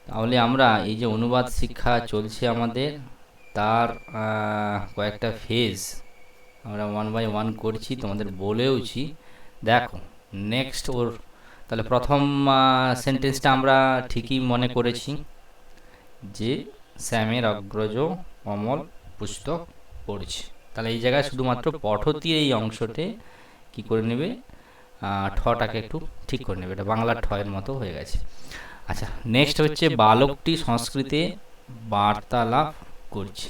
তাহলে আমরা এই যে অনুবাদ শিক্ষা চলছে আমাদের, তার কয়েকটা ফেজ আমরা ওয়ান বাই ওয়ান করছি, তোমাদের বলেওছি। দেখো নেক্সট ওর, তাহলে প্রথম সেন্টেন্সটা আমরা ঠিকই মনে করেছি যে শ্যামের অগ্রজ অমল পুস্তক পড়ছে। তাহলে এই জায়গায় শুধুমাত্র পঠতি এই অংশতে কি করে নেবে, ঠটাকে একটু ঠিক করে নেবে, এটা বাংলার ঠ এর মতো হয়ে গেছে। আচ্ছা, নেক্সট হচ্ছে বালকটি সংস্কৃতে বার্তালাপ করছে।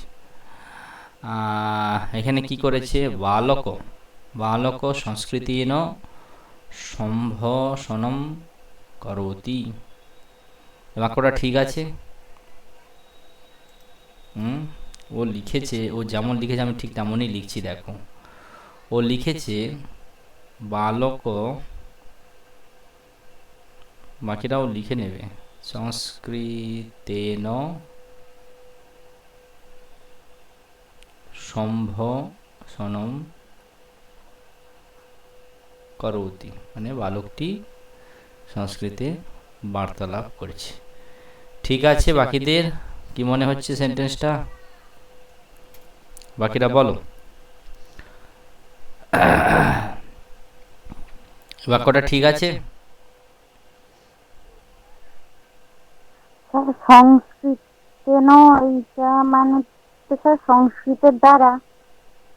এখানে কি করেছে, বালক বালক সংস্কৃতিন সম্ভাষণম করতি। বাক্যটা ঠিক আছে? হুম, ও লিখেছে, ও যেমন লিখেছে আমি ঠিক তেমনই লিখছি, দেখো ও লিখেছে বালক, বাকিটাও লিখে নেবে, সংস্কৃতেন সম্ভাষণম করতি, মানে বালকটি সংস্কৃতে বার্তালাপ করেছে। ঠিক আছে, বাকিদের কি মনে হচ্ছে সেন্টেন্সটা? বাকিরা বলো, বাক্যটা ঠিক আছে? স্যার সংস্কৃতেন, এইটা মানে তো স্যার সংস্কৃতের দ্বারা।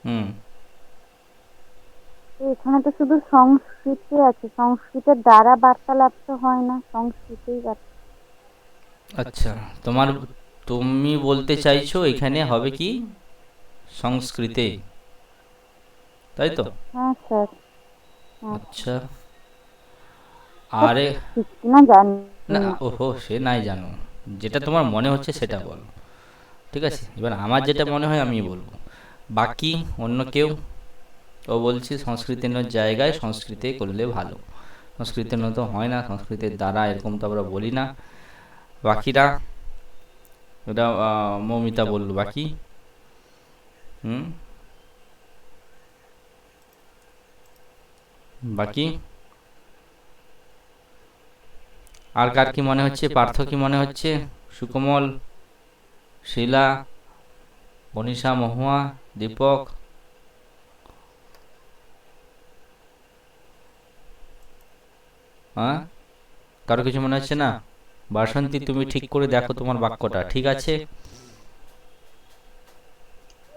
হুম। তো এখানে তো শুধু সংস্কৃতে আছে, সংস্কৃতের দ্বারা বার্তালাপ তো হয় না, সংস্কৃতেই আচ্ছা, তোমার, তুমি বলতে চাইছো এখানে হবে কি সংস্কৃতে, তাই তো? হ্যাঁ স্যার। হ্যাঁ আচ্ছা, স্যার, আরে ঠিক কিনা জানি না, না। ওহো সে নাই জানো, যেটা তোমার মনে হচ্ছে সেটা বলো, ঠিক আছে? এবার আমার যেটা মনে হয় আমি বলবো, বাকি অন্য কেউ? ও বলছে সংস্কৃতির জায়গায় সংস্কৃতে করলে ভালো, সংস্কৃতের তো হয় না, সংস্কৃতের দ্বারা এরকম তো আমরা বলি না। বাকিরা, ওটা মৌমিতা বললো, বাকি? হুম, বাকি আর কার কি মনে হচ্ছে? পার্থ কি মনে হচ্ছে? সুকমল, শিলা, মনীষা, মহুয়া, দীপক? হ্যাঁ, কারো কিছু মনে হচ্ছে না? বাসন্তী, তুমি ঠিক করে দেখো তোমার বাক্যটা ঠিক আছে?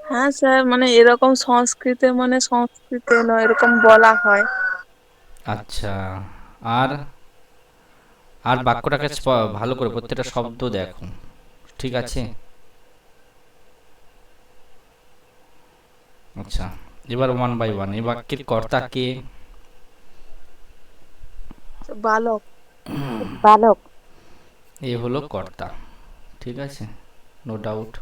হ্যাঁ স্যার, মানে এরকম সংস্কৃতে মানে সংস্কৃতে নয়, এরকম বলা হয়। আচ্ছা, আর আর বাক্যটাকে ভালো করে প্রত্যেকটা শব্দ দেখো, ঠিক আছে? আচ্ছা, এবার ওয়ান বাই ওয়ান, এই বাক্যের কর্তা কে? বালক। বালক। এ হলো কর্তা, ঠিক আছে, নো ডাউট।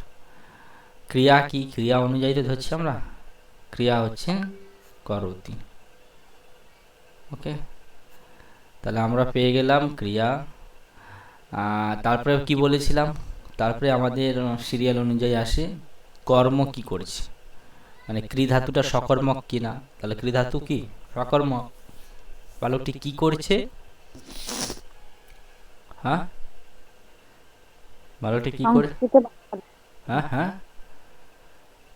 ক্রিয়া কি, ক্রিয়া অনুযায়ী তো ধরছি আমরা, ক্রিয়া হচ্ছে করতি। ওকে, তাহলে আমরা পেয়ে গেলাম ক্রিয়া। তারপরে কি বলেছিলাম, তারপরে আমাদের সিরিয়াল অনুযায়ী আসে কর্ম কি করছে, মানে ক্রি ধাতুটা সকর্মক কিনা, তাহলে ক্রি ধাতু কি সকর্মক, বালকটি কি করছে? হ্যাঁ, বালকটি কি করে? সংস্কৃতে হ্যাঁ হ্যাঁ,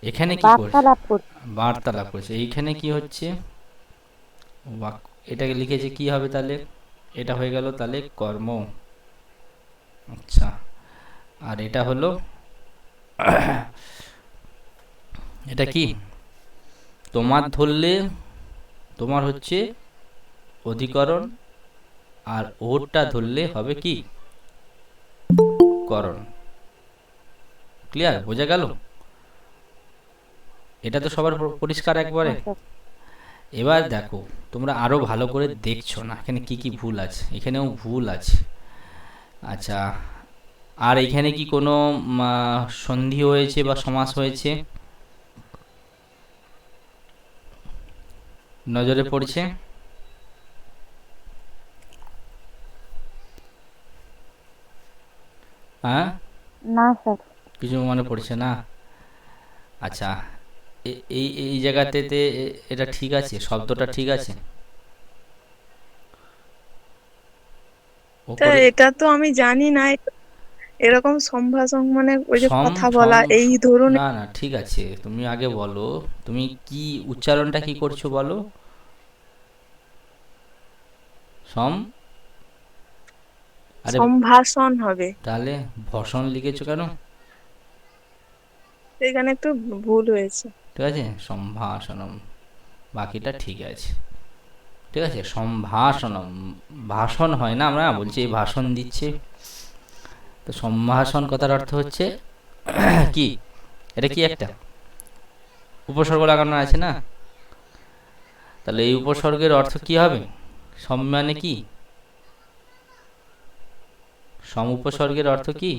এখানে কি করছে? বার্তালাপ করছে। বার্তালাপ করছে। এইখানে কি হচ্ছে, এটাকে লিখেছে কি হবে তাহলে, এটা হয়ে গেল তাহলে কর্ম। আচ্ছা, আর এটা হলো এটা কি, তোমার ধরলে তোমার হচ্ছে অধিকরণ, আর ওরটা ধরলে হবে কি করণ। ক্লিয়ার, বোঝা গেল? এটা তো সবার পরিষ্কার একবারে। হ্যাঁ স্যার। এবার দেখো, তোমরা আরো ভালো করে দেখছো না, এখানে কি কি ভুল আছে, এখানেও ভুল আছে। আচ্ছা, আর এখানে কি কোনো সন্ধি হয়েছে বা সমাস হয়েছে নজরে পড়ছে? হ্যাঁ, না স্যার। কিছু মনে পড়ছে না? আচ্ছা, এই এই জায়গাতে এটা ঠিক আছে, শব্দটা ঠিক আছে ও তা করে? এটা তো আমি জানি না। এরকম সম্ভাষণ মানে ওই যে সম কথা সম বলা এই ধরুন। না না ঠিক আছে, তুমি আগে বলো, তুমি কি উচ্চারণটা কি করছো বলো। সম, আরে সম্ভাষণ হবে। তাহলে ভষণ লিখেছো কেন? এখানে একটু ভুল হয়েছে। ঠিক আছে, সম্ভাষণম, বাকিটা ঠিক আছে। ঠিক আছে, সম্ভাষণম, ভাষণ হয় না, আমরা বলছি এই ভাষণ দিচ্ছে, তো সম্ভাষণ কথার অর্থ হচ্ছে কি, এটা কি একটা উপসর্গ লাগানো আছে না, তাহলে এই উপসর্গের অর্থ কি হবে? সম মানে কি, সম উপসর্গের অর্থ কি?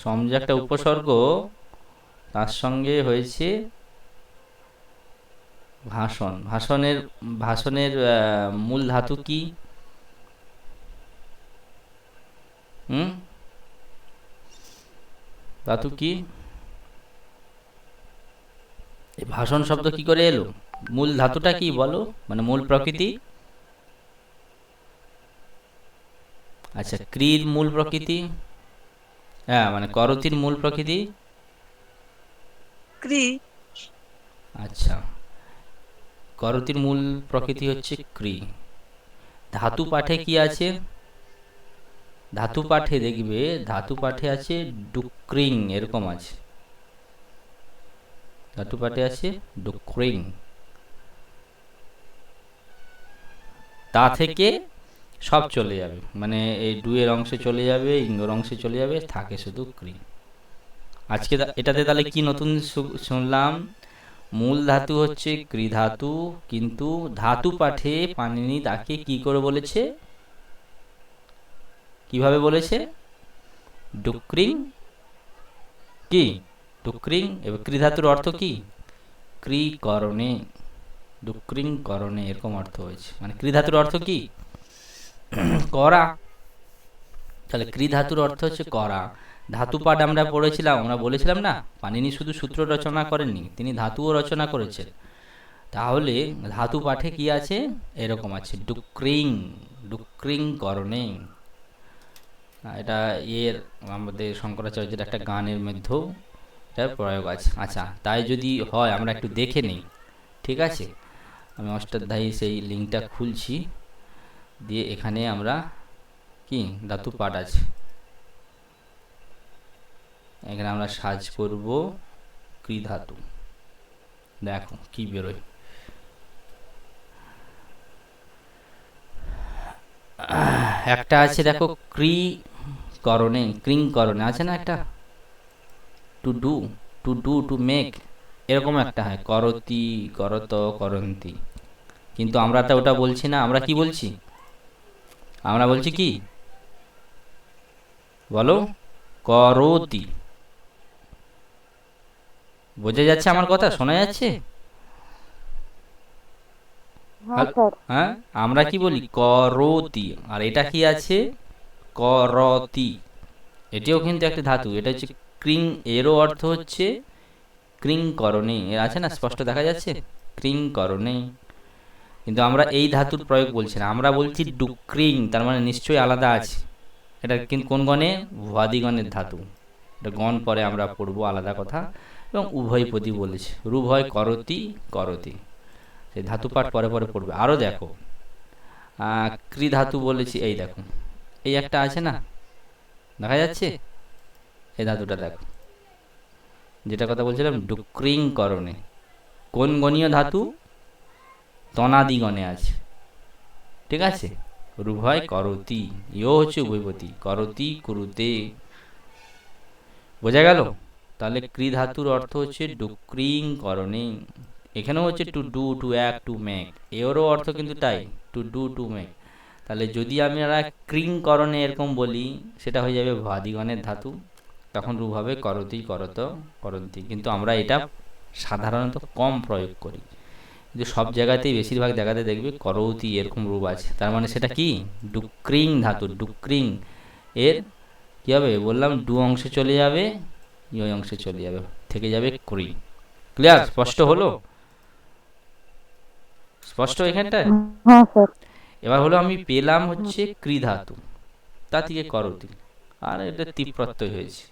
সম যে একটা উপসর্গ, তার সঙ্গে হয়েছে ভাষণ। ভাষণের মূল ধাতু কি? হুম, ধাতু কি? এই ভাষণ শব্দ কি করে এলো? মূল ধাতুটা কি বলো, মানে মূল প্রকৃতি। আচ্ছা, ক্রির মূল প্রকৃতি, হ্যাঁ মানে করতির মূল প্রকৃতি। ক্রি। আচ্ছা, করতির মূল প্রকৃতি হচ্ছে ক্রি। ধাতু পাঠে কি আছে? ধাতু পাঠে দেখবে, ধাতু পাঠে আছে ডুক্রিং, এরকম আছে। ধাতু পাঠে আছে ডুক্রিং, তা থেকে সব চলে যাবে, মানে এই ডুয়ের অংশে চলে যাবে, ইঙ্গর অংশে চলে যাবে, থাকে শুধু ক্রি। আজকে এটাতে তাহলে কি নতুন শুনলাম? মূল ধাতু হচ্ছে ক্রি ধাতু, কিন্তু ধাতু পাঠে পাণিনি তাকে কি করে বলেছে, কিভাবে বলেছে? ডুক্রিং, কি ডুক্রিং। এবার ক্রি ধাতুর অর্থ কি? ক্রি করণে, ডুক্রিং করণে, এরকম অর্থ হয়েছে, মানে ক্রি ধাতুর অর্থ কি? করা। তাহলে ক্রি ধাতুর অর্থ হচ্ছে করা। ধাতু পাঠ আমরা পড়েছিলাম, আমরা বলেছিলাম না, পাণিনি শুধু সূত্র রচনা করেননি, তিনি ধাতুও রচনা করেছেন। তাহলে ধাতু পাঠে কি আছে? এরকম আছে ডুক্রিং, ডুক্রিং করণে। এটা এর আমাদের শঙ্করাচার্যের একটা গানের মধ্যেও এটার প্রয়োগ আছে। আচ্ছা, তাই যদি হয় আমরা একটু দেখে নিই, ঠিক আছে? আমি অষ্টাধ্যায়ী সেই লিঙ্কটা খুলছি, দিয়ে এখানে আমরা কি ধাতু পাঠ আছে, এখানে আমরা সার্চ করব ক্রি ধাতু, দেখো কি বেরোয়। একটা আছে দেখো ক্রি করণে, ক্রিং করণে আছে না একটা, to do, to do, to make, এরকম একটা হয় করতি, করত, করন্তি। কিন্তু আমরা তো ওটা বলছি না, আমরা কি বলছি? আমরা বলছি কি বলো? করতি। বোঝা যাচ্ছে আমার কথা, শোনা যাচ্ছে? হ্যাঁ স্যার। হ্যাঁ, আমরা কি বলি? করতি। আর এটা কি আছে? করতি। এটিও কিন্তু একটা ধাতু, এটা হচ্ছে ক্রিং, এরও অর্থ হচ্ছে ক্রিং করণে, এর আছে না, স্পষ্ট দেখা যাচ্ছে ক্রিং করণে। কিন্তু আমরা এই ধাতুর প্রয়োগ বলছি না, আমরা বলছি ডুক্রিং, তার মানে নিশ্চয়ই আলাদা আছে। এটা কিন্তু কোন গণে? ভুয়াদিগণের ধাতু। এটা গণ পরে আমরা পড়বো, আলাদা কথা। এবং উভয় পদী বলেছে, রুভয় করতি, করতি, সেই ধাতু পাঠ পরে পরে পড়বে। আরও দেখো, ক্রি ধাতু বলেছি, এই দেখো এই একটা আছে না, দেখা যাচ্ছে এই ধাতুটা দেখো, যেটা কথা বলছিলাম ডুক্রিং করণে, কোন গণীয় ধাতু? তনাদিগণে আছে, ঠিক আছে? রুভয় করতি, ইও হচ্ছে উভয়পতি, করতি কুরুতে, বোঝা গেল? তাহলে ক্রি ধাতুর অর্থ হচ্ছে ডুক্রিং করণে। এখানেও হচ্ছে to do, to act, to make, এরও অর্থ কিন্তু তাই, টু ডু, টু মেক। তাহলে যদি আমরা ক্রিং করণে এরকম বলি, সেটা হয়ে যাবে ভাদিগণের ধাতু, তখন রূপ হবে করতি, করত, করন্তি। কিন্তু আমরা এটা সাধারণত কম প্রয়োগ করি, কিন্তু সব জায়গাতেই বেশিরভাগ জায়গাতে দেখবে করৌতি এরকম রূপ আছে, তার মানে সেটা কি? ডুক্রিং ধাতু। ডুক্রিং এর কি হবে বললাম? ডু অংশে চলে যাবে, ইয় অংশে চলে যাবে, থেকে যাবে ক্রি। ক্লিয়ার? স্পষ্ট হলো? স্পষ্ট এখানটায়? হ্যাঁ স্যার। এবার হলো আমি পেলাম হচ্ছে ক্রি ধাতু, তা থেকে করতি, আর এটা তীপ প্রত্যয় হয়েছে।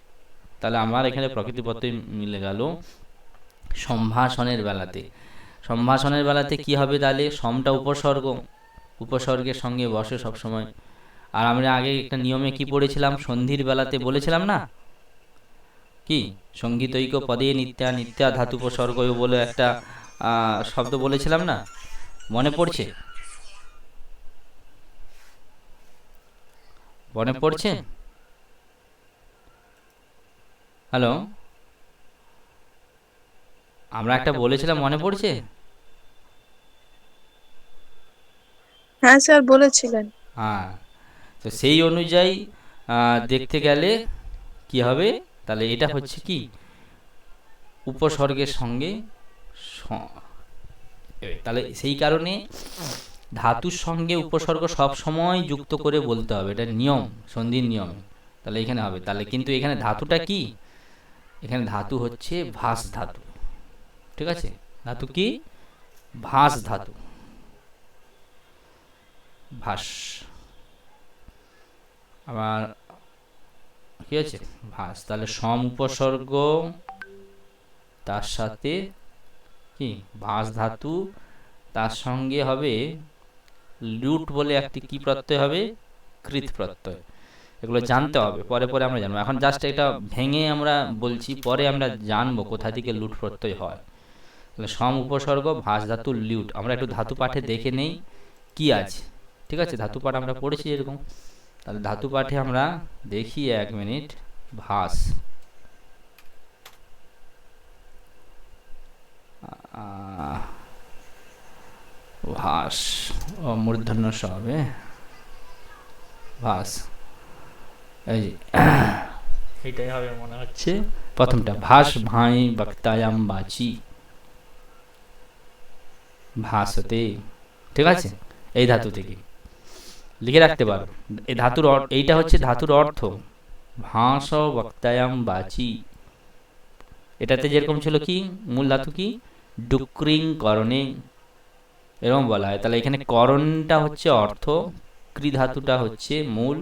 তাহলে আমার এখানে প্রকৃতি প্রত্যয় মিলে গেল। সম্ভাষণের বেলাতে, সম্ভাষণের বেলাতে কি হবে তাহলে, সমটা উপসর্গ, উপসর্গের সঙ্গে বসে সব সময়। আর আমরা আগে একটা নিয়মে কি পড়েছিলাম, সন্ধির বেলাতে বলেছিলাম না, কি সঙ্গীতৈক পদে নিত্যা নিত্যা ধাতুপসর্গ বলে একটা শব্দ বলেছিলাম না, মনে পড়ছে? মনে পড়ছে? হ্যালো, আমরা একটা বলেছিলাম, মনে পড়ছে? হ্যাঁ স্যার বলেছিলেন। হ্যাঁ, তো সেই অনুযায়ী দেখতে গেলে কি হবে তাহলে, এটা হচ্ছে কি উপসর্গের সঙ্গে তাহলে সেই কারণে ধাতুর সঙ্গে উপসর্গ সব সময় যুক্ত করে বলতে হবে, এটা নিয়ম, সন্ধির নিয়ম। তাহলে এখানে হবে, তাহলে কিন্তু এখানে ধাতুটা কি, এখানে ধাতু হচ্ছে ভাস ধাতু, ঠিক আছে? ধাতু কি, ভাস ধাতু, ভাস। আবার কি আছে, ভাস। তাহলে সম উপসর্গ তার সাথে কি ভাস ধাতু, তার সঙ্গে হবে লুট বলে একটি কি প্রত্যয় হবে, কৃত প্রত্যয়। এগুলো জানতে হবে, পরে পরে আমরা জানবো, এখন জাস্ট এটা ভেঙে আমরা বলছি, পরে আমরা জানবো কোথা থেকে লুট প্রত্যয় হয়। তাহলে সম উপসর্গ ভাস ধাতু লুট, আমরা একটু ধাতু পাঠে দেখে নেই কি আছে, ঠিক আছে? ধাতু পাঠ আমরা পড়েছি এরকম, তাহলে ধাতু পাঠে আমরা দেখি, 1 মিনিট। ভাস, ভাস মূর্ধন্য স হবে, ভাস, এই যে এটাই হবে মনে হচ্ছে প্রথমটা, ভাস ভাই বক্তায়াম বাচি ভাসতে, ঠিক আছে? এই ধাতু থেকে লিখে রাখতে পারো, এই ধাতুর এইটা হচ্ছে ধাতুর অর্থ, ভাস বক্তায়াম বাচি। এটাতে যেরকম ছিল কি, মূল ধাতু কি ডুক্রিং করণে, এরকম বলা হয়। তাহলে এখানে করণটা হচ্ছে অর্থ, ক্রি ধাতুটা হচ্ছে মূল,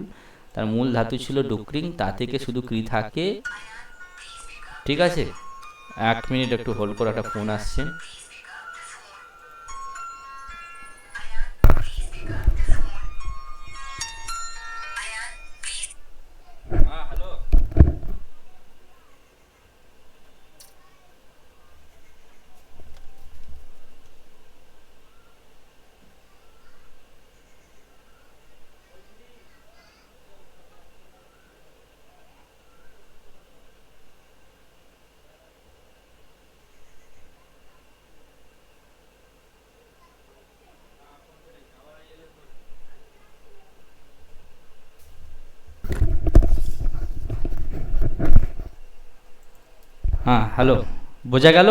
তার মূল ধাতু ছিল ডুক্রিং, তা থেকে শুধু ক্রি থাকে, ঠিক আছে? 1 মিনিট একটু হোল্ড করে, একটা ফোন আসছে। হ্যাঁ হ্যালো, বোঝা গেল?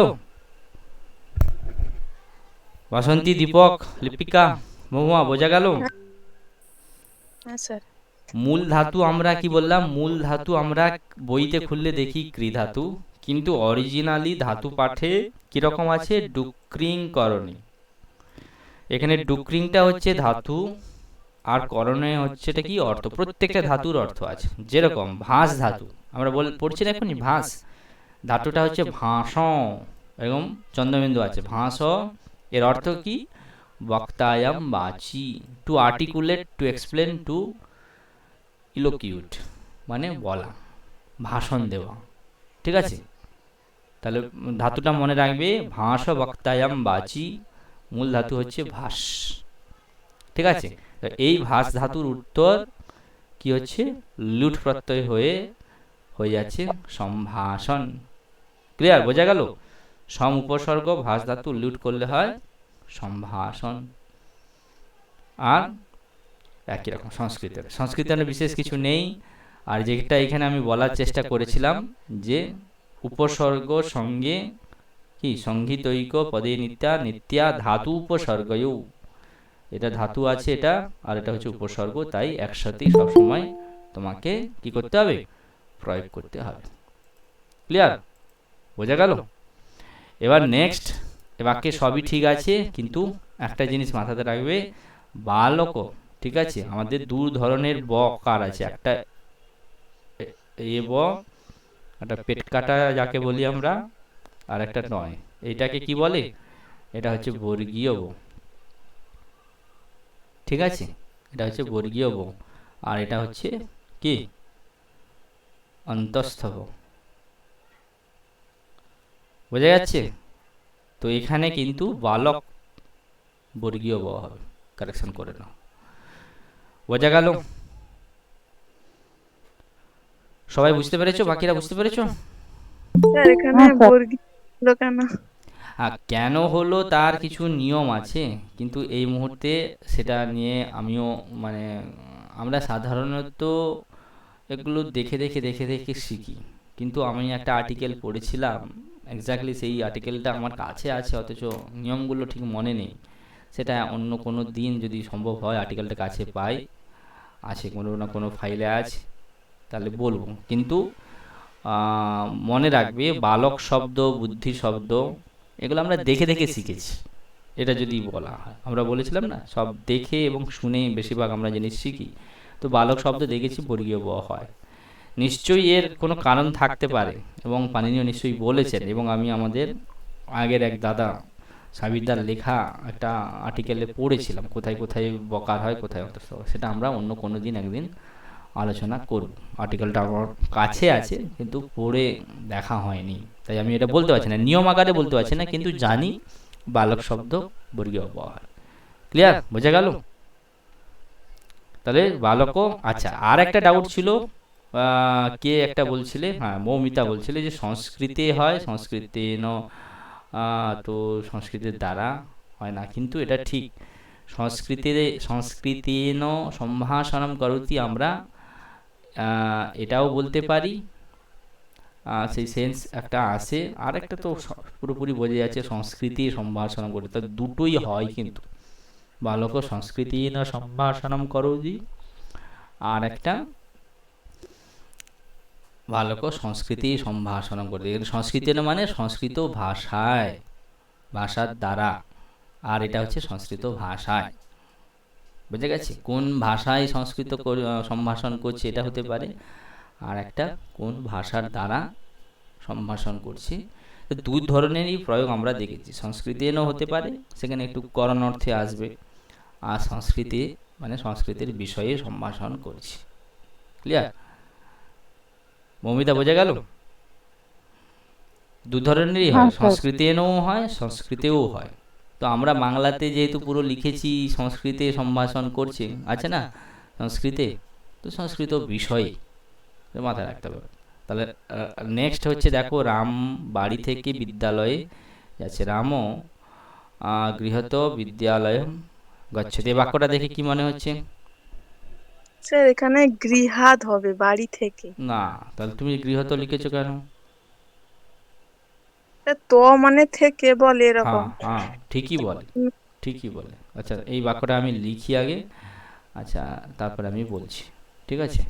বাসন্তী, দীপক, লিপিকা, মহুয়া, বোঝা গেল? হ্যাঁ স্যার। মূল ধাতু আমরা কি বললাম, মূল ধাতু আমরা বইতে খুললে দেখি ক্রি ধাতু, কিন্তু অরিজিনালি ধাতু পাঠে কিরকম আছে, ডুক্রিং করণে। এখানে ডুক্রিংটা হচ্ছে ধাতু, আর করণে হচ্ছে এটা কি অর্থ, প্রত্যেকটা ধাতুর অর্থ আছে। যেরকম ভাস ধাতু আমরা পড়ছি না এখনই, ভাস ধাতুটা হচ্ছে ভাস, এরকম চন্দ্রবিন্দু আছে, ভাস, এর অর্থ কি, বক্তায়াম বাচি, to articulate, to explain, to elocute, মানে বলা, ভাষণ দেওয়া, ঠিক আছে? তাহলে ধাতুটা মনে রাখবে, ভাস বক্তায়াম বাচি, মূল ধাতু হচ্ছে ভাস, ঠিক আছে? তো এই ভাস ধাতুর উত্তর কি হচ্ছে, লুট প্রত্যয় হয়ে যাচ্ছে সম্ভাষণ। ক্লিয়ার, বোঝা গেল? সম উপসর্গ ভাস ধাতু লুট করলে হয় সম্ভাষণ। আর একই রকম সংস্কৃতের বিশেষ কিছু নেই। আর যেটা এখানে আমি বলার চেষ্টা করেছিলাম, যে উপসর্গ সঙ্গে কি সঙ্গীতৈক পদে নিত্যা নিত্যা ধাতু উপসর্গয়ু, এটা ধাতু আছে এটা, আর এটা হচ্ছে উপসর্গ, তাই একসাথেই সবসময় তোমাকে কি করতে হবে, প্রয়োগ করতে হবে। ক্লিয়ার, বোঝা গেল? এবার নেক্সট, বাক্যে সবই ঠিক আছে, কিন্তু একটা জিনিস মাথাতে রাখবে, বালক, ঠিক আছে, আমাদের দু ধরনের ব কার আছে, একটা এ ব, একটা পেট কাটা যাকে বলি আমরা, আর একটা নয়। এইটাকে কি বলে? এটা হচ্ছে বর্গীয় ব। ঠিক আছে, এটা হচ্ছে বর্গীয় ব, আর এটা হচ্ছে কি অন্তঃস্থ ব। বোঝা যাচ্ছে? তো এখানে কিন্তু বালক বর্গীয় ব হবে, কারেকশন করে নাও। বোঝা গেল? সবাই বুঝতে পেরেছো? বাকিরা বুঝতে পেরেছো? স্যার এখানে হ্যাঁ স্যার। বর্গি হলো কেন? কেন হলো তার কিছু নিয়ম আছে, কিন্তু এই মুহূর্তে সেটা নিয়ে আমিও মানে আমরা সাধারণত এগুলো দেখে দেখে দেখে দেখে শিখি, কিন্তু আমি একটা আর্টিকেল পড়েছিলাম, এক্স্যাক্টলি সেই আর্টিকেলটা আমার কাছে আছে, অথচ নিয়মগুলো ঠিক মনে নেই। সেটা অন্য কোনো দিন যদি সম্ভব হয় আর্টিকেলটা কাছে পাই, আছে কোনো না কোনো ফাইলে আছে, তাহলে বলবো। কিন্তু মনে রাখবে, বালক শব্দ, বুদ্ধি শব্দ, এগুলো আমরা দেখে দেখে শিখেছি। এটা যদি বলা হয়, আমরা বলেছিলাম না সব দেখে এবং শুনে বেশিরভাগ আমরা জিনিস শিখি। তো বালক শব্দ দেখেছি বর্গীয় ব হয়, নিশ্চয়ই এর কোনো কারণ থাকতে পারে, এবং পাণিনিও নিশ্চয়ই বলেছেন। এবং আমি আমাদের আগের এক দাদা সাবিরদার লেখা একটা আর্টিকেলে পড়েছিলাম কোথায় কোথায় বকার হয়, কোথায় অন্তঃস্থ হয়। সেটা আমরা অন্য কোনো দিন একদিন আলোচনা করব। আর্টিকেলটা আমার কাছে আছে কিন্তু পড়ে দেখা হয়নি, তাই আমি এটা বলতে পারছি না, নিয়ম আকারে বলতে পারছি না, কিন্তু জানি বালক শব্দ বর্গীয় ব হয়। ক্লিয়ার? বোঝা গেল? তাহলে বালকও। আচ্ছা, আর একটা ডাউট ছিল, কে একটা বলছিলে, হ্যাঁ মৌমিতা বলছিলে যে সংস্কৃতে হয়, সংস্কৃতে ন, তো সংস্কৃতের দ্বারা হয় না, কিন্তু এটা ঠিক। সংস্কৃতে সংস্কৃতেন সম্ভাষণম করতি, আমরা এটাও বলতে পারি, সেই সেন্স একটা আসে। আর একটা তো পুরোপুরি বোঝা যাচ্ছে সংস্কৃতি সম্ভাষণ করে, তো দুটোই হয় কিন্তু, বালক সংস্কৃতি না সম্ভাষণম করোজি, আর একটা বালক সংস্কৃতি সম্ভাষণম করে। সংস্কৃতি মানে সংস্কৃত ভাষায়, ভাষার দ্বারা, আর এটা হচ্ছে সংস্কৃত ভাষায়। বুঝে গেছে? কোন ভাষায় সংস্কৃত সম্ভাষণ করছে এটা হতে পারে, আর একটা কোন ভাষার দ্বারা সম্ভাষণ করছি। তো দুই ধরনেরই প্রয়োগ আমরা দেখেছি, সংস্কৃতেনও হতে পারে, সেখানে একটু করণ অর্থে আসবে, আর সংস্কৃতি মানে সংস্কৃতির বিষয়ে সম্ভাষণ করছি। ক্লিয়ার? মৌমিতা বোঝা গেল? দু ধরনেরই হয়, হ্যাঁ স্যার। সংস্কৃতেনও হয়, সংস্কৃতেও হয়। তো আমরা বাংলাতে যেহেতু পুরো লিখেছি সংস্কৃতে সম্ভাষণ করছে, আছে না সংস্কৃতে, তো সংস্কৃত বিষয় মাথায় রাখতে হবে। তাহলে নেক্সট হচ্ছে, দেখো রাম বাড়ি থেকে বিদ্যালয়ে যাচ্ছে, রামও গৃহত বিদ্যালয় গচ্ছতে। এই বাক্যটা দেখে কি মনে হচ্ছে? স্যার এখানে গৃহাত হবে, বাড়ি থেকে। না, তাহলে তুমি গৃহত লিখেছো কেন? স্যার তো মানে থেকে বলে এরকম। হ্যাঁ হ্যাঁ, ঠিকই বলে, ঠিকই বলে। আচ্ছা, এই বাক্যটা আমি লিখি আগে, আচ্ছা তারপরে আমি বলছি। ঠিক আছে,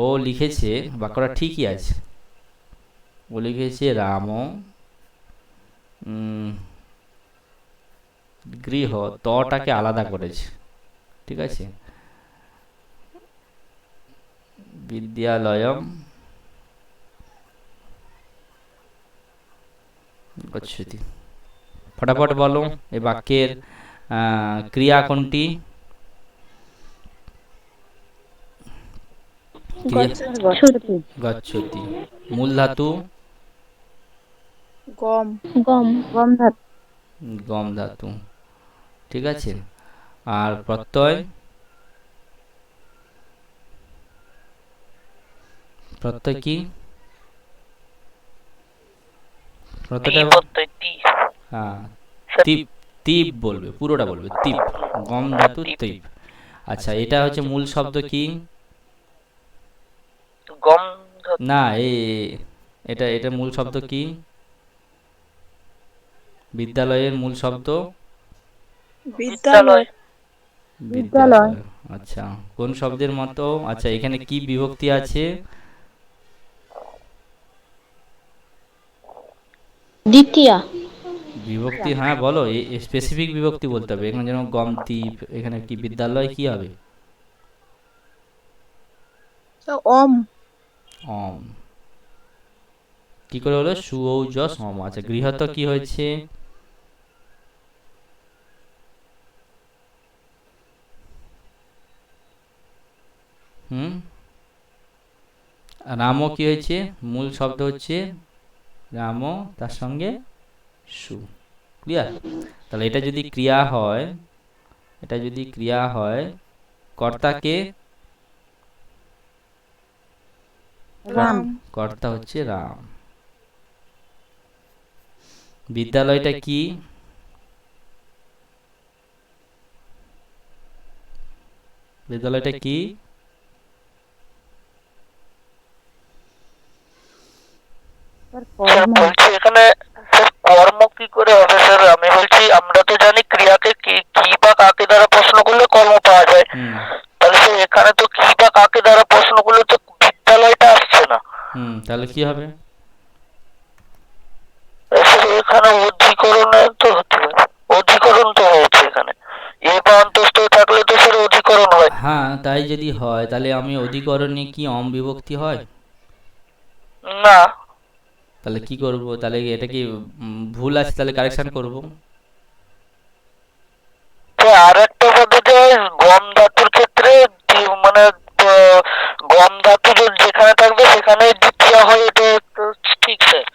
ও লিখেছে, বাক্যটা ঠিকই আছে, ও লিখেছে রাম গৃহ, তটাকে আলাদা করেছে। ঠিক আছে, বিদ্যালয়ম গচ্ছতি। ফটাফট বলো এই বাক্যের ক্রিয়া কোনটি? ক্রিয়া গচ্ছতি। গচ্ছতি। মূল ধাতু গম। গম। গম ধাতু। গম ধাতু। ঠিক আছে, আর প্রত্যয়? প্রত্যয় কি? প্রত্যয়টা হ্যাঁ তিপ, তিপ বলবে, পুরোটা বলবে তিপ, গম ধাতু তিপ। আচ্ছা, এটা হচ্ছে মূল শব্দ কি? গম না, এই এটা এটা মূল শব্দ কি? বিদ্যালয়ের মূল শব্দ বিদ্যালয়। বিদ্যালয়। আচ্ছা, কোন শব্দের মতো? আচ্ছা, এখানে কি বিভক্তি আছে? দ্বিতীয়া। বিভক্তি, হ্যাঁ বলো, স্পেসিফিক বিভক্তি বলতে হবে। এখানে যেমন গমতি, এখানে কি বিদ্যালয় কি হবে? স্যার অম। অম। কি করে হলো? সুঔজ সম। আচ্ছা, গৃহত কি হয়েছে? হুম, রামও কি হয়েছে? মূল শব্দ হচ্ছে রাম, তার সঙ্গে সু। ক্লিয়ার? তাহলে এটা যদি ক্রিয়া হয়, এটা যদি ক্রিয়া হয়, কর্তাকে, রাম। কর্তা হচ্ছে রাম। বিদ্যালয়টা কি? বিদ্যালয়টা কি? স্যার স্যার কর্ম। বলছি এখানে স্যার কর্ম কি করে হবে স্যার? আমি বলছি আমরা তো জানি ক্রিয়াকে কি কি বা কাকে দ্বারা প্রশ্ন করলে কর্ম পাওয়া যায়। হুম তাহলে স্যার এখানে তো কি বা কাকে দ্বারা প্রশ্ন করলে তো বিদ্যালয়টা আসছে না। হুম, তাহলে কি হবে? স্যার এখানে অধিকরণে তো হতে পারে, অধিকরণ তো হয়েছে এখানে। এ বা অন্তস্থ থাকলে তো স্যার অধিকরণ হয়। হ্যাঁ, তাই যদি হয় তাহলে আমি অধিকরণে কি অম বিভক্তি হয়? না তাহলে কি করব? তাহলে এটা কি ভুল আছে? তাহলে কারেকশন করব। স্যার আর একটা পদ্ধতি হয় গম ধাতুর ক্ষেত্রে মানে গম ধাতু যেখানে থাকবে সেখানে দ্বিতীয় হয়, এটা তো ঠিক স্যার।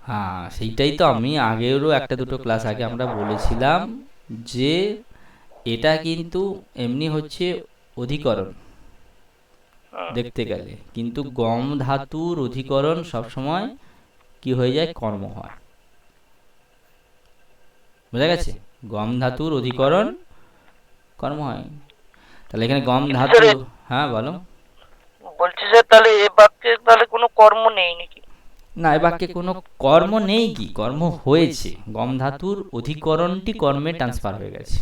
হ্যাঁ, সেইটাই তো আমি আগেরও একটা দুটো ক্লাস আগে আমরা বলেছিলাম যে এটা কিন্তু এমনি হচ্ছে অধিকরণ দেখতে গেলে, কিন্তু গম ধাতুর অধিকরণ সবসময় কি হয়ে যায়? কর্ম হয়। বোঝা গেছে? গম ধাতুর অধিকরণ কর্ম হয়। তাহলে এখানে গম কিন্তু ধাতু, স্যার হ্যাঁ বলো। বলছি স্যার তাহলে এ বাক্যে তাহলে কোনো কর্ম নেই নাকি? না, এ বাক্যে কোনো কর্ম নেই, কি কর্ম হয়েছে? গম ধাতুর অধিকরণটি কর্মে ট্রান্সফার হয়ে গেছে।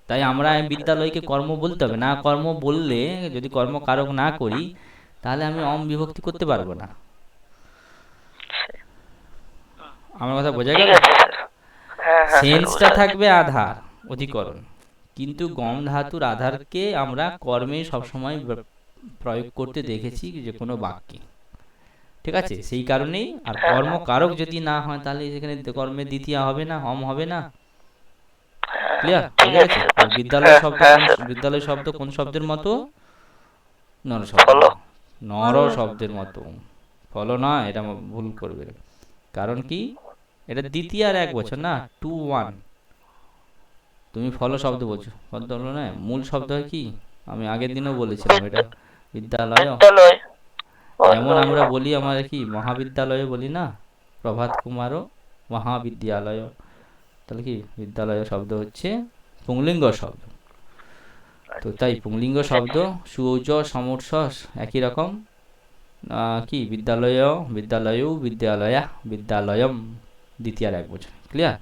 তাই আমরা বিদ্যালয়কে কর্ম বলতে হবে না। কর্ম বললে যদি কর্ম কারক না করি তাহলে আমি অম বিভক্তি করতে পারবো না। আমার কথা বোঝা ঠিক গেল? আছে স্যার। হ্যাঁ হ্যাঁ স্যার সেন্সটা বুঝা থাকবে আধার, অধিকরণ, কিন্তু গম ধাতুর আধারকে আমরা কর্মে সবসময় প্রয়োগ করতে দেখেছি যে কোনো বাক্যে। ঠিক আছে? সেই কারণেই। আর হ্যাঁ কর্ম কারক যদি না হয় তাহলে সেখানে কর্মে দ্বিতীয় হবে না, অম হবে না। ক্লিয়ার? ঠিক বোঝা আছে গেছে? স্যার আর বুঝছি। বিদ্যালয় হ্যাঁ শব্দ হ্যাঁ কোন, স্যার। বিদ্যালয় শব্দ কোন শব্দের মতো? নর শব্দের ফলো। মতো। নর শব্দের মতো। ফলো না, এটা ভুল করবে। কারণ কি? এটা দ্বিতীয় আর এক বছর না, 2 1। তুমি ফলো শব্দ বলছো, শব্দ হলো না, মূল শব্দ হয় কি? আমি আগের দিনও বলেছিলাম এটা বিদ্যালয়। বিদ্যালয়। যেমন আমরা বলি, আমার কি মহাবিদ্যালয়ে বলি না, প্রভাত কুমারও মহাবিদ্যালয়। তাহলে কি বিদ্যালয় শব্দ হচ্ছে পুংলিঙ্গ শব্দ। তো তাই পুংলিঙ্গ শব্দ সুঔজ সমর্থস একই রকম। কি বিদ্যালয়, বিদ্যালয়, বিদ্যালয়া, বিদ্যালয়ম, দ্বিতীয় আর এক বছর। ক্লিয়ার?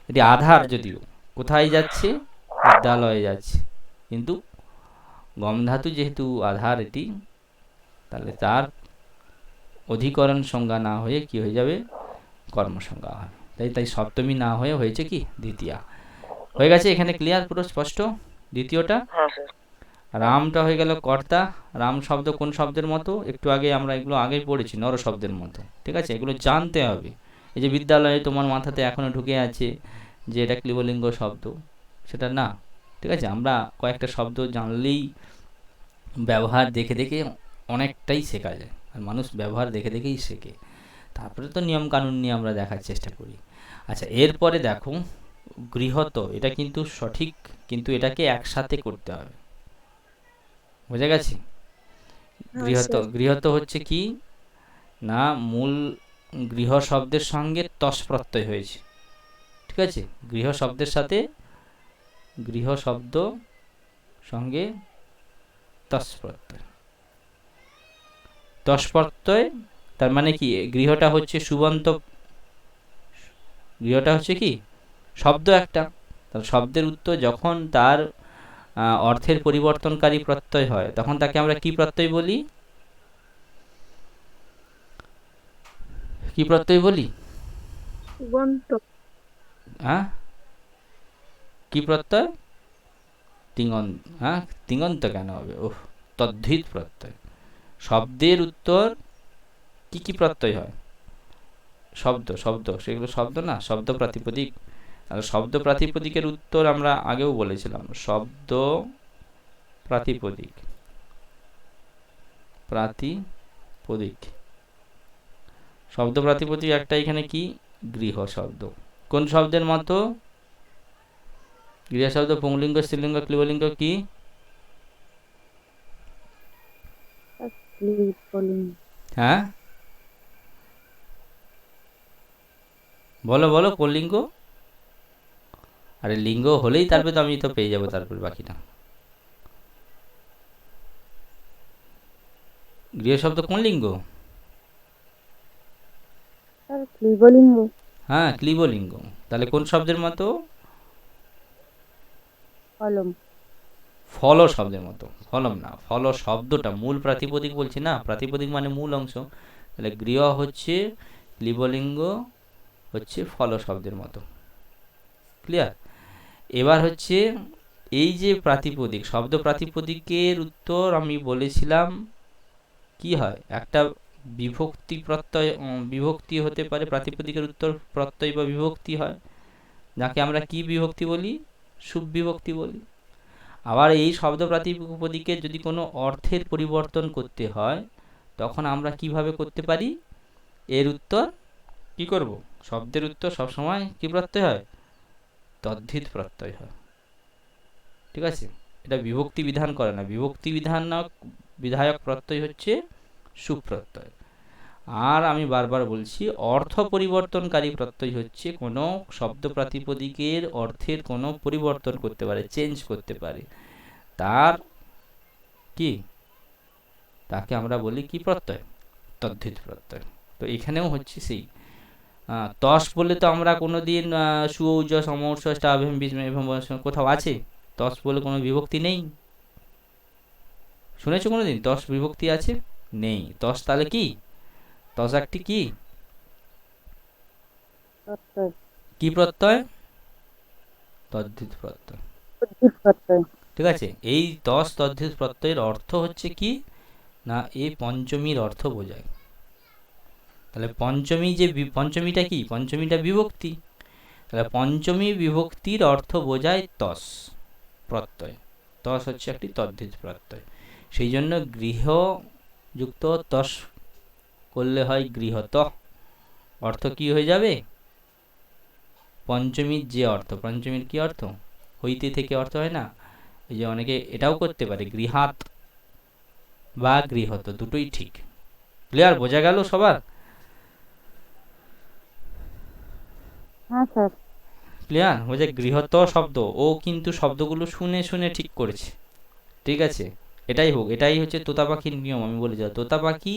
এটি আধার, যদিও কোথায় যাচ্ছে? বিদ্যালয়ে যাচ্ছে, কিন্তু গম ধাতু যেহেতু আধার এটি, তাহলে তার অধিকরণ সংজ্ঞা না হয়ে কি হয়ে যাবে? কর্ম সংজ্ঞা হবে। তাই তাই সপ্তমী না হয়ে হয়েছে কি? দ্বিতীয়া। হয়ে গেছে এখানে? ক্লিয়ার? পুরো স্পষ্ট? দ্বিতীয়টা হ্যাঁ স্যার। রামটা হয়ে গেল কর্তা। রাম শব্দ কোন শব্দের মতো? একটু আগে আমরা এগুলো আগেই পড়েছি, নর শব্দের মতো। ঠিক আছে? এগুলো জানতে হবে। এই যে বিদ্যালয়ে তোমার মাথাতে এখনো ঢুকে আছে যে এটা ক্লিবলিঙ্গ শব্দ, সেটা না। ঠিক আছে? আমরা কয়েকটা শব্দ জানলেই ব্যবহার দেখে দেখে অনেকটাই শেখা যায়, আর মানুষ ব্যবহার দেখে দেখেই শেখে। তারপরে তো নিয়ম কানুন নিয়ে আমরা দেখার চেষ্টা করি। আচ্ছা, এরপরে দেখো গৃহত, এটা কিন্তু সঠিক, কিন্তু এটাকে একসাথে করতে হবে। বোঝা গেছে? হ্যাঁ গৃহত, স্যার। গৃহত হচ্ছে কি না, মূল গৃহ শব্দের সঙ্গে তস প্রত্যয় হয়েছে। ঠিক আছে? গৃহ শব্দের সাথে, গৃহ শব্দ সঙ্গে তস প্রত্যয়, তস প্রত্যয়। তার মানে কি? গৃহটা হচ্ছে সুবন্ত, গৃহটা হচ্ছে কি শব্দ একটা। তার শব্দের উত্তর যখন তার অর্থের পরিবর্তনকারী প্রত্যয় হয় তখন তাকে আমরা কি প্রত্যয় বলি? কি প্রত্যয় বলি? সুবন্ত। হ্যাঁ কি প্রত্যয়? তিঙন্ত। হ্যাঁ তিঙন্ত কেন হবে? ওহ, তদ্ধিত প্রত্যয়। শব্দের উত্তর কি কি প্রত্যয় হয়? শব্দ, শব্দ সেগুলো শব্দ না, শব্দ প্রাতিপদিক। আর শব্দ প্রাতিপদিকের উত্তর আমরা আগেও বলেছিলাম, শব্দ প্রাতিপদিক, প্রাতিপদিক। শব্দ প্রাতিপদিক একটা এখানে কি? গৃহ শব্দ। কোন শব্দের মতো? গৃহ শব্দ পুংলিঙ্গ, স্ত্রীলিঙ্গ, ক্লিবলিঙ্গ কি? ক্লিবলিঙ্গ। হ্যাঁ বলো বলো, কোন লিঙ্গ? আরে লিঙ্গ হলেই তারপরে তো আমি তো পেয়ে যাবো তারপরে বাকিটা। গৃহ শব্দ কোন লিঙ্গ? স্যার ক্লিবলিঙ্গ। হ্যাঁ ক্লিবলিঙ্গ। তাহলে কোন শব্দের মতো? কলম। ফল শব্দের মতো। ফলম না, ফল শব্দটা মূল প্রাতিপদিক বলছি না, প্রাতিপদিক মানে মূল অংশ। তাহলে গৃহ হচ্ছে ক্লিবলিঙ্গ, হচ্ছে ফল শব্দের মতো। ক্লিয়ার? এবার হচ্ছে এই যে প্রাতিপদিক, শব্দ প্রাতিপদিকের উত্তর আমি বলেছিলাম কি হয়? একটা বিভক্তি প্রত্যয়, বিভক্তি হতে পারে, প্রাতিপদিকের উত্তর প্রত্যয় বা বিভক্তি হয়, যাকে আমরা কি বিভক্তি বলি? সুবিভক্তি বলি। আবার এই শব্দ প্রাতিপদিকের যদি কোনো অর্থের পরিবর্তন করতে হয়, তখন আমরা কিভাবে করতে পারি? এর উত্তর কি করব? শব্দের উত্তর সবসময় কি প্রত্যয় হয়? তদ্ধিত প্রত্যয় হয়। ঠিক আছে? এটা বিভক্তি বিধান করে না, বিভক্তি বিধানক বিধায়ক প্রত্যয় হচ্ছে সুপ্রত্যয়। আর আমি বারবার বলছি, অর্থ পরিবর্তনকারী প্রত্যয় হচ্ছে কোনো শব্দ প্রাতিপদিকের অর্থের কোনো পরিবর্তন করতে পারে, চেঞ্জ করতে পারে, তার কি, তাকে আমরা বলি কি প্রত্যয়? তদ্ধিত প্রত্যয়। তো এখানেও হচ্ছে সেই তস বলে তো আমরা কোনোদিন সুঔজ সমৌর্ষ স্টাভেম বীজম এবং কোথাও আছে তস বলে কোনো বিভক্তি নেই? শুনেছো কোনোদিন তস বিভক্তি আছে? নেই। তস তাহলে কি? তস একটি কি? প্রত্যয়। কি প্রত্যয়? তদ্ধিত প্রত্যয়। তদ্ধিত প্রত্যয়। ঠিক আছে? এই তস তদ্ধিত প্রত্যয়ের অর্থ হচ্ছে কি না, এই পঞ্চমীর অর্থ বোঝায়। তাহলে পঞ্চমী যে পঞ্চমীটা কি? পঞ্চমীটা বিভক্তি। তাহলে পঞ্চমী বিভক্তির অর্থ বোঝায় তস প্রত্যয়। তস হচ্ছে একটি তদ্ধিত প্রত্যয়। সেই জন্য গৃহ যুক্ত তস করলে হয় গৃহত। অর্থ কি হয়ে যাবে? পঞ্চমীর যে অর্থ, পঞ্চমীর কি অর্থ? হইতে থেকে অর্থ হয় না? এই যে অনেকে এটাও করতে পারে, গৃহাত বা গৃহত, দুটোই ঠিক। ক্লিয়ার? বোঝা গেল সবার? হ্যাঁ স্যার। ক্লিয়ার? বোঝা? গৃহত শব্দ ও কিন্তু শব্দগুলো শুনে শুনে ঠিক করেছে। ঠিক আছে? এটাই হোক, এটাই হচ্ছে তোতা পাখির নিয়ম। আমি বলে যাই, তোতা পাখি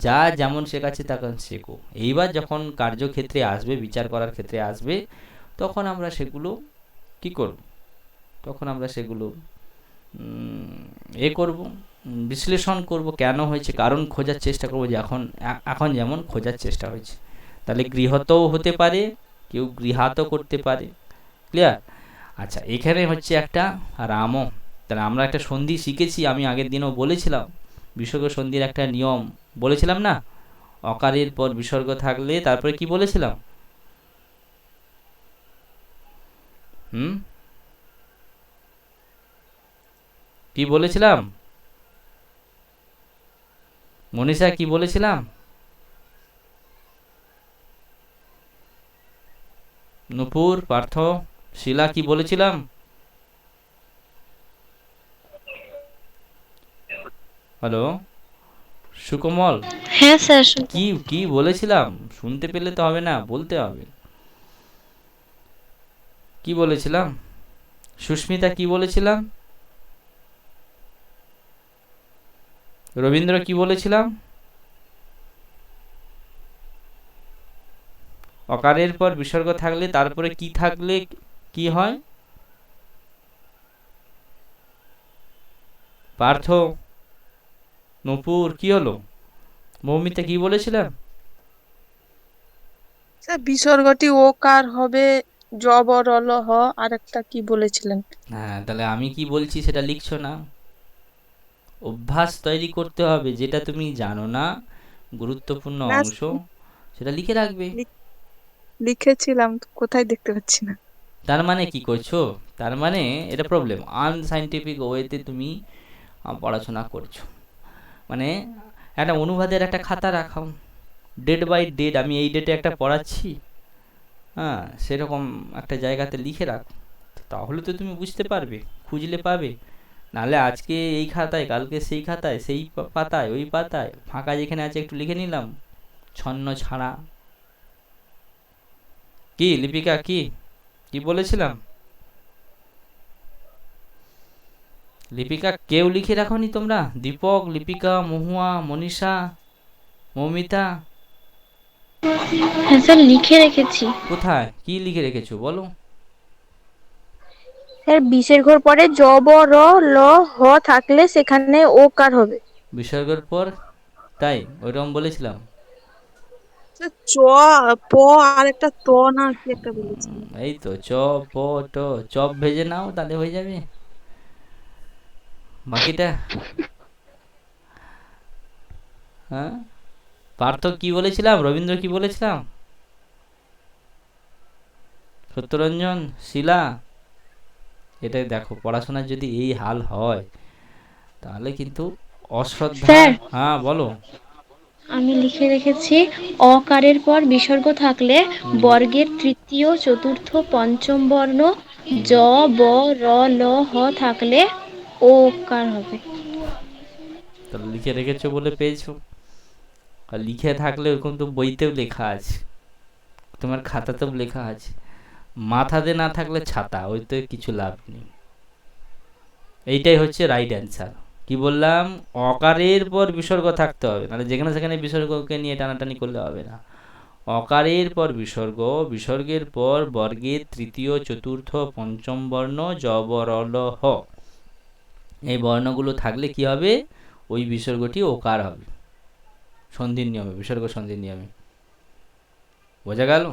যা যেমন শেখাচ্ছে তখন শেখো। এইবার যখন কার্যক্ষেত্রে আসবে, বিচার করার ক্ষেত্রে আসবে, তখন আমরা সেগুলো কি করব? তখন আমরা সেগুলো করব, বিশ্লেষণ করব, কেন হয়েছে কারণ খোঁজার চেষ্টা করব, যে এখন এখন যেমন খোঁজার চেষ্টা হয়েছে। তাহলে গৃহতও হতে পারে, কেউ গৃহাতও করতে পারে। ক্লিয়ার? আচ্ছা, এখানে হচ্ছে একটা রামও। তাহলে আমরা একটা সন্ধি শিখেছি, আমি আগের দিনও বলেছিলাম, বিসর্গ সন্ধির একটা নিয়ম বলেছিলাম না? অকারের পর বিসর্গ থাকলে তারপরে কি বলেছিলাম? কি বলেছিলাম মনীষা, কি বলেছিলাম? নূপুর, পার্থ, শিলা, কি বলেছিলাম? হ্যালো সুকোমল, হ্যাঁ স্যার। কি কি বলেছিলাম? শুনতে পেলে তো হবে না, বলতে হবে। কি বলেছিলাম? সুস্মিতা, কি বলেছিলাম? রবীন্দ্র, কি বলেছিলাম? অকারের পর বিসর্গ থাকলে তারপরে কি থাকলে কি হয়? পার্থ, নূপুর, কি হলো? মৌমিতা, কি বলেছিলাম? স্যার বিসর্গটি ওকার হবে, জবরল হ, আর একটা কি বলেছিলেন? হ্যাঁ, তাহলে আমি কি বলছি সেটা লিখছো না। অভ্যাস তৈরি করতে হবে, যেটা তুমি জানো না গুরুত্বপূর্ণ না, অংশ সেটা লিখে রাখবে। লি- লিখেছিলাম তো, কোথায় দেখতে পাচ্ছি না। তার মানে কি করছো, তার মানে এটা প্রবলেম, আনসাইন্টিফিক ওয়েতে তুমি পড়াশোনা করছো। মানে একটা অনুবাদের একটা খাতা রাখাও, ডেট বাই ডেট, আমি এই ডেটে একটা পড়াচ্ছি, হ্যাঁ, সেরকম একটা জায়গাতে লিখে রাখো। তাহলে তো তুমি বুঝতে পারবে, খুঁজলে পাবে। নাহলে আজকে এই খাতায়, কালকে সেই খাতায়, সেই পাতায়, ওই পাতায়, ফাঁকা যেখানে আছে একটু লিখে নিলাম, ছন্ন ছাড়া। কি লিপিকা, কি কি বলেছিলাম? লিপিকা কেউ লিখে রাখোনি তোমরা? দীপক, লিপিকা, মহুয়া, মনীষা, মৌমিতা? হ্যাঁ স্যার, লিখে রেখেছি। কোথায় কি লিখে রেখেছো বলো? স্যার, বিশের ঘর পরে জ ব র ল হ থাকলে সেখানে ও কার হবে। বিসর্গের পর, তাই ওইরকম বলেছিলাম। স্যার, প আর একটা ত না কি একটা বলেছিলেন। এই তো চ, প, ট, চপ ভেজে নাও তাহলে হয়ে যাবে। বাকিটা, হ্যাঁ, পার্থ কি বলেছিলাম, রবীন্দ্র কি বলেছিলাম, সত্যরঞ্জন, শিলা? এটা দেখো, পড়াশোনার যদি এই হাল হয় তাহলে কিন্তু অশ্রদ্ধা। স্যার, হ্যাঁ বলো। আমি লিখে রেখেছি অকারের পর বিসর্গ থাকলে হুম, বর্গের তৃতীয় চতুর্থ পঞ্চম বর্ণ জ হুম। ব র ল হ থাকলে ও কার হবে। তাহলে লিখে রেখেছো বলে পেয়েছো। আর লিখে থাকলে ওরকম তো বইতেও লেখা আছে, তোমার খাতাতেও লেখা আছে। মাথাতে না থাকলে ছাতা, ওই তো কিছু লাভ নেই। এইটাই হচ্ছে রাইট অ্যান্সার। কি বললাম? অকারের পর বিসর্গ থাকতে হবে, নাহলে যেখানে সেখানে বিসর্গকে নিয়ে টানাটানি করলে হবে না। অকারের পর বিসর্গ, বিসর্গের পর বর্গের তৃতীয় চতুর্থ পঞ্চম বর্ণ জ ব র ল হ, এই বর্ণগুলো থাকলে কি হবে? ওই বিসর্গটি ওকার হবে, সন্ধির নিয়মে, বিসর্গ সন্ধির নিয়মে। বোঝা গেল?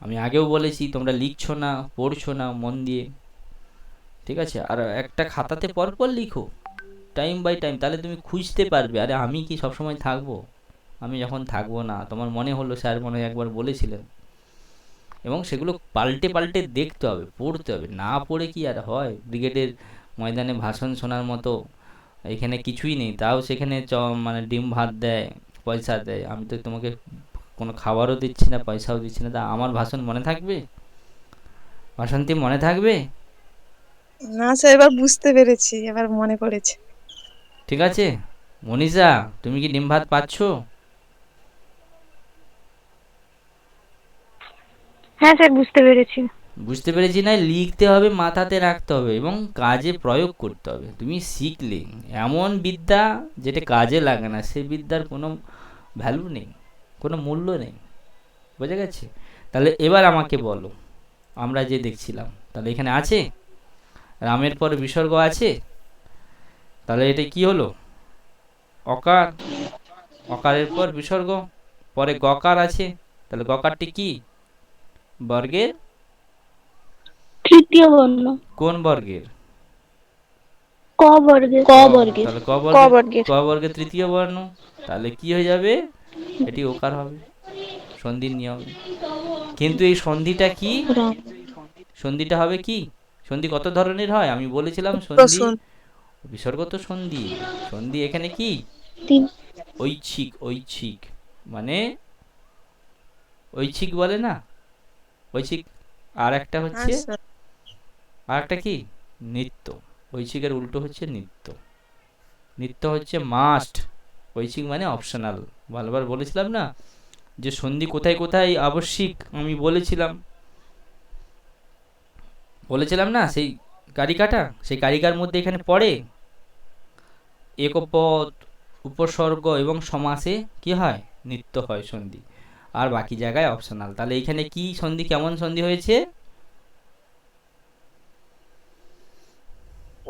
আমি আগেও বলেছি, তোমরা লিখছো না, পড়ছো না মন দিয়ে, ঠিক আছে? আর একটা খাতাতে পরপর লিখো, টাইম বাই টাইম, তাহলে তুমি খুঁজতে পারবে। আরে আমি কি সবসময় থাকবো? আমি যখন থাকবো না, তোমার মনে হলো স্যার মনে হয় একবার বলেছিলেন, এবং সেগুলো পাল্টে পাল্টে দেখতে হবে, পড়তে হবে। না পড়ে কি আর হয়? ব্রিগেডের ময়দানে ভাষণ শোনার মতো এখানে কিছুই নেই, তাও সেখানে মানে ডিম ভাত দেয়, পয়সা দেয়। আমি তো তোমাকে কোনো খাবারও দিচ্ছি না, পয়সাও দিচ্ছি না, তা আমার ভাষণ মনে থাকবে? ভাষণটি মনে থাকবে? না স্যার, এবার বুঝতে পেরেছি, এবার মনে পড়েছে। ঠিক আছে। মনীষা, তুমি কি ডিম ভাত পাচ্ছো? হ্যাঁ স্যার, বুঝতে পেরেছি। বুঝতে পেরেছি না, লিখতে হবে, মাথাতে রাখতে হবে এবং কাজে প্রয়োগ করতে হবে। তুমি শিখলে এমন বিদ্যা যেটা কাজে লাগে না, সেই বিদ্যার কোনো ভ্যালু নেই, কোনো মূল্য নেই। বোঝা গেছে? তাহলে এবার আমাকে বলো, আমরা যে দেখছিলাম, তাহলে এখানে আছে রামের পরে বিসর্গ আছে, তাহলে এটা কি হলো? অকার। অকারের পর বিসর্গ, পরে গকার আছে, তাহলে গকারটি কি? বর্গের তৃতীয় বর্ণ। কোন বর্গের? ক বর্গের। ক বর্গের। তাহলে ক ক বর্গের, বর্গের। ক বর্গের তৃতীয় বর্ণ, তাহলে কি হয়ে যাবে? এটি ওকার হবে, সন্ধির নিয়মে। কিন্তু এই সন্ধিটা কি? রাম। সন্ধিটা হবে কি? সন্ধি কত ধরনের হয় আমি বলেছিলাম, সন্ধি প্রসূন। বিসর্গ তো সন্ধি। সন্ধি এখানে কি? তিন। ঐচ্ছিক, ঐচ্ছিক মানে ঐচ্ছিক বলে না, ঐচ্ছিক। আর একটা হ্যাঁ হচ্ছে, স্যার। আর একটা কি? নিত্য। ঐচ্ছিকের উল্টো হচ্ছে নিত্য। নিত্য হচ্ছে মাস্ট, ঐচ্ছিক মানে অপশনাল। ভালোবার বলেছিলাম না যে সন্ধি কোথায় কোথায় আবশ্যিক, আমি বলেছিলাম, বলেছিলাম না সেই কারিকাটা, সেই কারিকার মধ্যে এখানে পড়ে একপদ, উপসর্গ এবং সমাসে কি হয়? নিত্য হয় সন্ধি, আর বাকি জায়গায় অপশনাল। তাহলে এখানে কি সন্ধি, কেমন সন্ধি হয়েছে?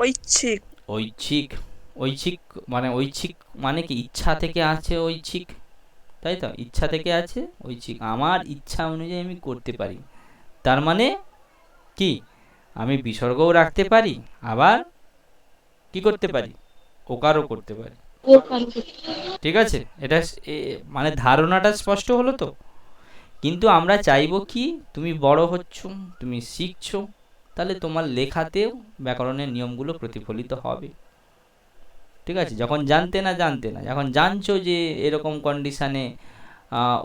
ঐচ্ছিক। ঐচ্ছিক। ঐচ্ছিক মানে, ঐচ্ছিক মানে কি? ইচ্ছা থেকে আছে ঐচ্ছিক, তাই তো, ইচ্ছা থেকে আছে আমার ইচ্ছা অনুযায়ী আমি করতে পারি, তার মানে কি আমি বিসর্গও রাখতে পারি, আবার কি করতে পারি, ওকারও করতে পারি। ঠিক আছে, এটা মানে ধারণাটা স্পষ্ট হলো তো। কিন্তু আমরা চাইবো কি, তুমি বড় হচ্ছ, তুমি শিখছো, তাহলে তোমার লেখাতেও ব্যাকরণের নিয়মগুলো প্রতিফলিত হবে। ঠিক আছে, যখন জানতে না যখন জানছো যে এরকম কন্ডিশনে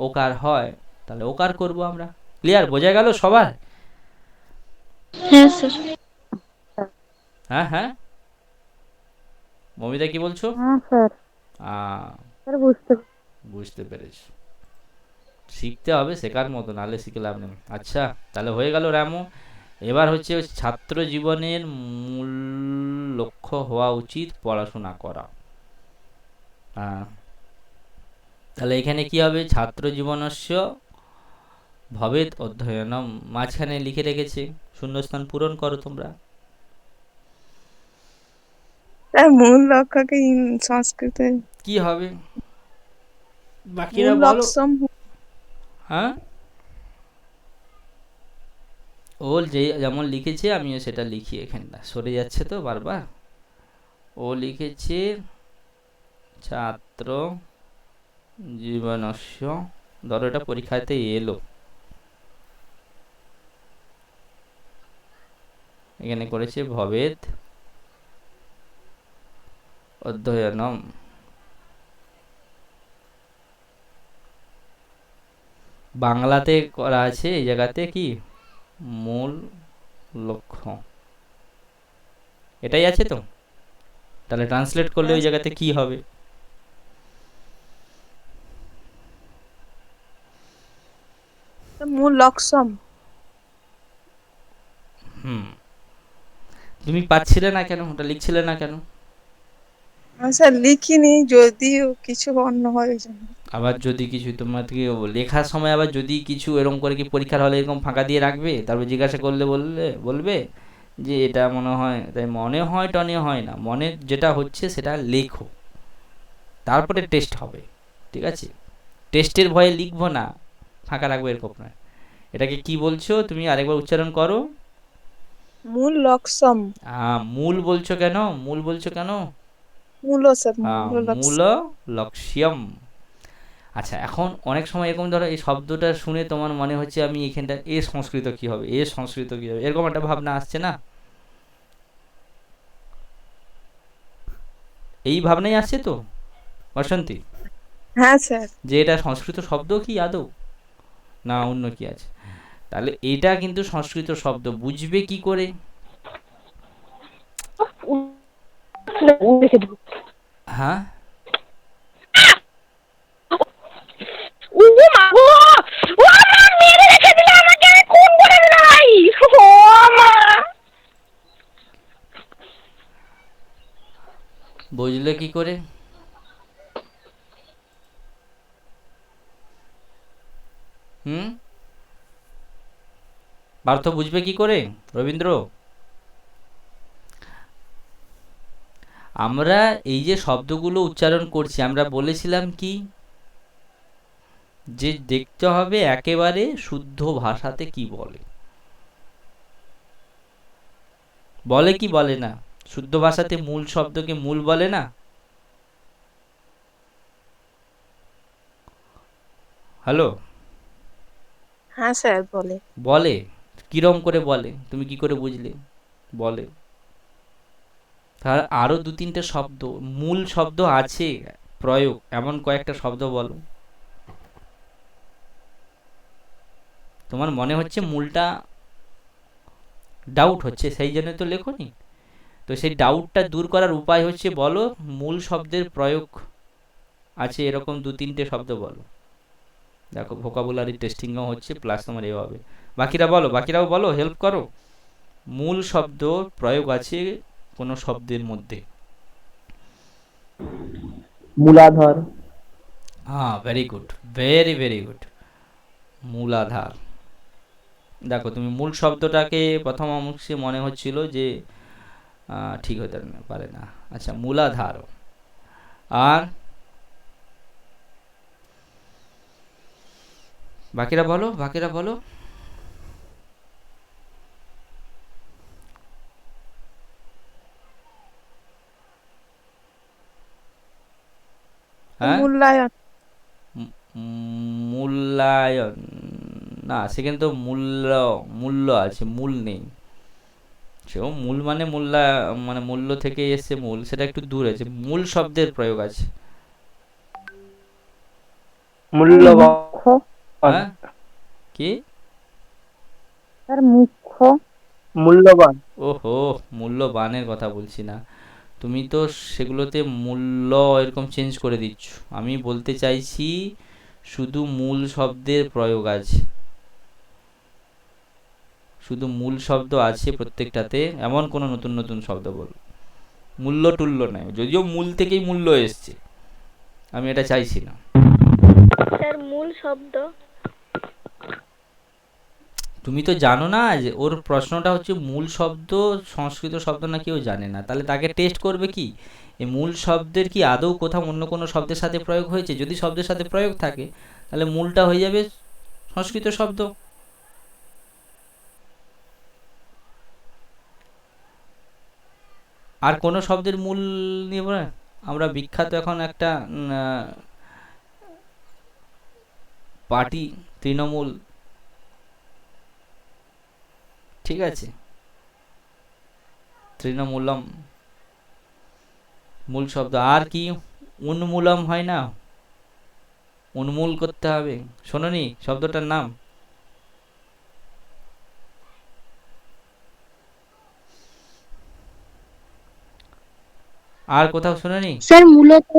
ওকার হয়, তাহলে ওকার করব আমরা। ক্লিয়ার, বোঝা গেল সবার? হ্যাঁ স্যার। হ্যাঁ হ্যাঁ, মমিতা কি বলছো? হ্যাঁ স্যার, আহ, স্যার বুঝতে বুঝতে পেরেছি। শিখতে হবে, শেখার মতো, নাহলে শিখে লাভ নেই। আচ্ছা, তাহলে হয়ে গেল রামু। এবার হচ্ছে ছাত্র জীবনের মূল লক্ষ্য হওয়া উচিত পড়াশোনা করা। হ্যাঁ, তাহলে এখানে কি হবে, ছাত্র জীবনস্য ভবেৎ অধ্যয়নম, মাঝখানে লিখে রেখেছে, শূন্যস্থান পূরণ করো তোমরা। তার মূল লক্ষ্য কি সংস্কৃতে কি হবে বাকিরা মূল বলো। লক্ষ্য হ্যাঁ, ও যেমন লিখেছে আমিও সেটা লিখি, এখানটা সরে যাচ্ছে তো বারবার। ও লিখেছে ছাত্র জীবনস্য, ধরো এটা পরীক্ষাতে এলো, এখানে করেছে ভবেৎ অধ্যয়নম। বাংলাতে করা আছে এই জায়গাতে কি মূল লক্ষ্য, এটাই আছে তো। তাহলে ট্রান্সলেট করলে ওই জায়গাতে কি হবে? মূল লক্ষ্য। তুমি পাচ্ছিলে না কেন, ওটা লিখছিলে না কেন? স্যার লিখিনি, যদিও কিছু অন্য হয় ওই জন্য। আবার যদি কিছু তোমার থেকে লেখার সময় আবার যদি কিছু এরকম করে কি পরীক্ষার হলে এরকম ফাঁকা দিয়ে রাখবে, তারপর জিজ্ঞাসা করলে বলবে যে এটা মনে হয়, তাই মনে হয় টনে হয় না, মনে যেটা হচ্ছে সেটা লেখো, তারপরে টেস্ট হবে। ঠিক আছে, টেস্টের ভয়ে লিখবো না, ফাঁকা রাখবো এরকম নয়। এটাকে কি বলছো তুমি, আরেকবার উচ্চারণ করো। মূল লক্ষ্য। মূল বলছো কেন, মূল বলছো কেন? মূল স্যার, মূল মূল লক্ষ্য। লক্ষ্যম। আচ্ছা, এখন অনেক সময় এরকম ধরো এই শব্দটা শুনে তোমার মনে হচ্ছে আমি এখানটা এ সংস্কৃত কি হবে, এ সংস্কৃত কি হবে, এরকম একটা ভাবনা আসছে না? এই ভাবনাই আসছে তো বসন্তী, হ্যাঁ স্যার। যে এটা সংস্কৃত শব্দ কি আদৌ না অন্য কি আছে? তাহলে এটা কিন্তু সংস্কৃত শব্দ, বুঝবে কি করে? হ্যাঁ, বুঝলে কি করে? পার্থ বুঝবে কি করে? রবীন্দ্র, আমরা এই যে শব্দগুলো উচ্চারণ করছি, আমরা বলেছিলাম কি যে দেখতে হবে একেবারে শুদ্ধ ভাষাতে কি বলে, বলে কি বলে না, শুদ্ধ ভাষাতে মূল শব্দকে মূল বলে না। হ্যালো, হ্যাঁ স্যার বলে। বলে কিরম করে বলে, তুমি কি করে বুঝলে? বলে তার আরো দু তিনটে শব্দ, মূল শব্দ আছে, প্রয়োগ, এমন কয়েকটা শব্দ বলো। তোমার মনে হচ্ছে মূলটা ডাউট হচ্ছে, সেই জন্য তো লেখনি। তো সেই ডাউটটা দূর করার উপায় হচ্ছে বলো মূল শব্দের প্রয়োগ আছে এরকম দু তিনটে শব্দ বলো। দেখো ভোকাবুলারি টেস্টিংও হচ্ছে, প্লাস তোমার এও হবে। বাকিরা বলো, বাকিরাও বলো, হেল্প করো। মূল শব্দ প্রয়োগ আছে কোন শব্দের মধ্যে। মূলাধার। হ্যাঁ, very good, very very good, মূলাধার। দেখো তুমি মূল শব্দটাকে প্রথম অংশে মনে হচ্ছিল যে ঠিক হতে পারে না। আচ্ছা, মূলাধার। আর বাকিরা বলো, বাকিরা বলো। হ্যাঁ, মূল্যায়ন। মূল্যায়ন না, সেখানে তো মূল্য, মূল্য আছে, মূল নেই। সেও মূল মানে মানে মূল্য থেকে এসছে মূল, সেটা একটু দূর আছে, মূল শব্দের প্রয়োগ আছে। মূল্যবান। মুখ্য, হ্যাঁ, কি? স্যার মুখ্য। মূল্যবান। ওহো, মূল্যবানের কথা বলছি না, তুমি তো সেগুলোতে মূল্য এরকম চেঞ্জ করে দিচ্ছ। আমি বলতে চাইছি শুধু মূল শব্দের প্রয়োগ আছে, শুধু মূল শব্দ আছে প্রত্যেকটাতে, এমন কোনো নতুন নতুন শব্দ বলো, মূল্য টুল্য নাই, যদিও মূল থেকেই মূল্য এসছে, আমি এটা চাইছি না। স্যার মূল শব্দ। তুমি তো জানো না যে ওর প্রশ্নটা হচ্ছে মূল শব্দ সংস্কৃত শব্দ না, কেউ জানে না, তাহলে তাকে টেস্ট করবে কি এই মূল শব্দের কি আদৌ কোথাও অন্য কোনো শব্দের সাথে প্রয়োগ হয়েছে, যদি শব্দের সাথে প্রয়োগ থাকে তাহলে মূলটা হয়ে যাবে সংস্কৃত শব্দ। আর কোনো শব্দের মূল নিয়ে আমরা বিখ্যাত এখন একটা পার্টি, তৃণমূল, ঠিক আছে, তৃণমূলম মূল শব্দ। আর কি উন্মূলম হয় না, উন্মূল করতে হবে, শোনোনি শব্দটার নাম? আর কোথাও শোনোনি? স্যার মূলত।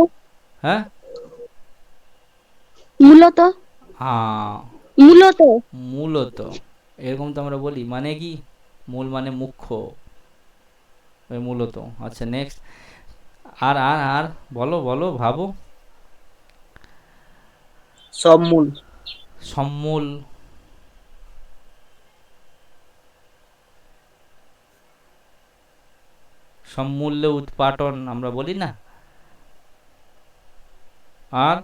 হ্যাঁ, মূলত। হ্যাঁ, মূলত। মূলত এরকম তো আমরা বলি, মানে কি মূল মানে মুখ্য, ওই মূলত। আচ্ছা নেক্সট, আর আর আর বলো বলো, ভাবো। সমূল। সম্মূল, সম্মূল্যে উৎপাটন আমরা বলি না। আর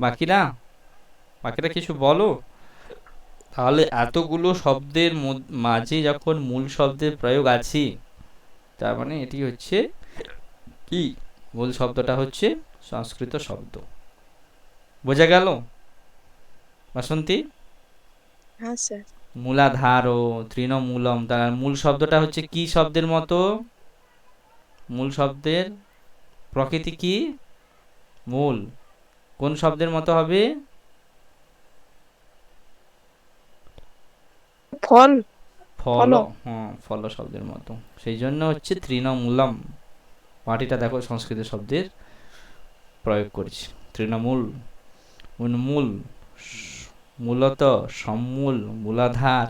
বাকিরা, বাকিরা কিছু বলো। তাহলে এতগুলো শব্দের মাঝে যখন মূল শব্দের প্রয়োগ আছে, তার মানে এটি হচ্ছে কি, মূল শব্দটা হচ্ছে সংস্কৃত শব্দ। বোঝা গেল বাসন্তী? হ্যাঁ স্যার। মূলাধার ও তৃণমূলম, তার মূল শব্দটা হচ্ছে কি শব্দের মতো, মূল শব্দের প্রকৃতি কি, মূল, কোন শব্দের মতো হবে? ফল। ফল, হ্যাঁ ফল শব্দের মতো, সেই জন্য হচ্ছে তৃণমূলম। পাটিটা দেখো সংস্কৃত শব্দের প্রয়োগ করেছি, তৃণমূল, উন্মূল, মূলত, সম্মূল, মূলাধার।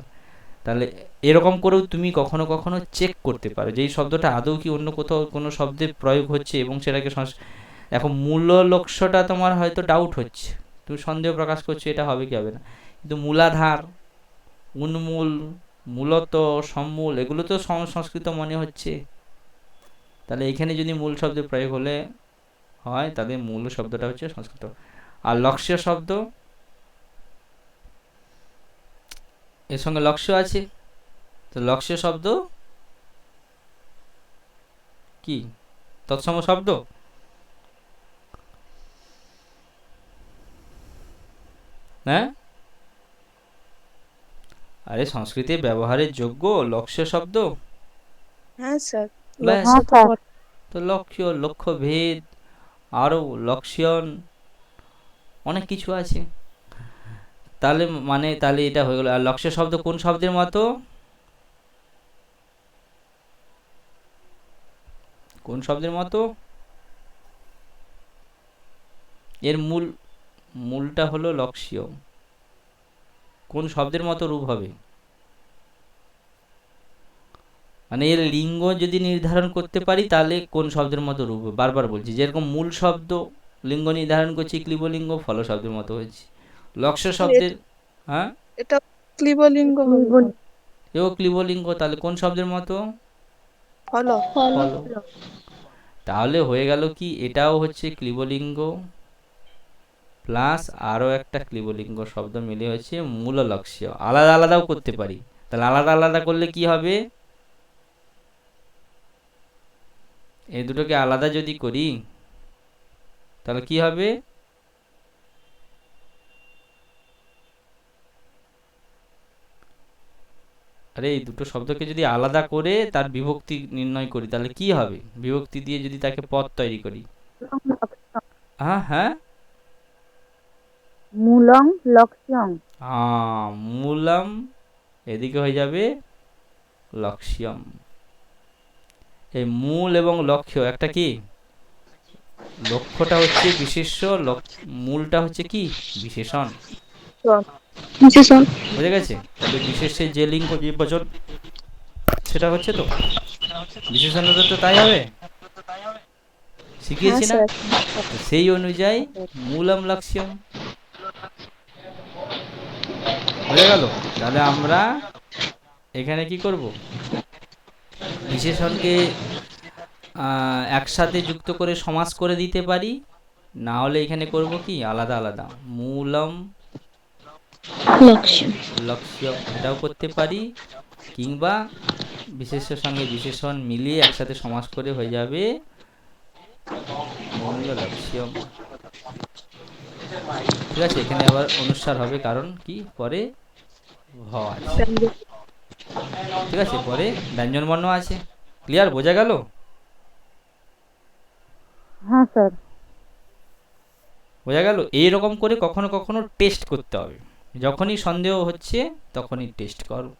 তাহলে এরকম করেও তুমি কখনো কখনো চেক করতে পারো যে এই শব্দটা আদৌ কি অন্য কোথাও কোনো শব্দে প্রয়োগ হচ্ছে, এবং সেটাকে এখন মূল লক্ষ্যটা তোমার হয়তো ডাউট হচ্ছে, তুমি সন্দেহ প্রকাশ করছো এটা হবে কি হবে না, কিন্তু মূলাধার, উন্মূল, মূলত, সম্মূল, এগুলো তো সংস্কৃত মনে হচ্ছে। তাহলে এখানে যদি মূল শব্দের প্রয়োগ হলে হয়, তাহলে মূল শব্দটা হচ্ছে সংস্কৃত। আর লক্ষ্য শব্দ, এর সঙ্গে লক্ষ্য আছে, তো লক্ষ্য শব্দ কি, তৎসম শব্দ। হ্যাঁ, আরে সংস্কৃতে ব্যবহারের যোগ্য লক্ষ্য শব্দ। হ্যাঁ স্যার। ব্যাস, হ্যাঁ স্যার। তো লক্ষ্য, লক্ষ্য ভেদ, আরো লক্ষণ, অনেক কিছু আছে। তাহলে মানে তাহলে এটা হয়ে গেল। আর লক্ষ্য শব্দ কোন শব্দের মতো, কোন শব্দের মতো? এর মূলটা হলো লক্ষ্য, কোন শব্দের মতো রূপ হবে, মানে এর লিঙ্গ যদি নির্ধারণ করতে পারি তাহলে কোন শব্দের মতো রূপ হবে। বারবার বলছি, যেরকম মূল শব্দ লিঙ্গ নির্ধারণ করছি ক্লিবলিঙ্গ, ফল শব্দের মতো হয়েছে। লক্ষ্য শব্দের, হ্যাঁ এটা ক্লিবলিঙ্গ হবে। এও ক্লিবলিঙ্গ, তাহলে কোন শব্দের মতো? ফল। ফল। তাহলে হয়ে গেল কি, এটাও হচ্ছে ক্লিবলিঙ্গ প্লাস আরও একটা ক্লিবলিঙ্গ শব্দ মিলে হচ্ছে মূল লক্ষ্য। আলাদা আলাদাও করতে পারি, তাহলে আলাদা আলাদা করলে কি হবে, এই দুটোকে আলাদা যদি করি তাহলে কি হবে, আরে এই দুটো শব্দকে যদি আলাদা করে তার বিভক্তি নির্ণয় করি তাহলে কি হবে, বিভক্তি দিয়ে যদি তাকে পদ তৈরি করি। হ্যাঁ হ্যাঁ, মূলং লক্ষ্যং। মূলম, এদিকে হয়ে যাবে লক্ষ্যম। এই মূল এবং লক্ষ্য একটা কি, লক্ষ্যটা হচ্ছে বিশেষ্য, মূলটা হচ্ছে কি বিশেষণ। বিশেষণ। বুঝে গেছে? তাহলে বিশেষের যে লিঙ্গ যে বচন সেটা হচ্ছে তো বিশেষণটা তো তাই হবে, হ্যাঁ শিখিয়েছি না? স্যার। তো সেই অনুযায়ী মূলম লক্ষ্যম। বুঝে গেল? তাহলে আমরা এখানে কি করব, বিশেষণকে একসাথে যুক্ত করে সমাস করে দিতে পারি, না হলে এখানে করব কি আলাদা আলাদা, মূলম লক্ষ্য। লক্ষ্য এটাও করতে পারি, কিংবা বিশেষ্যের সঙ্গে বিশেষণ মিলিয়ে একসাথে সমাস করে হয়ে যাবে মূল লক্ষ্যম। ঠিক আছে, এখানে আবার অনুস্বার হবে, কারণ কি পরে ভ আছে। ঠিক আছে, পরে ব্যঞ্জন বর্ণ আছে। ক্লিয়ার, বোঝা গেল? হ্যাঁ স্যার। বোঝা গেল? এইরকম করে কখনো কখনো টেস্ট করতে হবে, যখনই সন্দেহ হচ্ছে তখনই টেস্ট করো।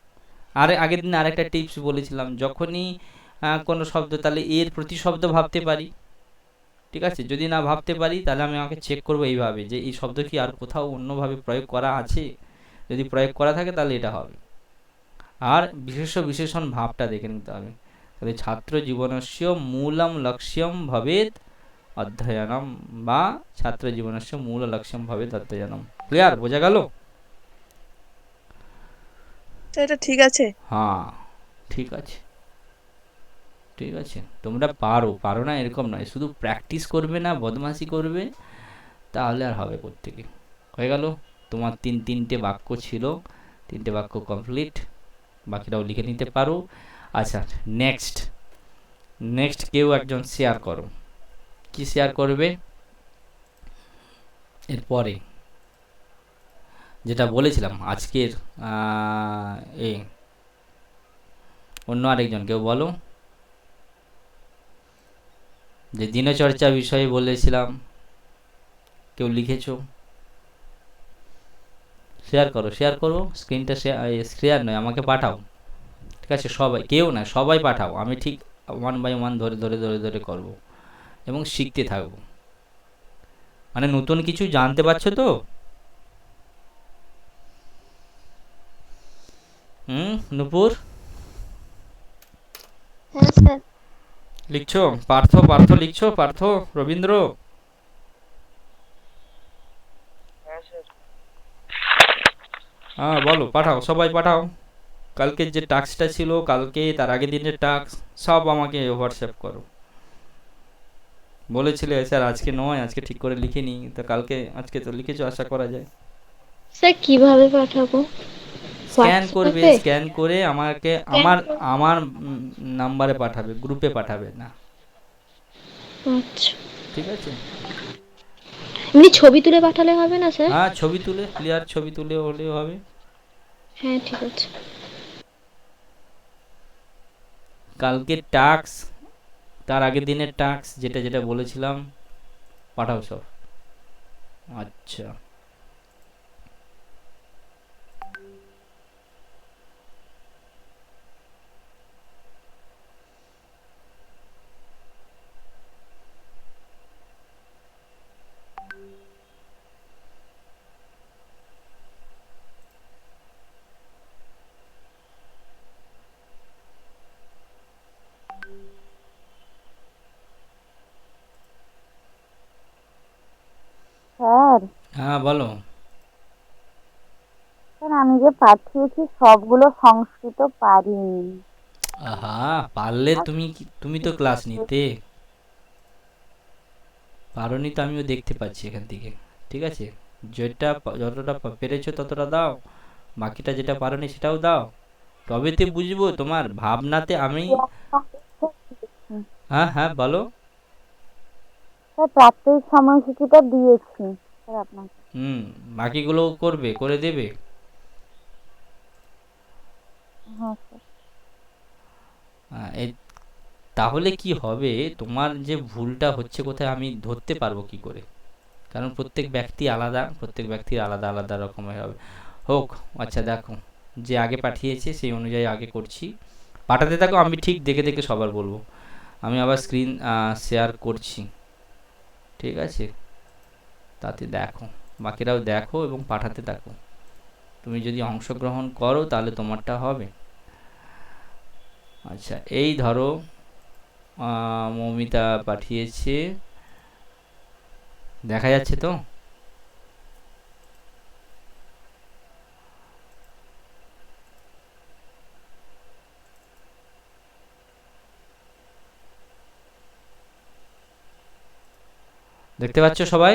আর আগের দিন আরেকটা টিপস বলেছিলাম, যখনই কোনো শব্দ, তাহলে এর প্রতিশব্দ ভাবতে পারি। ঠিক আছে, যদি না ভাবতে পারি তাহলে আমি আমাকে চেক করবো এইভাবে, যে এই শব্দ কি আর কোথাও অন্যভাবে প্রয়োগ করা আছে, যদি প্রয়োগ করা থাকে তাহলে এটা হবে। আর বিশেষ্য বিশেষণ ভাবটা দেখে নিতে হবে। তাহলে ছাত্র জীবনস্য মূলম লক্ষ্যম ভবেৎ অধ্যয়নম, বা ছাত্র জীবনস্য মূল লক্ষ্যম ভবেৎ অধ্যয়নম। ক্লিয়ার, বোঝা গেল? তো এটা ঠিক আছে। হ্যাঁ ঠিক আছে, ঠিক আছে, তোমরা পারো, পারো না এরকম নয়, শুধু প্র্যাকটিস করবে না, বদমাশি করবে, তাহলে আর হবে কোত্থেকে। হয়ে গেল, তোমার তিনটে বাক্য ছিল, তিনটে বাক্য কমপ্লিট, বাকিটাও লিখে নিতে পারো। আচ্ছা, নেক্সট নেক্সট কেউ একজন শেয়ার করো, কি শেয়ার করবে এরপরে, যেটা বলেছিলাম আজকের এই অন্য আরেকজন কেউ বলো, যে দিনচর্চা বিষয়ে বলেছিলাম, কেউ লিখেছো, শেয়ার করো, শেয়ার করো, স্ক্রিনটা শেয়ার নয়, আমাকে পাঠাও। ঠিক আছে, সবাই, কেউ না, সবাই পাঠাও, আমি ঠিক 1 বাই 1 ধরে ধরে ধরে ধরে করব এবং শিখতে থাকবো, মানে নতুন কিছু জানতে পারছো তো। নূপুর হ্যাঁ স্যার। লিখছো? পার্থ, পার্থ লিখছো? পার্থ, রবীন্দ্র, হ্যাঁ বলো, পাঠাও, সবাই পাঠাও। কালকের যে টাস্কটা ছিল, কালকে তার আগের দিনের টাস্ক, সব আমাকে হোয়াটসঅ্যাপ করো। বলেছিলে স্যার আজকে নয়, আজকে ঠিক করে লিখিনি, তো কালকে, আজকে তো লিখেছো, আশা করা যায়। স্যার কিভাবে পাঠাবো? স্ক্যান করবে, হোয়াটসঅ্যাপে? স্ক্যান করে আমাকে আমার আমার নাম্বারে পাঠাবে, গ্রুপে পাঠাবে না। আচ্ছা। ঠিক আছে, এমনি ছবি তুলে পাঠালে হবে না স্যার? হ্যাঁ ছবি তুলে, ক্লিয়ার ছবি তুলে হলেও হবে। হ্যাঁ ঠিক আছে। কালকের টাস্ক, তার আগের দিনের টাস্ক, যেটা যেটা বলেছিলাম পাঠাও সব। আচ্ছা, স্যার, হ্যাঁ বলো। স্যার আমি যে পাঠিয়েছি সবগুলো সংস্কৃত পারিনি। আহা, পারলে তুমি তুমি তো ক্লাস নিতে। পারোনি তো আমিও দেখতে পাচ্ছি এখান থেকে, ঠিক আছে? যেটা যতটা পেরেছো ততটা দাও, বাকিটা যেটা পারোনি সেটাও দাও, তবেতে বুঝবো তোমার ভাবনাতে আমি। হ্যাঁ হ্যাঁ বলো। স্যার প্রাত্যহিক সময়সূচিটা দিয়েছি স্যার আপনাকে। বাকিগুলো করবে, করে দেবে। হ্যাঁ স্যার। তাহলে কি হবে, তোমার যে ভুলটা হচ্ছে কোথায় আমি ধরতে পারবো কি করে? কারণ প্রত্যেক ব্যক্তি আলাদা, প্রত্যেক ব্যক্তির আলাদা আলাদা রকমের হবে। হোক, আচ্ছা দেখো, যে আগে পাঠিয়েছে সেই অনুযায়ী আগে করছি, পাঠাতে থাকো, আমি ঠিক দেখে দেখে সবার বলবো। আমি আবার স্ক্রিন শেয়ার করছি, ঠিক আছে? তাতে দেখো, বাকিরাও দেখো এবং পাঠাতে থাকো। তুমি যদি অংশগ্রহণ করো তাহলে তোমারটা হবে। আচ্ছা, এই ধরো মৌমিতা পাঠিয়েছে, দেখা যাচ্ছে তো? দেখতে পাচ্ছ সবাই?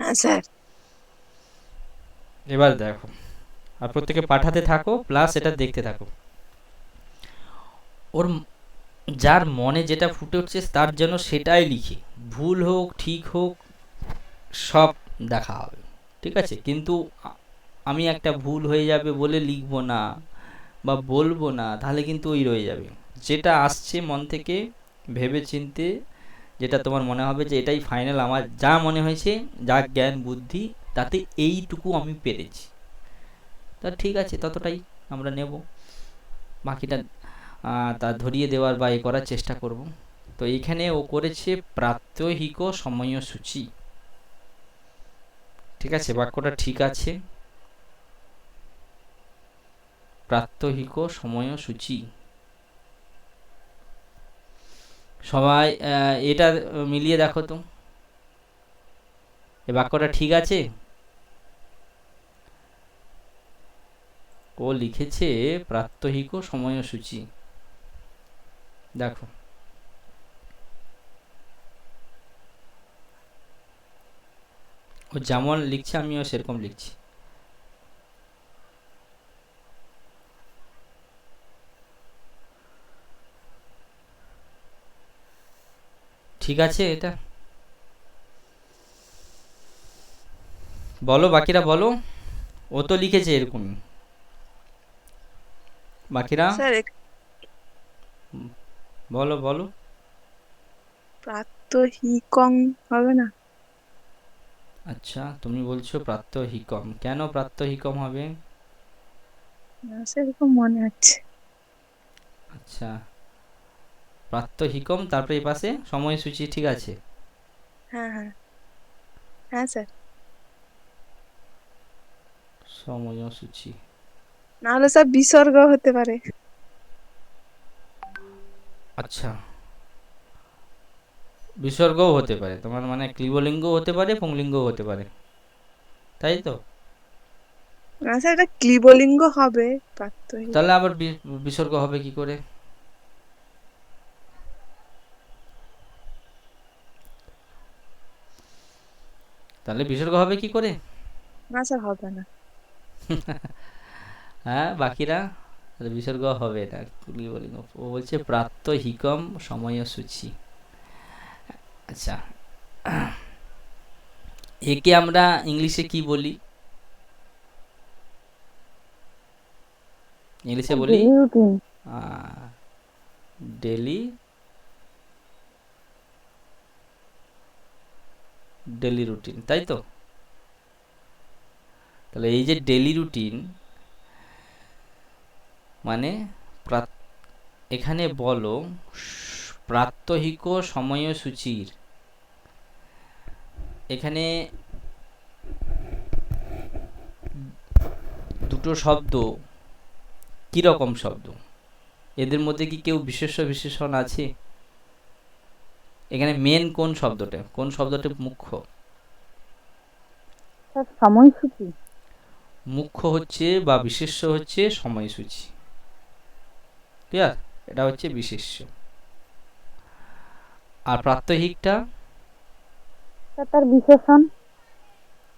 হ্যাঁ স্যার। এবার দেখো, আর প্রত্যেকে পাঠাতে থাকো প্লাস এটা দেখতে থাকো। ওর যার মনে যেটা ফুটে উঠছে তার যেন সেটাই লিখে, ভুল হোক ঠিক হোক সব দেখা হবে, ঠিক আছে? কিন্তু আমি একটা ভুল হয়ে যাবে বলে লিখবো না বা বলবো না, তাহলে কিন্তু ওই রয়ে যাবে। যেটা আসছে মন থেকে ভেবে চিনতে, যেটা তোমার মনে হবে যে এটাই ফাইনাল, আমার যা মনে হয়েছে, যা জ্ঞান বুদ্ধি, তাতে এইটুকু আমি পেরেছি, তা ঠিক আছে, ততটাই আমরা নেব, বাকিটা তা ধরিয়ে দেওয়ার বা এ করার চেষ্টা করব। তো এইখানে ও করেছে প্রাত্যহিক সময়সূচি, ঠিক আছে? বাক্যটা ঠিক আছে, প্রাত্যহিক সময়সূচি। সবাই এটা মিলিয়ে দেখো তো, এই বাক্যটা ঠিক আছে? ও লিখেছে প্রাত্যহিক সময়সূচি, দেখো। ও যেমন লিখছে আমিও সেরকম লিখছি। ঠিক আছে এটা? বলো বাকিরা বলো, ও তো লিখেছে এরকম। বাকিরা স্যার বলো বলো। প্রাত্যহিকং হবে না? আচ্ছা, তুমি বলছো প্রাত্যহিকম, কেন প্রাত্যহিকম হবে? না স্যার, এরকম মনে হচ্ছে। আচ্ছা, প্রাত্যহিকম, তারপরে এই পাশে সময়সূচি, ঠিক আছে? হ্যাঁ হ্যাঁ হ্যাঁ স্যার। সময়সূচি, নাহলে স্যার বিসর্গ হতে পারে। আচ্ছা, বিসর্গও হতে পারে, তোমার মানে ক্লিবলিঙ্গও হতে পারে, পুংলিঙ্গও হতে পারে, তাই তো? না স্যার, এটা ক্লিবলিঙ্গ হবে প্রাত্যহিক। তাহলে আবার বিসর্গ হবে কি করে? তাহলে বিসর্গ হবে কি করে? না স্যার, হবে না। হ্যাঁ বাকিরা, তাহলে বিসর্গ হবে না, ক্লিবলিঙ্গ। ও বলছে প্রাত্যহিকম সময়সূচি। আচ্ছা, একে আমরা ইংলিশে কি বলি? ইংলিশে বলি daily routine. Daily, daily routine, তাই তো? তাহলে এই যে ডেলি রুটিন মানে এখানে বলো প্রাত্যহিক সময়সূচির, এখানে দুটো শব্দ কি রকম শব্দ? এদের মধ্যে কি কেউ বিশেষ্য বিশেষণ আছে? এখানে মেন কোন শব্দটা, কোন শব্দটা মুখ্য? স্যার সময়সূচি। মুখ্য হচ্ছে বা বিশেষ্য হচ্ছে সময়সূচি, ক্লিয়ার? এটা হচ্ছে বিশেষ্য। আর প্রাত্যহিকটা তা তার বিশেষণ।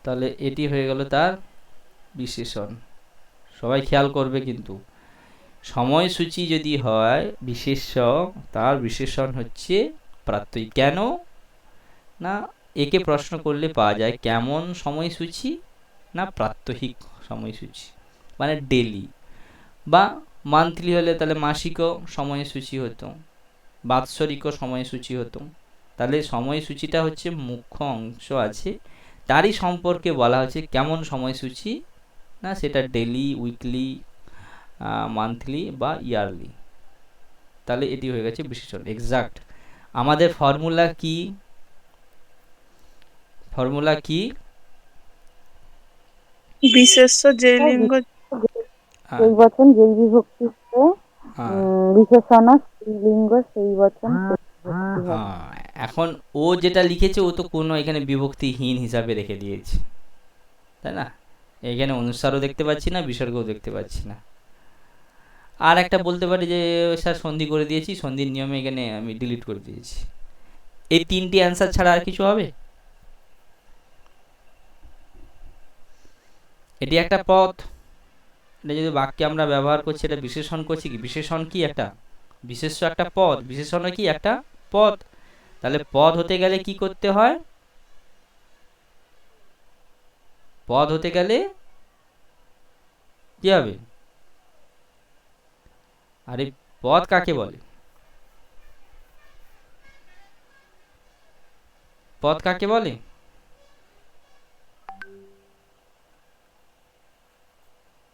তাহলে এটি হয়ে গেল তার বিশেষণ। সবাই খেয়াল করবে কিন্তু সময়সূচি যদি হয় বিশেষ্য, তার বিশেষণ হচ্ছে প্রাত্যহিক। কেন না, একে প্রশ্ন করলে পাওয়া যায় কেমন সময়সূচি, না প্রাত্যহিক সময়সূচি মানে ডেলি, বা মান্থলি হলে তাহলে মাসিকও সময়সূচি হতো, বাৎসরিকও সময়সূচি হতো। তাহলে সময়সূচিটা হচ্ছে মুখ্য অংশ আছে, তারই সম্পর্কে বলা হচ্ছে কেমন সময়সূচি, না সেটা ডেলি, উইকলি, মান্থলি বা ইয়ারলি। তাহলে এটি হয়ে গেছে বিশেষণ এক্সাক্ট। আমাদের ফর্মুলা কি? ফর্মুলা কি? বিশেষ্য যে লিঙ্গ হ্যাঁ, যেই বচন যেই বিভক্তি হবে, হ্যাঁ, বিশেষণ স্ত্রীলিঙ্গ সেই বচন সেই বিভক্তি হবে। হ্যাঁ। এখন ও যেটা লিখেছে ও তো কোনো এখানে বিভক্তিহীন হিসাবে রেখে দিয়েছে, তাই না? এখানে অনুসারও দেখতে পাচ্ছি না, বিসর্গও দেখতে পাচ্ছি না। আর একটা বলতে পারি যে স্যার সন্ধি করে দিয়েছি, সন্ধির নিয়মে এখানে আমি ডিলিট করে দিয়েছি। এই তিনটি অ্যান্সার ছাড়া আর কিছু হবে? এটি একটা পথ, এটা যদি বাক্যে আমরা ব্যবহার করছি, এটা বিশেষণ করছি কি? বিশেষণ কি একটা বিশেষ্য, একটা পদ, বিশেষণ কি একটা পদ। তাহলে পদ হতে গেলে কি করতে হয়? পদ হতে গেলে কি হবে? আরে পদ কাকে বলে? পদ কাকে বলে?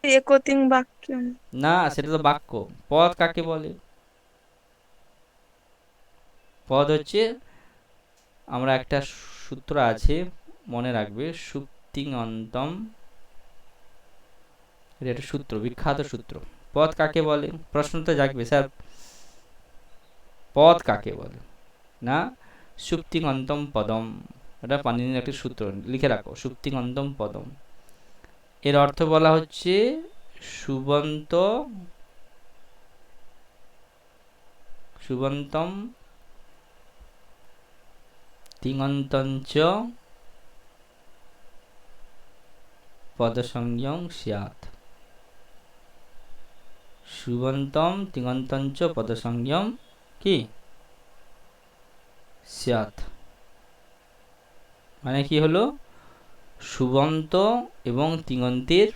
একতিং বাক্য। না, সেটা তো বাক্য। পদ কাকে বলে? পদ হচ্ছে, আমরা একটা সূত্র আছে মনে রাখবে, সুপ্তিং অন্তম, এটা একটা সূত্র, বিখ্যাত সূত্র। পদ কাকে বলে? প্রশ্ন তো জাগবে স্যার, পদ কাকে বলে? না, সুপ্তিং অন্তম পদম, এটা পানির একটা সূত্র, লিখে রাখো, সুপ্তিং অন্তম পদম। এর অর্থ বলা হচ্ছে সুবন্ত, সুবন্তম তিঙন্তঞ্চ পদসংজ্ঞং স্যাৎ। সুবন্তম তিঙন্তঞ্চ পদসংজ্ঞং কি স্যাৎ, মানে কি হলো? সুবন্ত এবং তিঙন্তের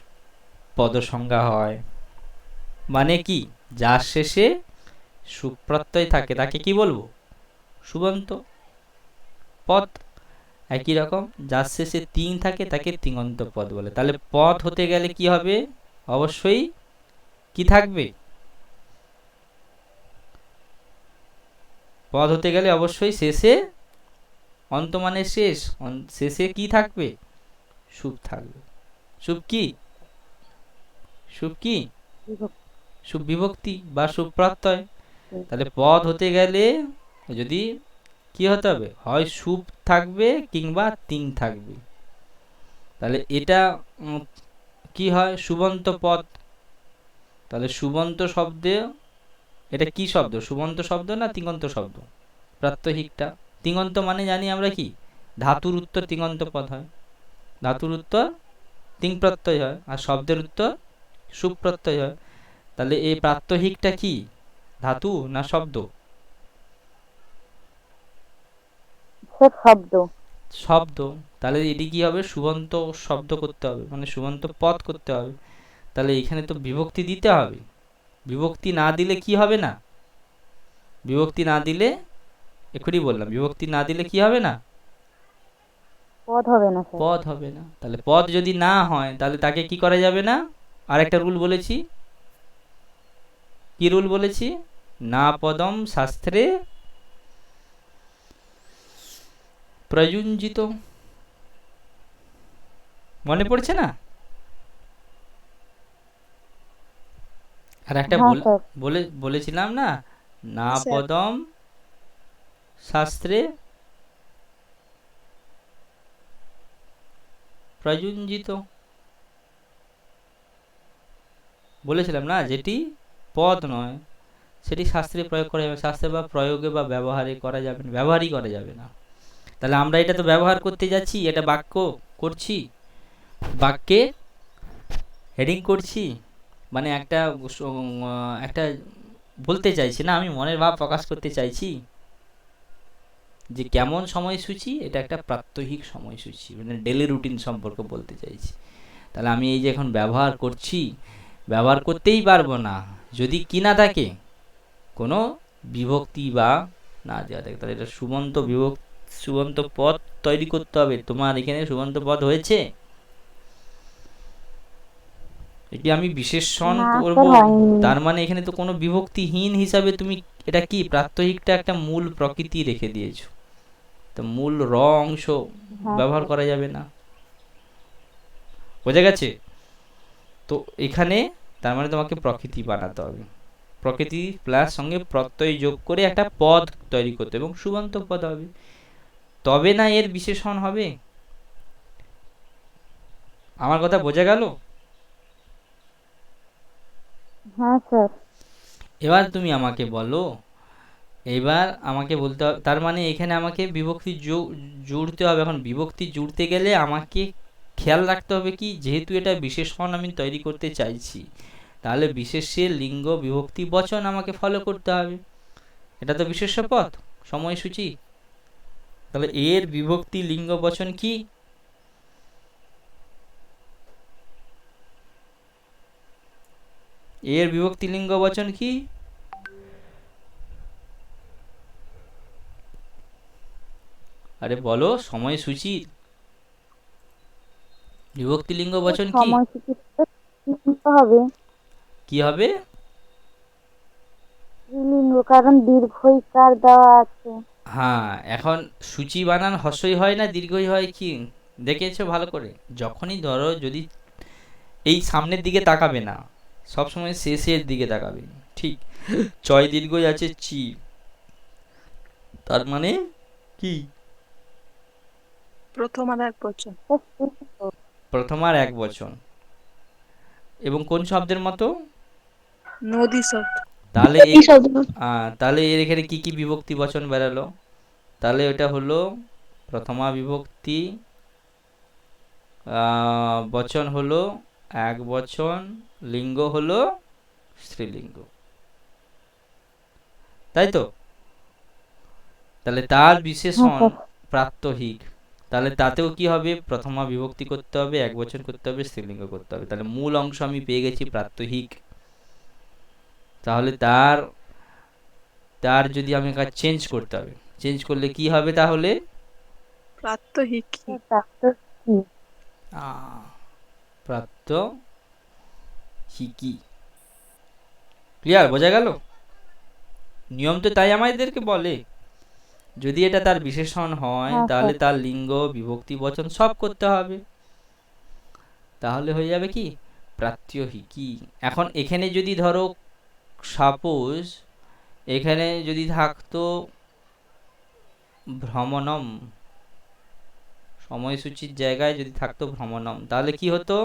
পদসংজ্ঞা হয়। মানে কি? যার শেষে সুপ্রত্যয় থাকে তাকে কি বলবো? সুবন্ত পদ। একই রকম যার শেষে তিন থাকে তাকে তিঙন্ত পদ বলে। তাহলে পদ হতে গেলে কি হবে? অবশ্যই কি থাকবে? পদ হতে গেলে অবশ্যই শেষে, অন্ত মানে শেষ, শেষে কি থাকবে? সুপ থাকবে। সুপ কি? সুপ কি? বিভক্তি। সুপ বিভক্তি বা সুপ প্রত্যয়। তাহলে পদ হতে গেলে যদি কি হতে হবে? হয় সুপ থাকবে কিংবা তিং থাকবে। তাহলে এটা কি হয়? সুবন্ত পদ। তাহলে সুবন্ত শব্দে, এটা কি শব্দ? সুবন্ত শব্দ না তিঙন্ত শব্দ? প্রাত্যহিকটা। তিঙন্ত মানে জানি আমরা কি? ধাতুর উত্তর তিঙন্ত পদ হয়, ধাতুর উত্তর তিং প্রত্যয় হয়, আর শব্দের উত্তর সুপ প্রত্যয় হয়। তাহলে এই প্রাত্যহিকটা কি? ধাতু না শব্দ? সে শব্দ। শব্দ। তাহলে এটি কি হবে? সুবন্ত শব্দ করতে হবে, মানে সুবন্ত পদ করতে হবে। তাহলে এখানে তো বিভক্তি দিতে হবে। বিভক্তি না দিলে কি হবে না? বিভক্তি না দিলে, এখনই বললাম, বিভক্তি না দিলে কি হবে না? পদ হবে না স্যার। পদ হবে না। তাহলে পদ যদি না হয় তাহলে তাকে কি করা যাবে না? আরেকটা রুল বলেছি। কি রুল বলেছি? না পদম শাস্ত্রে প্রযুঞ্জিত। মনে পড়ছে না? আর একটা হ্যাঁ স্যার। বলেছিলাম না, না স্যার পদম শাস্ত্রে প্রযুঞ্জিত, বলেছিলাম না, যেটি পদ নয় সেটি শাস্ত্রে প্রয়োগ করা যাবে, শাস্ত্রে বা প্রয়োগে বা ব্যবহারে করা যাবে না, ব্যবহারই করা যাবে না। তাহলে আমরা এটা তো ব্যবহার করতে যাচ্ছি, এটা বাক্য করছি, বাক্যে হেডিং করছি, মানে একটা বলতে চাইছি না, আমি মনের ভাব প্রকাশ করতে চাইছি যে কেমন সময়সূচি, এটা একটা প্রাত্যহিক সময়সূচি, মানে ডেলি রুটিন সম্পর্কে বলতে চাইছি। তাহলে আমি এই যে এখন ব্যবহার করছি, ব্যবহার করতেই পারবো না যদি কি না থাকে, কোনো বিভক্তি বা না দেওয়া থাকে। তাহলে এটা সুবন্ত পদ তৈরি করতে হবে। তোমার এখানে সুবন্ত পদ হয়েছে, এটি আমি বিশেষণ না করব, স্যার, হয়নি। তার মানে এখানে তো কোনো বিভক্তিহীন হিসাবে তুমি এটা কি প্রাত্যহিকটা একটা মূল প্রকৃতি রেখে দিয়েছো, তো মূল অংশ হ্যাঁ ব্যবহার স্যার। করা যাবে না। বোঝা গেছে? তো এখানে তার মানে তোমাকে প্রকৃতি বানাতে হবে, প্রকৃতি প্লাস সঙ্গে প্রত্যয় যোগ করে একটা পদ তৈরি করতে হবে এবং সুবন্ত পদ হবে, তবে না এর বিশেষণ হবে। আমার কথা বোঝা গেল? হ্যাঁ স্যার। এবার তুমি আমাকে বলো, এবার আমাকে বলতে হবে, তার মানে এখানে আমাকে বিভক্তি জুড়তে হবে। এখন বিভক্তি জুড়তে গেলে আমাকে খেয়াল রাখতে হবে কি, যেহেতু এটা বিশেষণ আমি তৈরি করতে চাইছি, তাহলে বিশেষ্যের লিঙ্গ বিভক্তি বচন আমাকে ফলো করতে হবে। এটা তো বিশেষ্য পদ, সময়সূচি। তাহলে এর বিভক্তি লিঙ্গ বচন কি? এর বিভক্তি লিঙ্গ বচন কি? আরে বলো, সময়সূচি বিভক্তি লিঙ্গ বচন কি? সময়সূচি লিঙ্গ হবে, কি হবে? স্ত্রীলিঙ্গ, কারণ দীর্ঘইকার দেওয়া আছে। হ্যাঁ, এখন সূচি বানান হ্রস্বই হয় না দীর্ঘই হয় কি দেখেছো ভালো করে? যখনই ধরো, যদি এই সামনের দিকে তাকাবে না, সবসময় শেষের দিকে তাকাবে, ঠিক? চয় দীর্ঘই আছে চি, তার মানে কি? প্রথম আর এক বচন। স্যার, স্ত্রীলিঙ্গ। প্রথম আর এক বচন। এবং কোন শব্দের মতো? নদী শব্দ। তাহলে এই শব্দ তাহলে এর এখানে কি কি বিভক্তি বচন বেরালো? তাহলে ওটা হলো প্রথমা বিভক্তি, বচন হলো এক বচন, লিঙ্গ হলো স্ত্রীলিঙ্গ, তাই তো? তাহলে তার হ্যাঁ বিশেষণ স্যার। প্রাত্যহিক, তাহলে তাতেও কি হবে? প্রথমা বিভক্তি করতে হবে, এক বচন করতে হবে, স্ত্রীলিঙ্গ করতে হবে। তাহলে মূল অংশ আমি পেয়ে গেছি প্রাত্যহিক। তাহলে তার তার যদি আমি কাজ চেঞ্জ করতে হবে, চেঞ্জ করলে কি হবে তাহলে? প্রাত্যহিক। স্যার, প্রাত্যহিক। প্রাত্যহিকী। ক্লিয়ার? বোঝা গেল? নিয়ম তো তাই আমাদেরকে বলে, যদি এটা তার বিশেষণ হয় হ্যাঁ তাহলে স্যার। তার লিঙ্গ বিভক্তি বচন সব করতে হবে, তাহলে হয়ে যাবে কি প্রাত্যহিকী। এখন এখানে যদি ধরো সাপোজ এখানে যদি থাকতো ভ্রমণম, সময়সূচির জায়গায় যদি থাকতো ভ্রমণম, তাহলে কি হতো?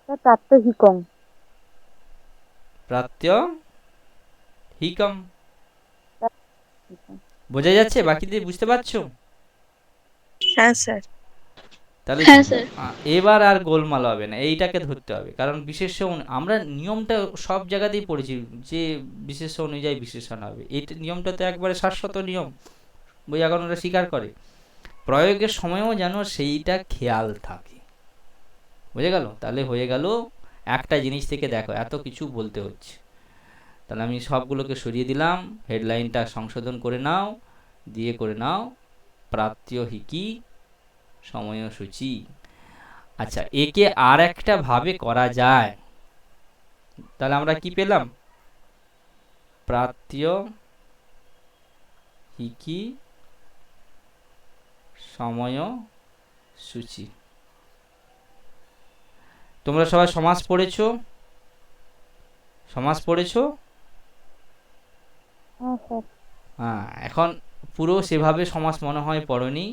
স্যার, প্রাত্যহিকং। প্রাত্যহিকম। বোঝা যাচ্ছে? বাকিদের বুঝতে পারছো? হ্যাঁ স্যার। তাহলে হ্যাঁ স্যার। এবার আর গোলমাল হবে না, এইটাকে ধরতে হবে। কারণ বিশেষ্য আমরা নিয়মটা সব জায়গাতেই পড়েছি যে বিশেষ্য অনুযায়ী বিশেষণ হবে, এই নিয়মটা তো একবারে শাশ্বত নিয়ম, বৈয়াকরণরা স্বীকার করে। প্রয়োগের সময়ও যেন সেইটা খেয়াল থাকে। বুঝে গেল? তাহলে হয়ে গেল একটা জিনিস থেকে, দেখো এত কিছু বলতে হচ্ছে। তাহলে আমি সবগুলোকে সরিয়ে দিলাম, হেডলাইনটা সংশোধন করে নাও, দিয়ে করে নাও প্রাত্যহিকী সময়সূচি। আচ্ছা, একে আর একটা ভাবে করা যায়, তাহলে আমরা কি পেলাম? প্রাত্যহিকী সময়সূচি। তোমরা সবাই সমাস পড়েছো? সমাস পড়েছো? হ্যাঁ স্যার। হ্যাঁ, এখন পুরো সেভাবে সমাস মনে হয় পড়নি,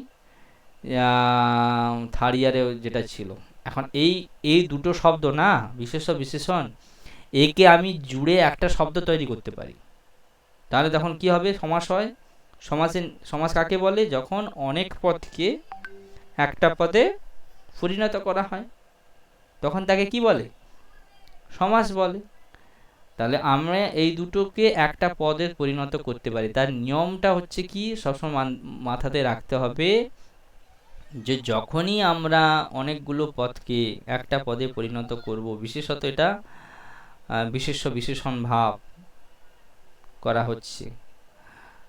থার্ড ইয়ারে যেটা ছিল। এখন এই এই দুটো শব্দ না, বিশেষ্য বিশেষণ, একে আমি জুড়ে একটা শব্দ তৈরি করতে পারি, তাহলে তখন কি হবে? সমাস হয়। সমাস কাকে বলে? যখন অনেক পদকে একটা পদে পরিণত করা হয়, তখন তাকে কি বলে? সমাস বলে। তাহলে আমরা এই দুটোকে একটা পদে পরিণত করতে পারি। তার নিয়মটা হচ্ছে কি, সবসময় মাথাতে রাখতে হবে যে যখনই আমরা অনেকগুলো পদকে একটা পদে পরিণত করব, বিশেষত এটা বিশেষ্য বিশেষণ ভাব করা হচ্ছে,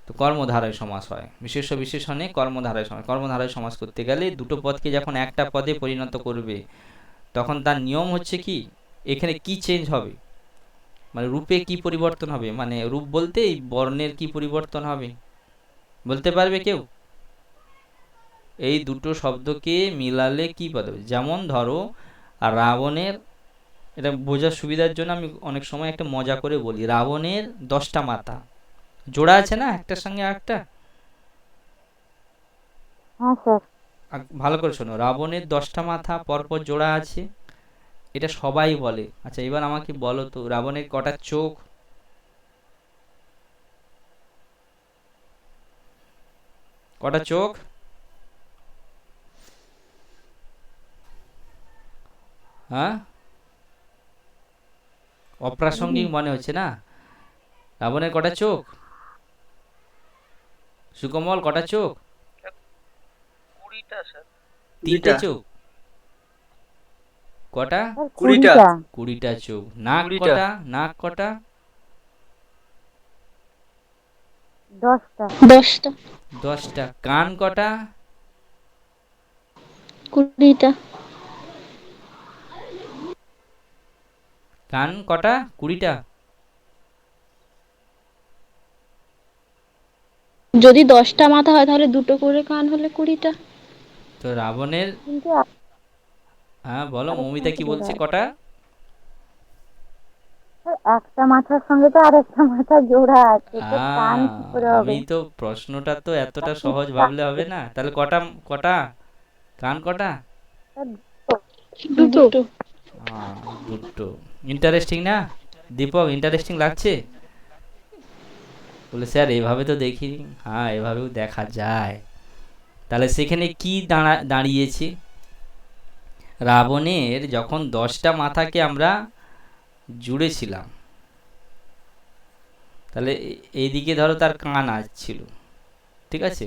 তো কর্মধারয় সমাস হয়। বিশেষ্য বিশেষণে কর্মধারয় সমাস। কর্মধারয় সমাস করতে গেলে দুটো পদকে যখন একটা পদে পরিণত করবে, তখন তার নিয়ম হচ্ছে কি, এখানে কি চেঞ্জ হবে, মানে রূপে কি পরিবর্তন হবে, মানে রূপ বলতে এই বর্ণের কি পরিবর্তন হবে, বলতে পারবে কেউ? এই দুটো শব্দকে মিলালে কি পদ হবে? যেমন ধরো রাবণের, এটা বোঝার সুবিধার জন্য আমি অনেক সময় একটা মজা করে বলি, রাবণের 10টা মাথা জোড়া আছে না, একটার সঙ্গে একটা। হ্যাঁ স্যার। ভালো করে শোনো, রাবণের 10টা মাথা পরপর জোড়া আছে, এটা সবাই বলে। আচ্ছা এবার আমাকে বলো তো, রাবণের কটা চোখ? কটা চোখ? হ্যাঁ, অপ্রাসঙ্গিক মনে হচ্ছে না? রাবণের কটা চোখ? সুকমল কটা চোখ? 20টা স্যার। 3টে চোখ। কটা? স্যার 20টা। 20টা। 20টা চোখ। নাক 20টা। কটা? নাক কটা? 10টা। 10টা। 10টা। কান কটা? 20টা। কান কটা? 20টা। যদি 10টা মাথা হয় তাহলে দুটো করে কান হলে 20টা। তো রাবণের, কিন্তু হ্যাঁ বলো, আরেকটা মৌমিতা মাথা কি জোড়া বলছে, আছে। কটা? স্যার, একটা মাথার সঙ্গে তো আরেকটা মাথা জোড়া আছে, তো কান কি করে হবে? আমি তো প্রশ্নটা তো এতটা সহজ ভাবলে হবে না। তাহলে কটা, কটা কান কটা? স্যার, দুটো। দুটো। ইন্টারেস্টিং না দীপক? ইন্টারেস্টিং লাগছে? বলে স্যার এভাবে তো দেখিনি। হ্যাঁ, এভাবেও দেখা যায়। তাহলে সেখানে কি দাঁড়িয়েছে? রাবণের যখন 10টা মাথাকে আমরা জুড়েছিলাম, তাহলে এইদিকে ধরো তার কান ছিল, ঠিক আছে,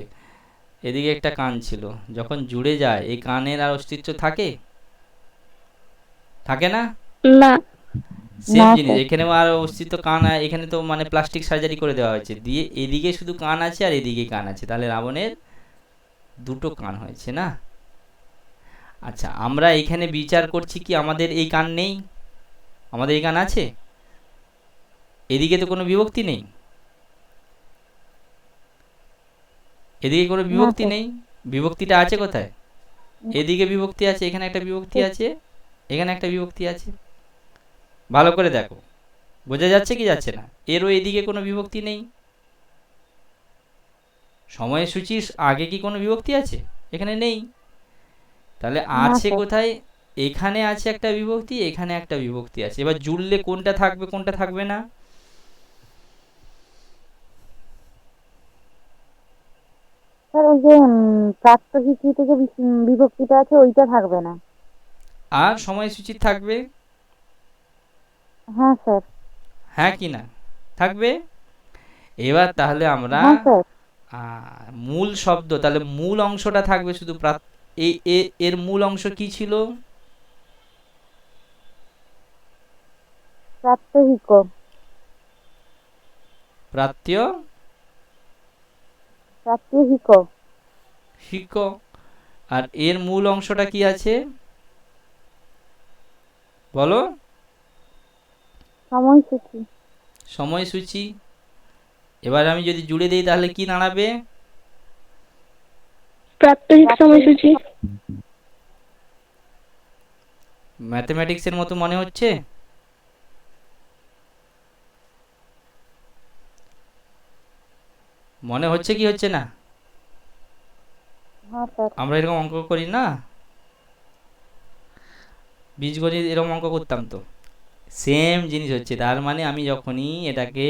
এদিকে একটা কান ছিল, যখন জুড়ে যায় এই কানের আর অস্তিত্ব থাকে? থাকে না? না। সেম না জিনিস স্যার। এখানেও আর অস্তিত্ব, কান এখানে তো মানে প্লাস্টিক সার্জারি করে দেওয়া হয়েছে, দিয়ে এদিকে শুধু কান আছে আর এদিকে কান আছে, তাহলে রাবণের দুটো কান হয়েছে না? আচ্ছা, আমরা এখানে বিচার করছি কি আমাদের এই কান নেই? আমাদের এই কান আছে? এদিকে তো কোনো বিভক্তি নেই, এদিকে কোনো না বিভক্তি স্যার। নেই। বিভক্তিটা আছে কোথায়? এদিকে বিভক্তি আছে, এখানে একটা বিভক্তি আছে, এখানে একটা বিভক্তি আছে। ভালো করে দেখো, বোঝা যাচ্ছে কি যাচ্ছে না? এরও এদিকে কোনো বিভক্তি নেই। সময়সূচির আগে কি কোনো বিভক্তি আছে? এখানে নেই। তাহলে না আছে স্যার। কোথায়? এখানে আছে একটা বিভক্তি, এখানে একটা বিভক্তি আছে। এবার জুড়লে কোনটা থাকবে কোনটা থাকবে না? স্যার, ওই যে প্রাত্যহিকী থেকে বিভক্তিটা আছে, ওইটা থাকবে না। আর সময়সূচি থাকবে। হ্যাঁ স্যার। হ্যাঁ কি না? থাকবে। এবার তাহলে আমরা হ্যাঁ স্যার। মূল শব্দ, তাহলে মূল অংশটা থাকবে শুধু এর মূল অংশ কি ছিল? প্রাত্যহিক। প্রাত্য প্রাত্যহিক। হিক। আর এর মূল অংশটা কি আছে বলো? সময়সূচি। সময়সূচি। এবার আমি যদি জুড়ে দিই তাহলে কি দাঁড়াবে? প্রাত্যহিক সময়সূচি। ম্যাথমেটিক্সের মতো মনে হচ্ছে? মনে হচ্ছে কি হচ্ছে না? হ্যাঁ স্যার। আমরা এরকম অঙ্ক করি না, বীজগণিত এরকম অঙ্ক করতাম তো। সেম জিনিস হচ্ছে। তার মানে আমি যখনই এটাকে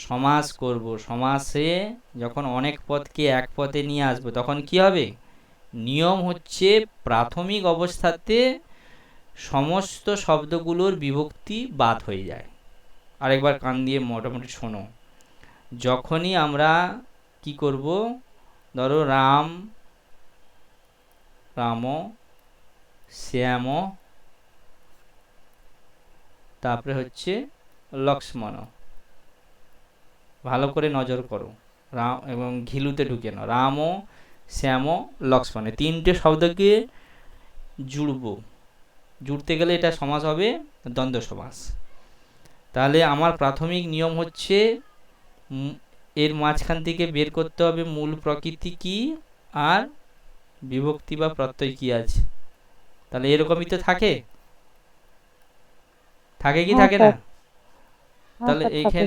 সমাস করব, সমাসে যখন অনেক পদকে এক পদে নিয়ে আসবো তখন কি হবে? নিয়ম হচ্ছে প্রাথমিক অবস্থাতে সমস্ত শব্দগুলোর বিভক্তি বাদ হয়ে যায়। আরেকবার কান দিয়ে মোটামুটি শোনো। যখনই আমরা কি করব, ধরো রাম, রাম, শ্যাম, তারপরে হচ্ছে লক্ষ্মণ। ভালো করে নজর করো, রাম এবং ঘিলুতে ঢুকে নাও, রাম, শ্যাম, লক্ষ্মণ, তিনটে শব্দকে জুড়বো। জুড়তে গেলে এটা সমাস হবে দ্বন্দ্ব সমাস। তাহলে আমার প্রাথমিক নিয়ম হচ্ছে এর মাঝখান থেকে বের করতে হবে মূল প্রকৃতি কি আর বিভক্তি বা প্রত্যয় কি আছে। তাহলে এরকমই তো থাকে, থাকে কি হ্যাঁ থাকে না? স্যার, হ্যাঁ তাহলে স্যার থাকে।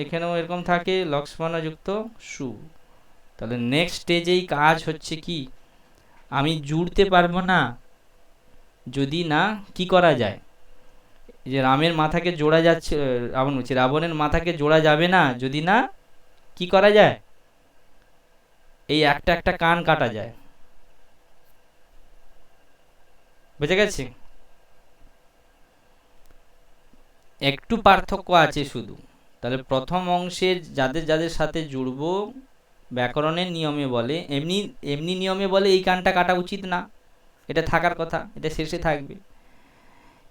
এখানেও এরকম থাকে, লক্ষ্মণ যুক্ত সু। তাহলে নেক্সট স্টেজেই কাজ হচ্ছে কি, আমি জুড়তে পারবো না যদি না কি করা যায়, যে রামের মাথাকে জোড়া যাচ্ছে, রাবণ বলছি, রাবণের মাথাকে জোড়া যাবে না যদি না কি করা যায়, এই একটা একটা কান কাটা যায়। বুঝে গেছে? একটু পার্থক্য আছে শুধু। তাহলে প্রথম অংশে যাদের যাদের সাথে জুড়বো ব্যাকরণের নিয়মে বলে, এমনি এমনি নিয়মে বলে এই কানটা কাটা উচিত না, এটা থাকার কথা, এটা শেষে থাকবে,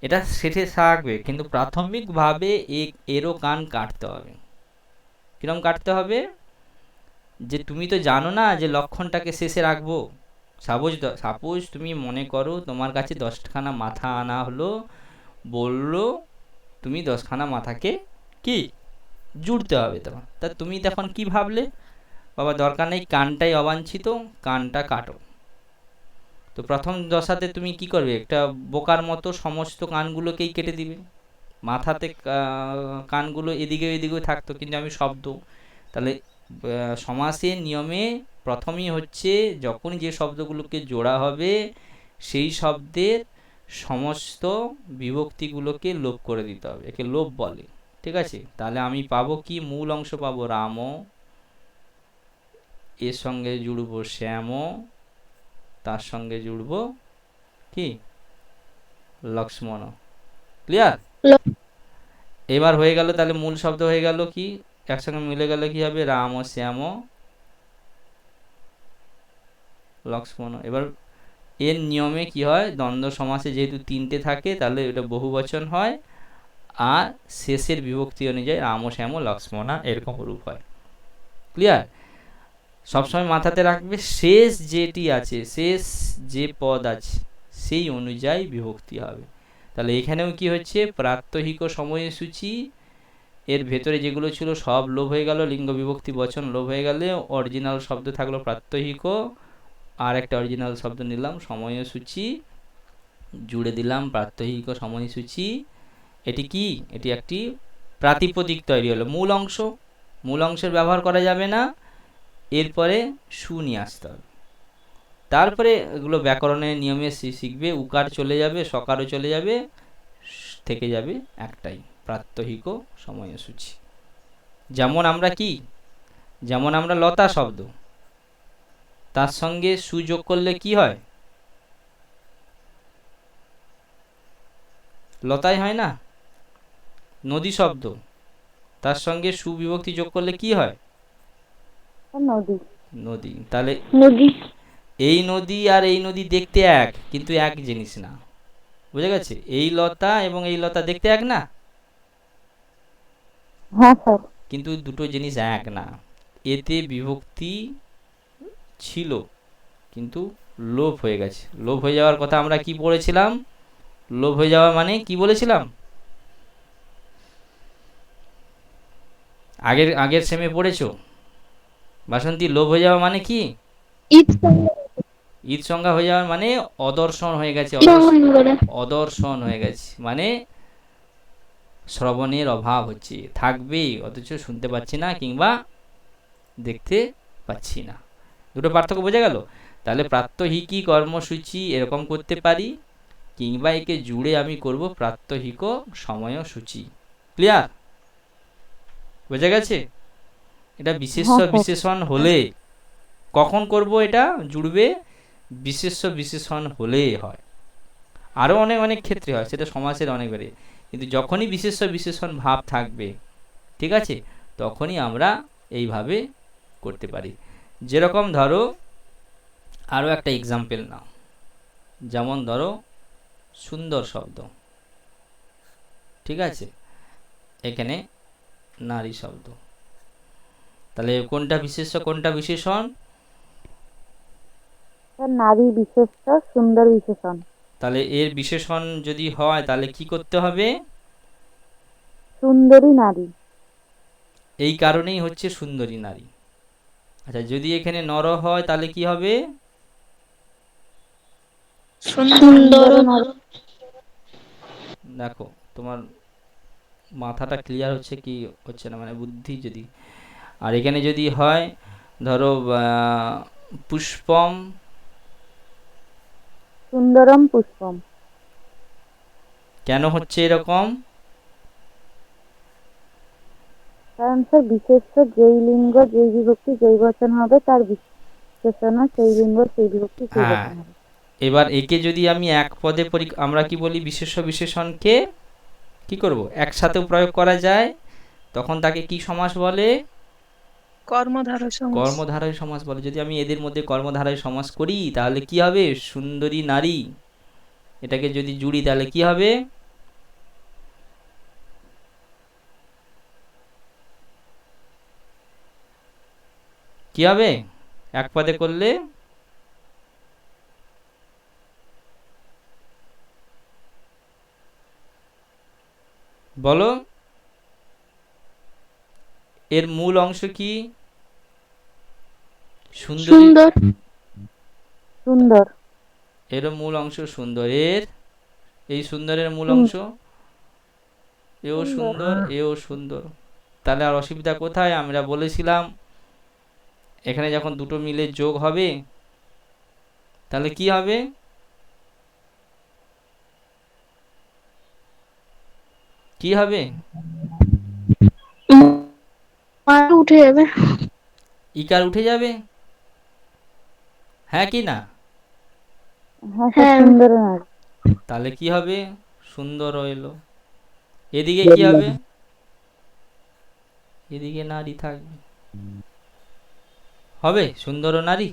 এটা শেষে থাকবে, কিন্তু প্রাথমিকভাবে এরও কান কাটতে হবে। কিরম কাটতে হবে? যে তুমি তো জানো না যে লক্ষণটাকে শেষে রাখবো। সাপোজ তুমি মনে করো তোমার কাছে 10খানা মাথা আনা হলো, বললো তুমি 10খানা মাথাকে কি জুড়তে হবে তোমার। তা তুমি তখন কি ভাবলে, বাবা দরকার নেই, কানটাই অবাঞ্ছিত, কানটা কাটো। তো প্রথম দশাতে তুমি কি করবে, একটা বোকার মতো সমস্ত কানগুলোকেই কেটে দিবে। মাথাতে কানগুলো এদিকে এদিকেও থাকতো, কিন্তু আমি শব্দ। তাহলে সমাসের নিয়মে প্রথমেই হচ্ছে যখন যে শব্দগুলোকে জোড়া হবে সেই শব্দের সমস্ত বিভক্তিগুলোকে লোপ করে দিতে হবে, একে লোপ বলে। ঠিক আছে? তাহলে আমি পাবো কি, মূল অংশ পাবো রাম, এর সঙ্গে জুড়বো শ্যাম, তার সঙ্গে জুড়বো কি লক্ষ্মণ। ক্লিয়ার? এবার হয়ে গেল, তাহলে মূল শব্দ হয়ে গেল কি, একসঙ্গে মিলে গেলে কি হবে, রাম, শ্যাম, লক্ষ্মণ। এবার এর নিয়মে কি হয়, দ্বন্দ্ব সমাসে যেহেতু তিনটে থাকে তাহলে এটা বহুবচন হয়, আর শেষের বিভক্তি অনুযায়ী রাম, শ্যাম, লক্ষ্মণা এরকম রূপ হয়। ক্লিয়ার? সবসময় মাথাতে রাখবে শেষ যেটি আছে, শেষ যে পদ আছে সেই অনুযায়ী বিভক্তি হবে। তাহলে এখানেও কি হচ্ছে, প্রাত্যহিক সময়সূচি, এর ভেতরে যেগুলো ছিল সব লোপ হয়ে গেল, লিঙ্গ বিভক্তি বচন লোপ হয়ে গেলে অরিজিনাল শব্দ থাকলো প্রাত্যহিক, আর একটা অরিজিনাল শব্দ নিলাম সময়সূচি, জুড়ে দিলাম প্রাত্যহিক সময়সূচি। এটি কি, এটি একটি প্রাতিপদিক তৈরি হলো। মূল অংশ, মূল অংশের ব্যবহার করা যাবে না, এরপরে সু নিয়ে আসতে হবে। তারপরে এগুলো ব্যাকরণের নিয়মে শিখবে, উকার চলে যাবে, সকারও চলে যাবে, থেকে যাবে একটাই প্রাত্যহিক সময়সূচি। যেমন আমরা কি, যেমন আমরা লতা শব্দ, তার সঙ্গে সুযোগ করলে কি হয়, লতাই হয় না। নদী শব্দ, তার সঙ্গে সুবিভক্তি যোগ করলে কি হয়, নদী। নদী। তাহলে নদী। এই নদী আর এই নদী দেখতে এক, কিন্তু এক জিনিস না। বুঝে গেছে? এই লতা এবং এই লতা দেখতে এক না, হ্যাঁ স্যার। কিন্তু দুটো জিনিস এক না। এতে বিভক্তি ছিল কিন্তু লোপ হয়ে গেছে। লোপ হয়ে যাওয়ার কথা আমরা কি পড়েছিলাম, লোপ হয়ে যাওয়া মানে কি বলেছিলাম, আগের সেমে পড়েছো বাসন্তী? লোপ হয়ে যাওয়া মানে কি, ঈদ সংজ্ঞা হয়ে যাওয়ার মানে অদর্শন হয়ে গেছে, অদর্শন হয়ে গেছে মানে শ্রবণের অভাব হচ্ছে, থাকবেই অথচ শুনতে পাচ্ছি না কিংবা দেখতে পাচ্ছি না। দুটো পার্থক্য বোঝা গেল? তাহলে প্রাত্যহিকী কর্মসূচি এরকম করতে পারি, কিংবা একে জুড়ে আমি করব প্রাত্যহিক সময়সূচি। ক্লিয়ার? বোঝা গেছে? এটা বিশেষ্য হ্যাঁ, স্যার। বিশেষণ হলে কখন করব? এটা জুড়বে বিশেষ্য বিশেষণ হলে হয়। আরও অনেক অনেক ক্ষেত্রে হয়, সেটা সমাসের অনেকবারে। কিন্তু যখনই বিশেষ্য বিশেষণ ভাব থাকবে, ঠিক আছে, তখনই আমরা এইভাবে করতে পারি। যেরকম ধরো আরও একটা এক্সাম্পল নাও, যেমন ধরো সুন্দর শব্দ, ঠিক আছে, এখানে নারী শব্দ, তাহলে কোনটা বিশেষ্য কোনটা বিশেষণ? স্যার নারী বিশেষ্য, সুন্দর বিশেষণ। তাহলে এর বিশেষণ যদি হয় তাহলে কি করতে হবে? সুন্দরী নারী। এই কারণেই হচ্ছে সুন্দরী নারী। আচ্ছা, যদি এখানে নর হয় তাহলে কি হবে? সুন্দর নারী। দেখো তোমার মাথাটা ক্লিয়ার হচ্ছে কি হচ্ছে না, মানে বুদ্ধি যদি। আর এখানে যদি হয় ধরো পুষ্পম, সুন্দরম পুষ্পম। কেন হচ্ছে এরকম? কারণ স্যার বিশেষ্য যেই লিঙ্গ যেই বিভক্তি যেই বচন হবে, তার বিশেষণ সেই লিঙ্গ সেই বিভক্তি সেই হ্যাঁ, বচন হবে। এবার একে যদি আমি এক পদে আমরা কি বলি, বিশেষ্য বিশেষণকে কি করব, একসাথেও প্রয়োগ করা যায়, তখন তাকে কি সমাস বলে? কর্মধারয় সমাস। কর্মধারয় সমাস বলে। যদি আমি এদের মধ্যে কর্মধারয় সমাস করি তাহলে কি হবে? সুন্দরী নারী। এটাকে যদি জুড়ি তাহলে কি হবে? কি হবে এক পদে করলে? বলো, এর মূল অংশ কি? সুন্দরী। সুন্দর সুন্দর। এর মূল অংশ সুন্দর। এই সুন্দরের মূল অংশ এও সুন্দর, এও সুন্দর। তাহলে আর অসুবিধা কোথায়? আমরা বলেছিলাম এখানে যখন দুটো মিলে যোগ হবে তাহলে কি হবে? কি হবে? উঠে যাবে। ইকার উঠে যাবে, হ্যাঁ কি না? হ্যাঁ স্যার, হ্যাঁ। সুন্দর নারী। তাহলে কি হবে? সুন্দর এলো। এদিকে কি হবে? এদিকে নারী থাকবে, হবে সুন্দর নারী।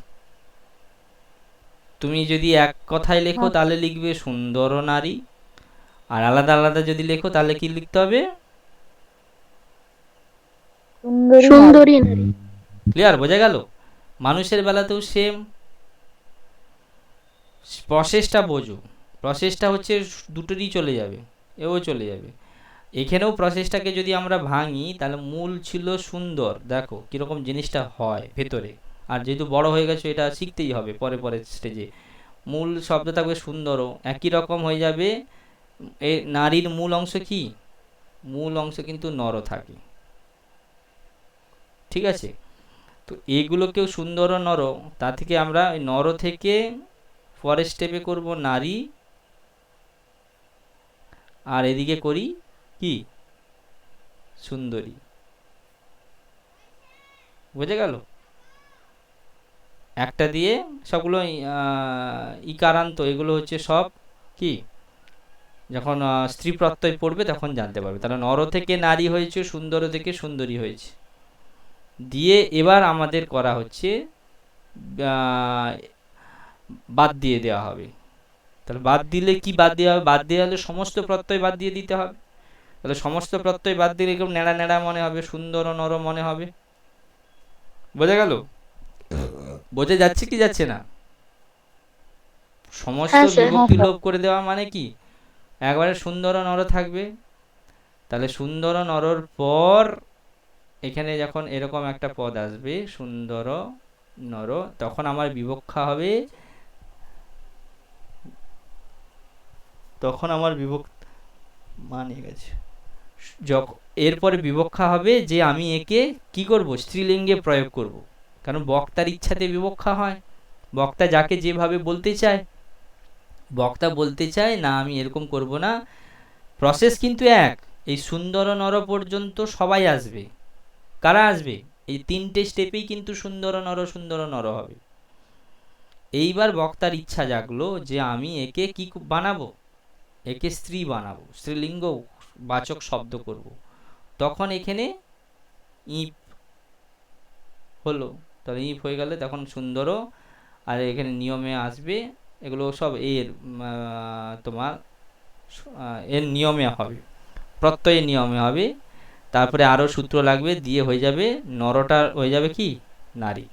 তুমি যদি এক কথায় লেখো তাহলে লিখবে সুন্দর নারী, আর আলাদা আলাদা যদি লেখো তাহলে কি লিখতে হবে? সুন্দরী নারী। ক্লিয়ার? বোঝা গেল? মানুষের বেলাতেও সেম প্রসেসটা বোঝো। প্রসেসটা হচ্ছে দুটোরই চলে যাবে, এও চলে যাবে। এখানেও প্রসেসটাকে যদি আমরা ভাঙি তাহলে মূল ছিল সুন্দর। দেখো কিরকম জিনিসটা হয় ভেতরে। আর যেহেতু বড় হয়ে গেছে এটা শিখতেই হবে পরে পরে স্টেজে। মূল শব্দ থাকবে সুন্দরও, একই রকম হয়ে যাবে। এই নারীর মূল অংশ কি? মূল অংশ কিন্তু নর থাকে, ঠিক আছে? তো এইগুলোকেও সুন্দর নর, তা থেকে আমরা ওই নর থেকে পরের স্টেপে করব নারী, আর এদিকে করি কি? সুন্দরী। বুঝে গেল? একটা দিয়ে সবগুলো ইকারান্ত, এগুলো হচ্ছে সব কি, যখন স্ত্রী প্রত্যয় পড়বে তখন জানতে পারবে। তাহলে নর থেকে নারী হয়েছে, সুন্দর থেকে সুন্দরী হয়েছে। দিয়ে এবার আমাদের করা হচ্ছে বাদ দিয়ে দেওয়া হবে। তাহলে বাদ দিলে কি বাদ দেওয়া হবে? বাদ দেওয়া হলে সমস্ত প্রত্যয় বাদ দিয়ে দিতে হবে। তাহলে সমস্ত প্রত্যয় বাদ দিলে এরকম নেড়া নেড়া মনে হবে, সুন্দর ও নর মনে হবে। বোঝা গেল? বোঝা যাচ্ছে কি যাচ্ছে না? সমস্ত হ্যাঁ, স্যার। বিভক্তি লোপ করে দেওয়া মানে কি? একবারে সুন্দর ও নর থাকবে। তাহলে সুন্দর ও নরর পর এখানে যখন এরকম একটা পদ আসবে সুন্দর নর, তখন আমার বিবক্ষা হবে, তখন আমার মানে গেছে এরপরে বিবক্ষা হবে যে আমি একে কি করব? স্ত্রীলিঙ্গে প্রয়োগ করব। কারণ বক্তার ইচ্ছাতে বিবক্ষা হয়, বক্তা যাকে যেভাবে বলতে চায়। বক্তা বলতে চায় না আমি এরকম করব না, প্রসেস কিন্তু এক। এই সুন্দর নর পর্যন্ত সবাই আসবে। কারা আসবে? এই তিনটে স্টেপেই কিন্তু সুন্দর নর হবে। এইবার বক্তার ইচ্ছা জাগলো যে আমি একে কি বানাবো, একে স্ত্রী বানাবো, স্ত্রীলিঙ্গ বাচক শব্দ করব। তখন এখানে ইপ হলো, তাহলে ইপ হয়ে গেলে তখন সুন্দর, আর এখানে নিয়মে আসবে, এগুলো সব এর তোমার এর নিয়মে হবে, প্রত্যয়ের নিয়মে হবে। তারপরে আরও সূত্র লাগবে, দিয়ে হয়ে যাবে নরটা হয়ে যাবে কি নারী।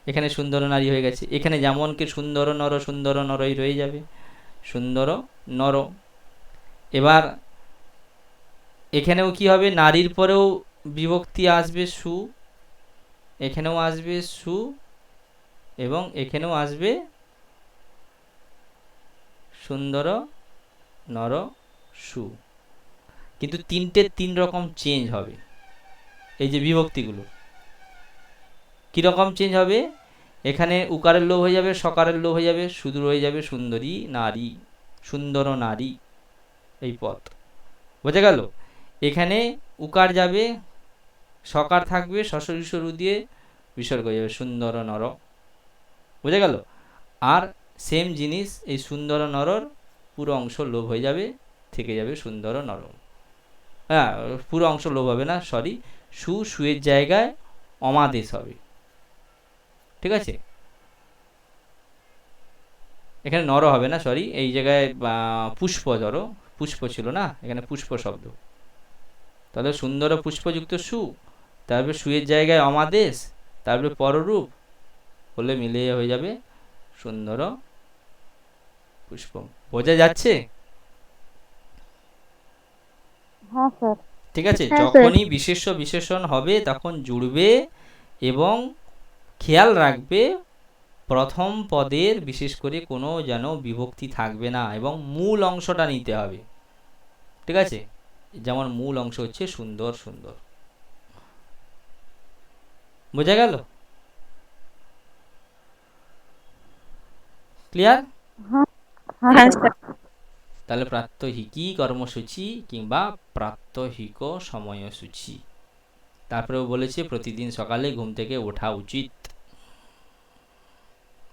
এখানে সুন্দর নারী হয়ে গেছে। এখানে যেমন কি সুন্দর নরই রয়ে যাবে, সুন্দর নর। এবার এখানেও কি হবে, নারীর পরেও বিভক্তি আসবে সু, এখানেও আসবে সু, এবং এখানেও আসবে সুন্দর নর সু। কিন্তু তিন রকম চেঞ্জ হবে। এই যে বিভক্তিগুলো কিরকম চেঞ্জ হবে, এখানে উকারের লোভ হয়ে যাবে, সকারের লোভ হয়ে যাবে, শুধু রয়ে যাবে সুন্দরী নারী, সুন্দর নারী, এই পথ। বোঝা গেল? এখানে উকার যাবে, সকার থাকবে, সসরিসরু দিয়ে বিসর্গ হয়ে যাবে সুন্দর নর। বোঝা গেল? আর সেম জিনিস এই সুন্দর নরর পুরো অংশ লোভ হয়ে যাবে, থেকে যাবে সুন্দর নর। হ্যাঁ, পুরো অংশ লোভ হবে না, সরি, সুয়ের জায়গায় অমাদেশ হবে। ঠিক আছে? এখানে নর হবে না, সরি, এই জায়গায় পুষ্প, ধরো পুষ্প ছিল না, এখানে পুষ্প শব্দ, তাহলে সুন্দর পুষ্পযুক্ত সু, তারপরে সুয়ের জায়গায় অমাদেশ, তারপরে পররূপ হলে মিলিয়ে হয়ে যাবে সুন্দর পুষ্প। বোঝা যাচ্ছে? হ্যাঁ স্যার। ঠিক আছে? হ্যাঁ স্যার। যখনই বিশেষ্য বিশেষণ হবে তখন জুড়বে, এবং খেয়াল রাখবে প্রথম পদের বিশেষ করে কোনো যেন বিভক্তি থাকবে না, এবং মূল অংশটা নিতে হবে। ঠিক আছে? যেমন মূল অংশ হচ্ছে সুন্দর সুন্দর। বোঝা গেল? ক্লিয়ার? হ্যাঁ হ্যাঁ হ্যাঁ স্যার। স্যার। তাহলে প্রাত্যহিকী কর্মসূচি কিংবা প্রাত্যহিক সময়সূচি। তারপরেও বলেছে প্রতিদিন সকালে ঘুম থেকে ওঠা উচিত।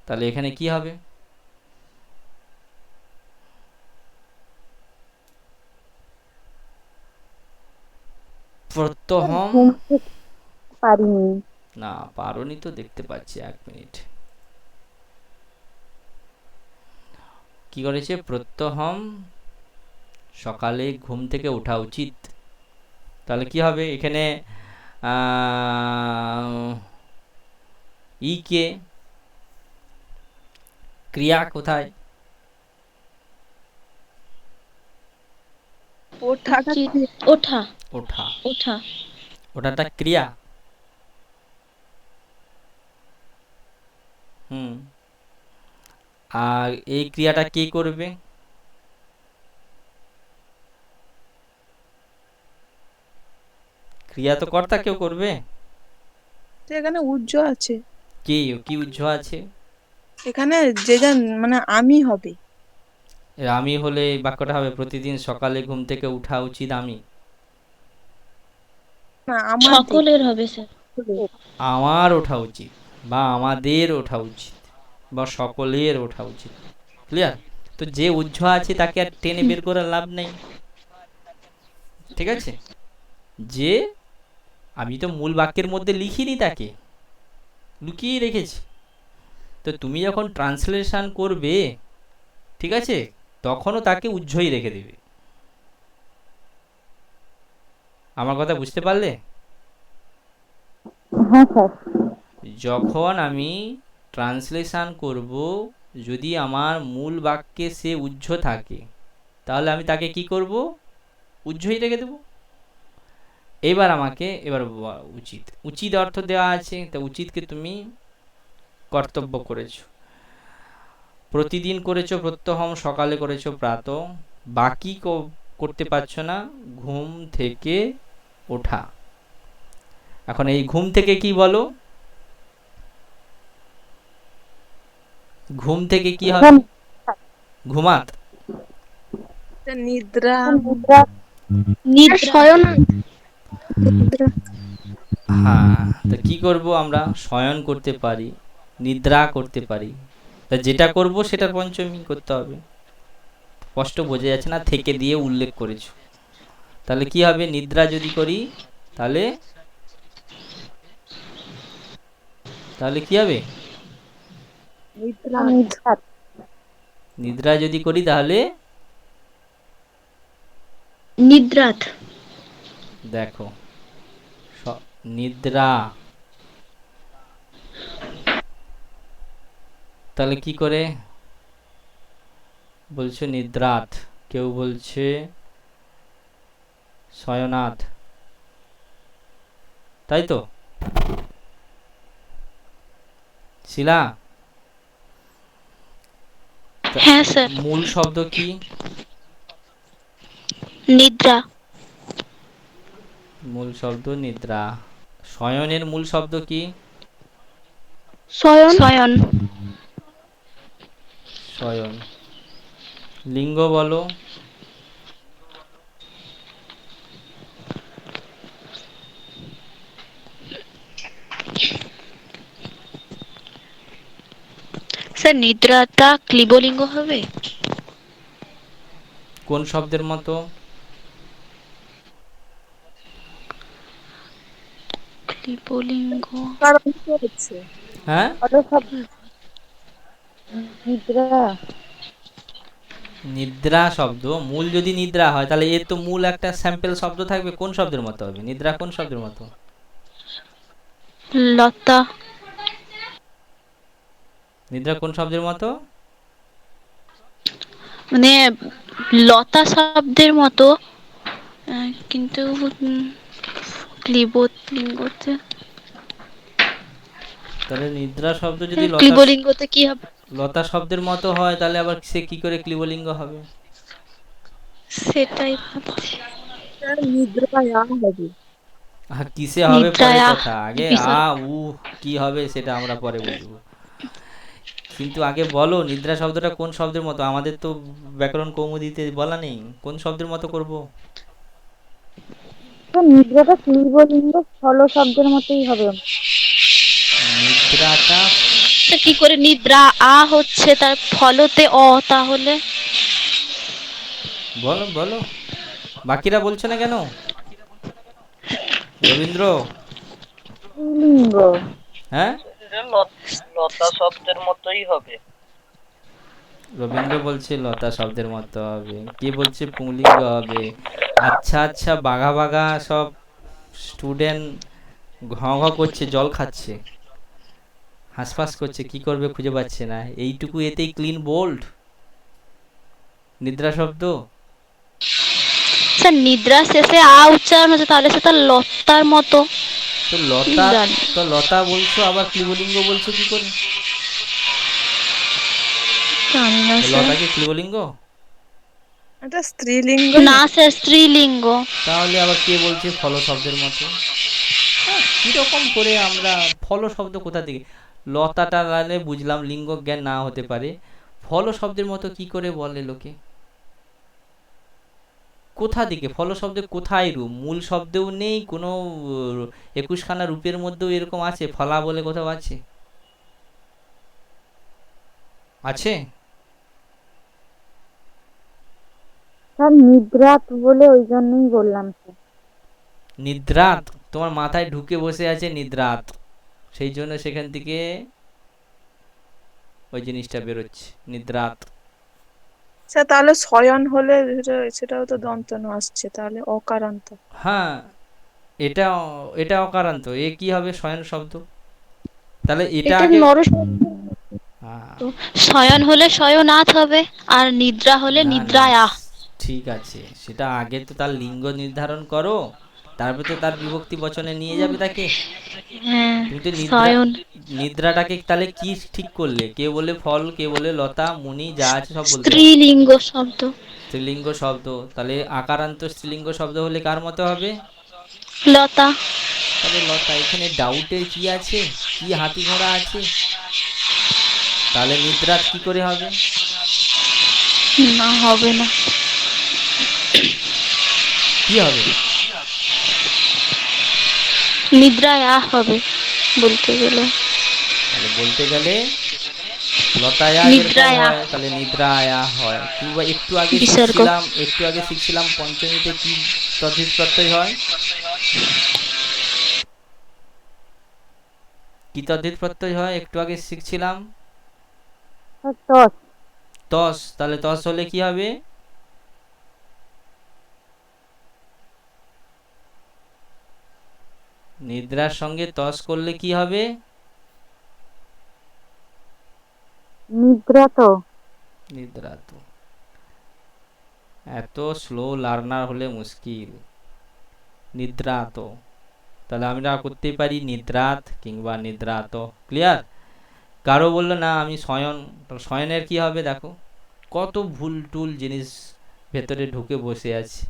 তাহলে এখানে কি হবে? প্রত্যহম, ঘুম থেকে পারিনি। না পারোনি তো, দেখতে পাচ্ছি, এক মিনিট। কি করেছে? প্রত্যহম সকালে ঘুম থেকে ওঠা উচিত। তাহলে কি হবে এখানে? ই কে ক্রিয়া কোথায়? ওঠাটা উচিত। কি? ওঠা। ওঠা, ওঠা। ওঠাটা ক্রিয়া। আর এই ক্রিয়াটা কে করবে? ক্রিয়া তো কর্তা কেউ করবে। তো এখানে উজ্জ আছে, কি কি উজ্জ্ব আছে? এখানে যে যা মানে আমি হবে। এর আমি হলে এই বাক্যটা হবে প্রতিদিন সকালে ঘুম থেকে উঠা উচিত আমি। না, আমাদের সকলের হবে স্যার। আমার ওঠা উচিত, বা আমাদের ওঠা উচিত, বা সকলের ওঠা উচিত। ক্লিয়ার? তো যে উজ্জ্ব আছে তাকে আর টেনে বের করার লাভ নেই। ঠিক আছে? যে আমি তো মূল বাক্যের মধ্যে লিখিনি, তাকে লুকিয়ে রেখেছি। তো তুমি যখন ট্রান্সলেশন করবে, ঠিক আছে, তখনও তাকে উজ্জ্বই রেখে দেবে। আমার কথা বুঝতে পারলে? হ্যাঁ স্যার। যখন আমি ট্রান্সলেশন করব, যদি আমার মূল বাক্যে সে উজ্জ্ব থাকে, তাহলে আমি তাকে কি করব? উজ্জ্বই রেখে দেব। এবার আমাকে উচিত, উচিত অর্থ দেওয়া আছে, তা উচিতকে তুমি কর্তব্য করেছো, প্রতিদিন করেছো প্রত্যহম, সকালে করেছো প্রাত, বাকি করতে পারছো না, ঘুম থেকে ওঠা। এখন এই ঘুম থেকে কি বলো? ঘুম থেকে কি হবে? ঘুমাত। নিদ্রা। নিদ্রা শয়ন নিদ্রা। হ্যাঁ, তো কি করব আমরা? শয়ন করতে পারি, নিদ্রা করতে পারি। তা যেটা করব সেটা পঞ্চমী করতে হবে। স্পষ্ট বোঝা যাচ্ছে না, থেকে দিয়ে উল্লেখ করেছো। তাহলে কি হবে? নিদ্রা যদি করি তাহলে তাহলে কি হবে? নিদ্রা। নিদ্রা নিদ্রা যদি করি তাহলে নিদ্রাত দেখো, নিদ্রা, তাহলে কি করে বলছো? নিদ্রাত, কেউ বলছে শয়নাথ, তাই তো? শিলা, হ্যাঁ স্যার। মূল শব্দ কি? নিদ্রা। মূল শব্দ নিদ্রা। শয়নের মূল শব্দ কি? শয়ন শয়ন শয়ন। লিঙ্গ বলো। স্যার নিদ্রাটা ক্লিবলিঙ্গ হবে? কোন শব্দের মতো? ক্লিবলিঙ্গ। কারণ কি হচ্ছে? হ্যাঁ, ফলো শব্দ নিদ্রা নিদ্রা শব্দ মূল যদি নিদ্রা হয় তাহলে এর তো মূল একটা স্যাম্পল শব্দ থাকবে। কোন শব্দের মতো হবে? নিদ্রা কোন শব্দের মতো? লতা। নিদ্রা কোন শব্দের মতো? মানে লতা শব্দের মতো, কিন্তু ক্লিবলিঙ্গতে, তাহলে নিদ্রা শব্দ যদি ক্লিবলিঙ্গতে কি হবে? লতা শব্দের মতো হয় তাহলে আবার সে কি করে ক্লিবলিঙ্গ হবে? সেটাই ভাবছি। স্যার নিদ্রায় হবে। কিসে হবে পরে নিদ্রায় কথা, আগে বিসর্গ। কি হবে সেটা আমরা পরে বুঝবো। কিন্তু আগে বলো নিদ্রা শব্দটা কোন শব্দের মতো? আমাদের তো ব্যাকরণ কৌমুদীতে বলা নেই, কোন শব্দের মতো করব? নিদ্রাটা ক্লিবলিঙ্গ ফলো শব্দের মতোই হবে। নিদ্রাটা তা কি করে নিদ্রা হচ্ছে তার ফলতে তাহলে? বলো বলো, বাকিরা বলছো না কেন? রবীন্দ্র, স্ত্রীলিঙ্গ হ্যাঁ লতা শব্দের মতোই হবে। রবীন্দ্র বলছে লতা শব্দের মতো হবে, কে বলছে পুংলিঙ্গ হবে। আচ্ছা আচ্ছা, বাঘা বাঘা সব স্টুডেন্ট ঘ ঘ করছে, জল খাচ্ছে, হাঁসফাঁস করছে, কি করবে খুঁজে পাচ্ছে না। এইটুকু এতেই ক্লিন বোল্ড নিদ্রা শব্দ। স্যার নিদ্রা শেষে উচ্চারণ হচ্ছে, তাহলে সেটা লতার মতো। তো লতা, জানি। তো লতা বলছো আবার ক্লিবলিঙ্গ বলছো কি করে? জানি না স্যার। লতা কি ক্লিবলিঙ্গ? এটা স্ত্রীলিঙ্গ। না স্যার, স্ত্রীলিঙ্গ। তাহলে আবার কে বলছে ফল শব্দের মতো? কিরকম করে আমরা ফল শব্দ কোথা থেকে? লতাটা লালে বুঝলাম লিঙ্গ জ্ঞান না হতে পারে, ফল শব্দের মতো কি করে বলে লোকে? কোথা থেকে ফল শব্দে কোথায় রূপ? মূল শব্দেও নেই কোনো, 21খানা রূপের মধ্যেও এরকম আছে? ফলা বলে কোথাও আছে? আছে? স্যার নিদ্রাত বলে ওই জন্যই বললাম স্যার। নিদ্রাত তোমার মাথায় ঢুকে বসে আছে নিদ্রাত, সেই জন্য সেখান থেকে ওই জিনিসটা বেরোচ্ছে নিদ্রাত। স্যার তাহলে শয়ন হলে সেটাও তো দন্ত ন আসছে, তাহলে অকারান্ত। হ্যাঁ, এটা এটা অকারান্ত। এ কি হবে? শয়ন শব্দ। তাহলে এটা এটা আগে নর। হ্যাঁ, শয়ন হলে শয়নাথ হবে, আর নিদ্রা হলে না না নিদ্রায়া। ঠিক আছে, সেটা আগে তো তার লিঙ্গ নির্ধারণ করো, তারপরে তো তার বিভক্তি বচনে নিয়ে যাবে তাকে। হ্যাঁ, তুমি তো শয়ন। নিদ্রাটাকে তাহলে কি ঠিক করলে? কে বলে ফল, কে বলে লতা, মুনি যা আছে সব বলতে হবে। স্ত্রীলিঙ্গ শব্দ। স্ত্রীলিঙ্গ শব্দ, তাহলে আকারান্ত স্ত্রীলিঙ্গ শব্দ হলে কার মতো হবে? লতা। তাহলে লতা। এখানে ডাউটের কি আছে? কি হাতি ঘোড়া আছে? তাহলে নিদ্রাত কি করে হবে? না, হবে না। কি হবে? নিদ্রায়া হবে বলতে গেলে। তাহলে বলতে গেলে লতায়া যেরকম নিদ্রায়া হয় তাহলে নিদ্রা আয়া হয়। কিংবা বিসর্গ। একটু আগে শিখছিলাম পঞ্চমীতে কি তদ্ধিত প্রত্যয় হয়, কি তদ্ধিত প্রত্যয় হয় একটু আগে শিখছিলাম? Sir toss. তস। তাহলে তস হলে কি হবে? নিদ্রার সঙ্গে তস করলে কি হবে? নিদ্রাত। নিদ্রা তো। এত স্লো লার্নার হলে মুশকিল। নিদ্রাত। তাহলে আমরা করতেই পারি নিদ্রাত কিংবা নিদ্রাত। ক্লিয়ার? কারো বললো না আমি শয়ন, তাহলে শয়নের কি হবে দেখো, কত ভুল টুল জিনিস ভেতরে ঢুকে বসে আছে।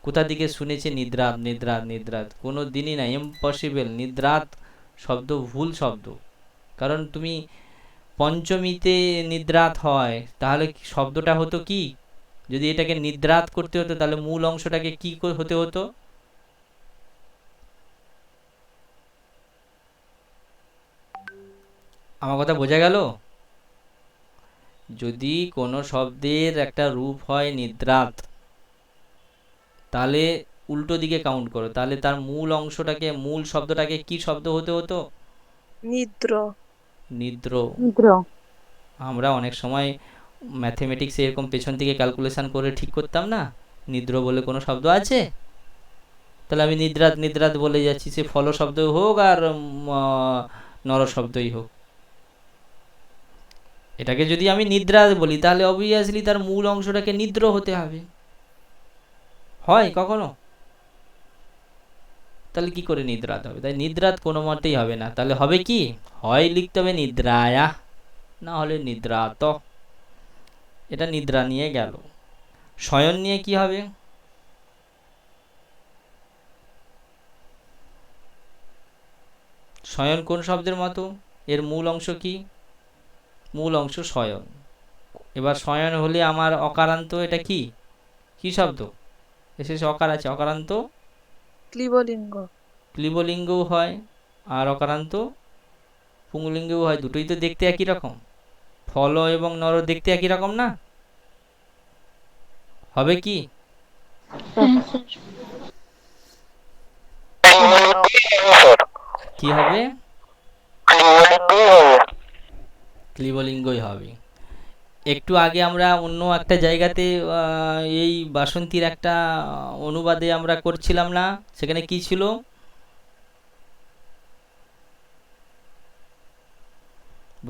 কোথা থেকে শুনেছে নিদ্রাত নিদ্রাত নিদ্রাত? কোনো দিনই না, ইম্পসিবল। নিদ্রাত শব্দ ভুল শব্দ। কারণ তুমি পঞ্চমীতে নিদ্রাত হয়, তাহলে শব্দটা হতো কি? যদি এটাকে নিদ্রাত করতে হতো তাহলে মূল অংশটাকে কি হতে হতো? আমার কথা বোঝা গেল? যদি কোনো শব্দের একটা রূপ হয় নিদ্রাত, তাহলে উল্টো দিকে কাউন্ট করো, তাহলে তার মূল অংশটাকে, মূল শব্দটাকে কি শব্দ হতে হতো? নিদ্র। নিদ্র। নিদ্র। আমরা অনেক সময় ম্যাথমেটিক্সে এরকম পেছন থেকে ক্যালকুলেশন করে ঠিক করতাম না, নিদ্র বলে কোনো শব্দ আছে? তাহলে আমি নিদ্রাত নিদ্রাত বলে যাচ্ছি, সে ফল শব্দ হোক আর নর শব্দই হোক। এটাকে যদি আমি নিদ্রা বলি তাহলে অবভিয়াসলি তার মূল অংশটাকে নিদ্র হতে হবে। হয় কখনো? তাহলে কি করে নিদ্রাত হবে? তাই নিদ্রাত কোনো মতেই হবে না। তাহলে হবে কি? হয় লিখতে হবে নিদ্রায়া, না হলে নিদ্রাত। এটা নিদ্রা নিয়ে গেল। শয়ন নিয়ে কি হবে? শয়ন কোন শব্দের মতো? এর মূল অংশ কি? মূল অংশ শয়ন। এবার শয়ন হলে আমার অকারান্ত, এটা কি, কি শব্দ? শেষে অকার আছে, অকারান্ত ক্লিবলিঙ্গ। ক্লিবলিঙ্গও হয় আর অকারান্ত পুংলিঙ্গও হয়। দুটোই তো দেখতে একই রকম। ফল এবং নর দেখতে একই রকম না? হবে কি? হ্যাঁ স্যার। কি হবে? ক্লিবলিঙ্গই হবে। ক্লিবলিঙ্গই হবে। একটু আগে আমরা অন্য একটা জায়গাতে এই বাসন্তীর একটা অনুবাদে আমরা করছিলাম না, সেখানে কি ছিল?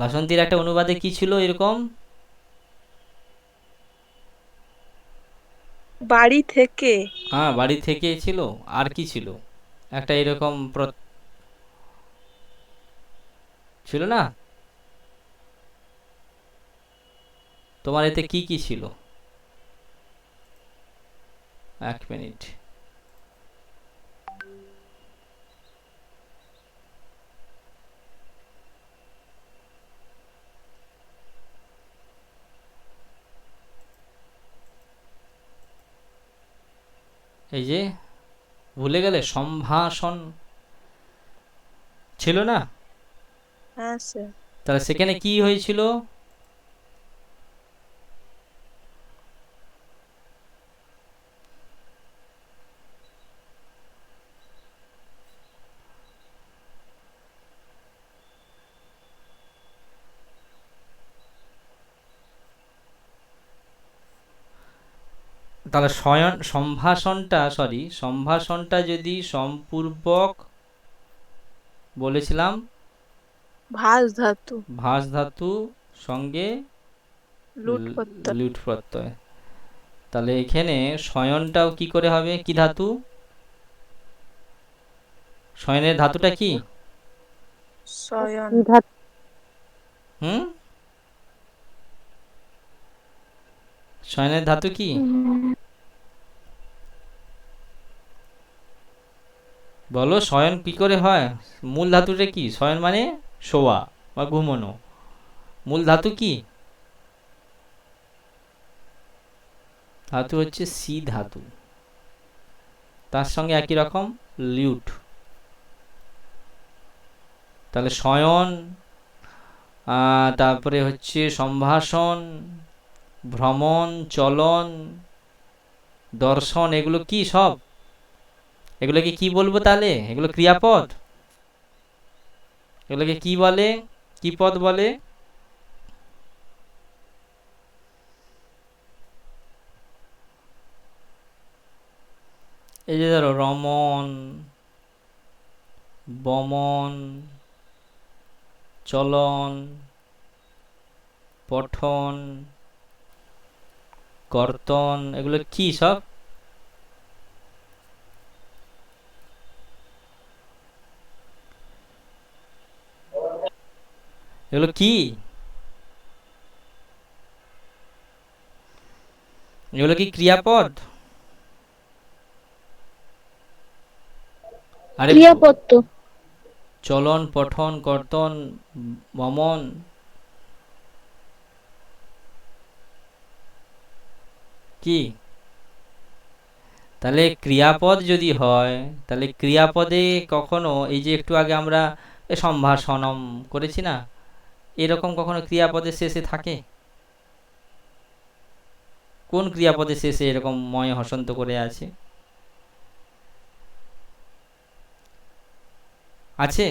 বাসন্তীর একটা অনুবাদে কি ছিল এরকম? বাড়ি থেকে। হ্যাঁ, বাড়ি থেকে ছিল। আর কি ছিল? একটা এরকম ছিল না? তোমার এতে কি কি ছিল? এক মিনিট। এই যে ভুলে গেলে, সম্ভাষণ ছিল না? হ্যাঁ স্যার। তাহলে সেখানে কি হয়েছিল? তাহলে সম্ভাষণটা যদি সম্পূর্বক বলেছিলাম, ভাস ধাতু। ভাস ধাতু সঙ্গে লুট প্রত্যয়। লুট প্রত্যয়। তাহলে এখানে শয়নটাও কি করে হবে? কি ধাতু? শয়নের ধাতুটা কি? শয়ন। হুম, শয়নের ধাতু কি? বলো, শয়ন কি করে হয়? মূল ধাতুটা কি? শয়ন মানে শোয়া বা ঘুমানো। মূল ধাতু কি? ধাতু হচ্ছে সি ধাতু, তার সঙ্গে একই রকম লিউট। তাহলে শয়ন, তারপরে হচ্ছে সম্ভাষণ, ভ্রমণ, চলন, দর্শন, এগুলো কি সব? এগুলোকে কি বলবো তাহলে? এগুলো ক্রিয়াপদ। এগুলোকে কি বলে, কি পদ বলে? এই যে ধরো রমণ, বমন, চলন, পঠন, কর্তন, এগুলো কি সব? এগুলো কি? এগুলো কি ক্রিয়াপদ? আরে ক্রিয়াপদ তো। চলন, পঠন, কর্তন, বমন, কি? তাহলে ক্রিয়াপদ যদি হয়, তাহলে ক্রিয়াপদে কখনো এই যে একটু আগে আমরা সম্ভাষণম করেছি না, এরকম কখনো ক্রিয়াপদের শেষে থাকে? কোন ক্রিয়াপদের শেষে এরকম ময় হসন্ত করে আছে? আছে?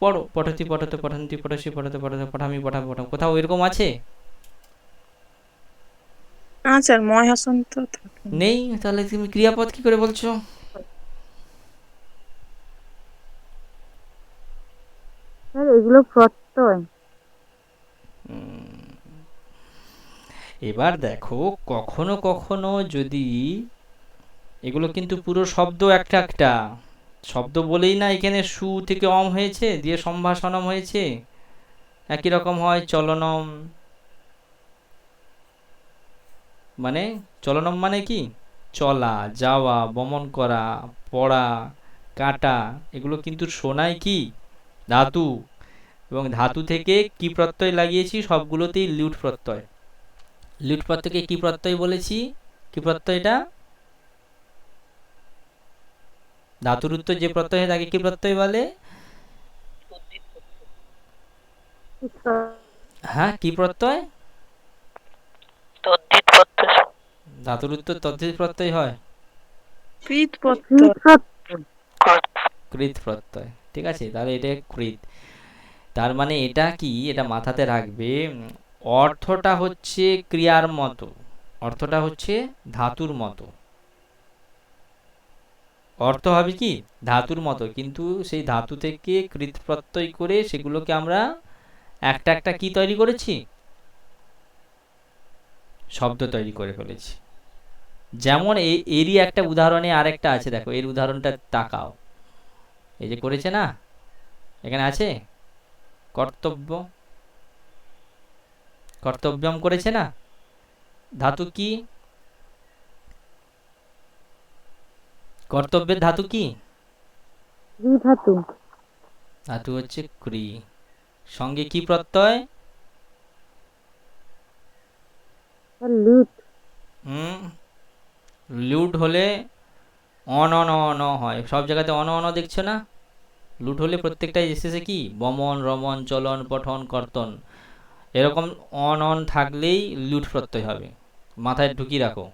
পড়ো, পঠতি পঠতে পঠন্তি পঠসি পঠতে পঠতে পঠামি পঠামি পঠাম, কোথাও এরকম আছে? স্যার ময় হসন্ত থাকে না। নেই। তাহলে তুমি ক্রিয়াপদ কি করে বলছো? স্যার এগুলো প্রত্যয়। এবার দেখো, কখনো কখনো যদি এগুলো কিন্তু পুরো শব্দ একটা একটা শব্দ বলেই না, এখানে সু থেকে অম হয়েছে, দিয়ে সম্ভাষণম হয়েছে, একই রকম হয় চলনম। মানে চলনম মানে কি? চলা, যাওয়া, বমন করা, পড়া, কাটা, এগুলো কিন্তু শোনায় কি? ধাতু। এবং ধাতু থেকে কি প্রত্যয় লাগিয়েছি? সবগুলোতেই লিউট প্রত্যয়। লিউট প্রত্যয়কে কি প্রত্যয় বলেছি? কি প্রত্যয়টা? ধাতুর উত্তর যে প্রত্যয় হয় তাকে কি প্রত্যয় বলে? হ্যাঁ, কি প্রত্যয়? তদ্ধিত প্রত্যয়। ধাতুর উত্তর তদ্ধিত প্রত্যয় হয়, কৃত প্রত্যয়। কৃত প্রত্যয়। ঠিক আছে, তাহলে এটা কৃত। তার মানে এটা কি, এটা মাথাতে রাখবে, অর্থটা হচ্ছে ক্রিয়ার মতো, অর্থটা হচ্ছে ধাতুর মতো। অর্থ হবে কি? ধাতুর মতো, কিন্তু সেই ধাতু থেকে কৃত প্রত্যয় করে সেগুলোকে আমরা একটা একটা কি তৈরি করেছি? শব্দ তৈরি করে ফেলেছি। যেমন এরই একটা উদাহরণে আরেকটা আছে, দেখো এর উদাহরণটা তাকাও। এই যে করেছে না, এখানে আছে কর্তব্য, কর্তব্যম করেছে না, ধাতু কি? কর্তব্যের ধাতু কি? ধাতু। ধাতু হচ্ছে ক্রি। সঙ্গে কি প্রত্যয়? লুট। লুট হলে অন অন অন হয়, সব জায়গাতে অন অন দেখছো না? লুট হলে প্রত্যেকটাই এসেছে কি? বমন, রমন, চলন, পঠন, কর্তন, এরকম অন অন থাকলেই লুট প্রত্যয় হবে। মাথায় ঢুকিয়ে রাখো।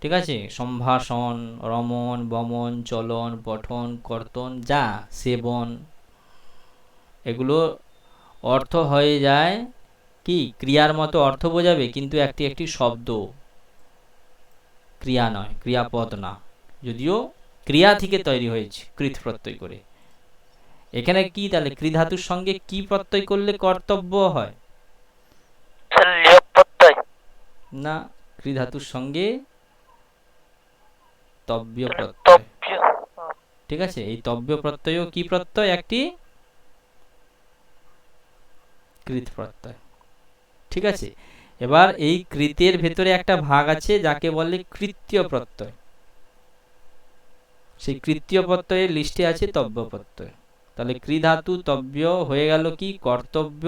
ঠিক আছে, সম্ভাষণ, রমন, বমন, চলন, পঠন, কর্তন, যা সেবন, এগুলো অর্থ হয়ে যায় কি? ক্রিয়ার মতো অর্থ বোঝাবে, কিন্তু একটি একটি শব্দ, ক্রিয়া নয়, ক্রিয়াপদ না, যদিও ক্রিয়া থেকে তৈরি হয়েছে কৃত প্রত্যয় করে। এখানে কি তাহলে ক্রিধাতুর সঙ্গে কি প্রত্যয় করলে কর্তব্য হয়? লিয়ক প্রত্যয়। না, ক্রিধাতুর সঙ্গে তব্য প্রত্যয়। তব্য। ঠিক আছে, এই তব্য প্রত্যয়ও কি প্রত্যয়? একটি কৃত প্রত্যয়। ঠিক আছে, এবার এই কৃতের ভেতরে একটা ভাগ আছে যাকে বলে কৃত্য প্রত্যয়। সেই কৃত্য প্রত্যয়ের লিস্টে আছে তব্য প্রত্যয়। তাহলে ক্রিধাতু তব্য হয়ে গেল কি? কর্তব্য।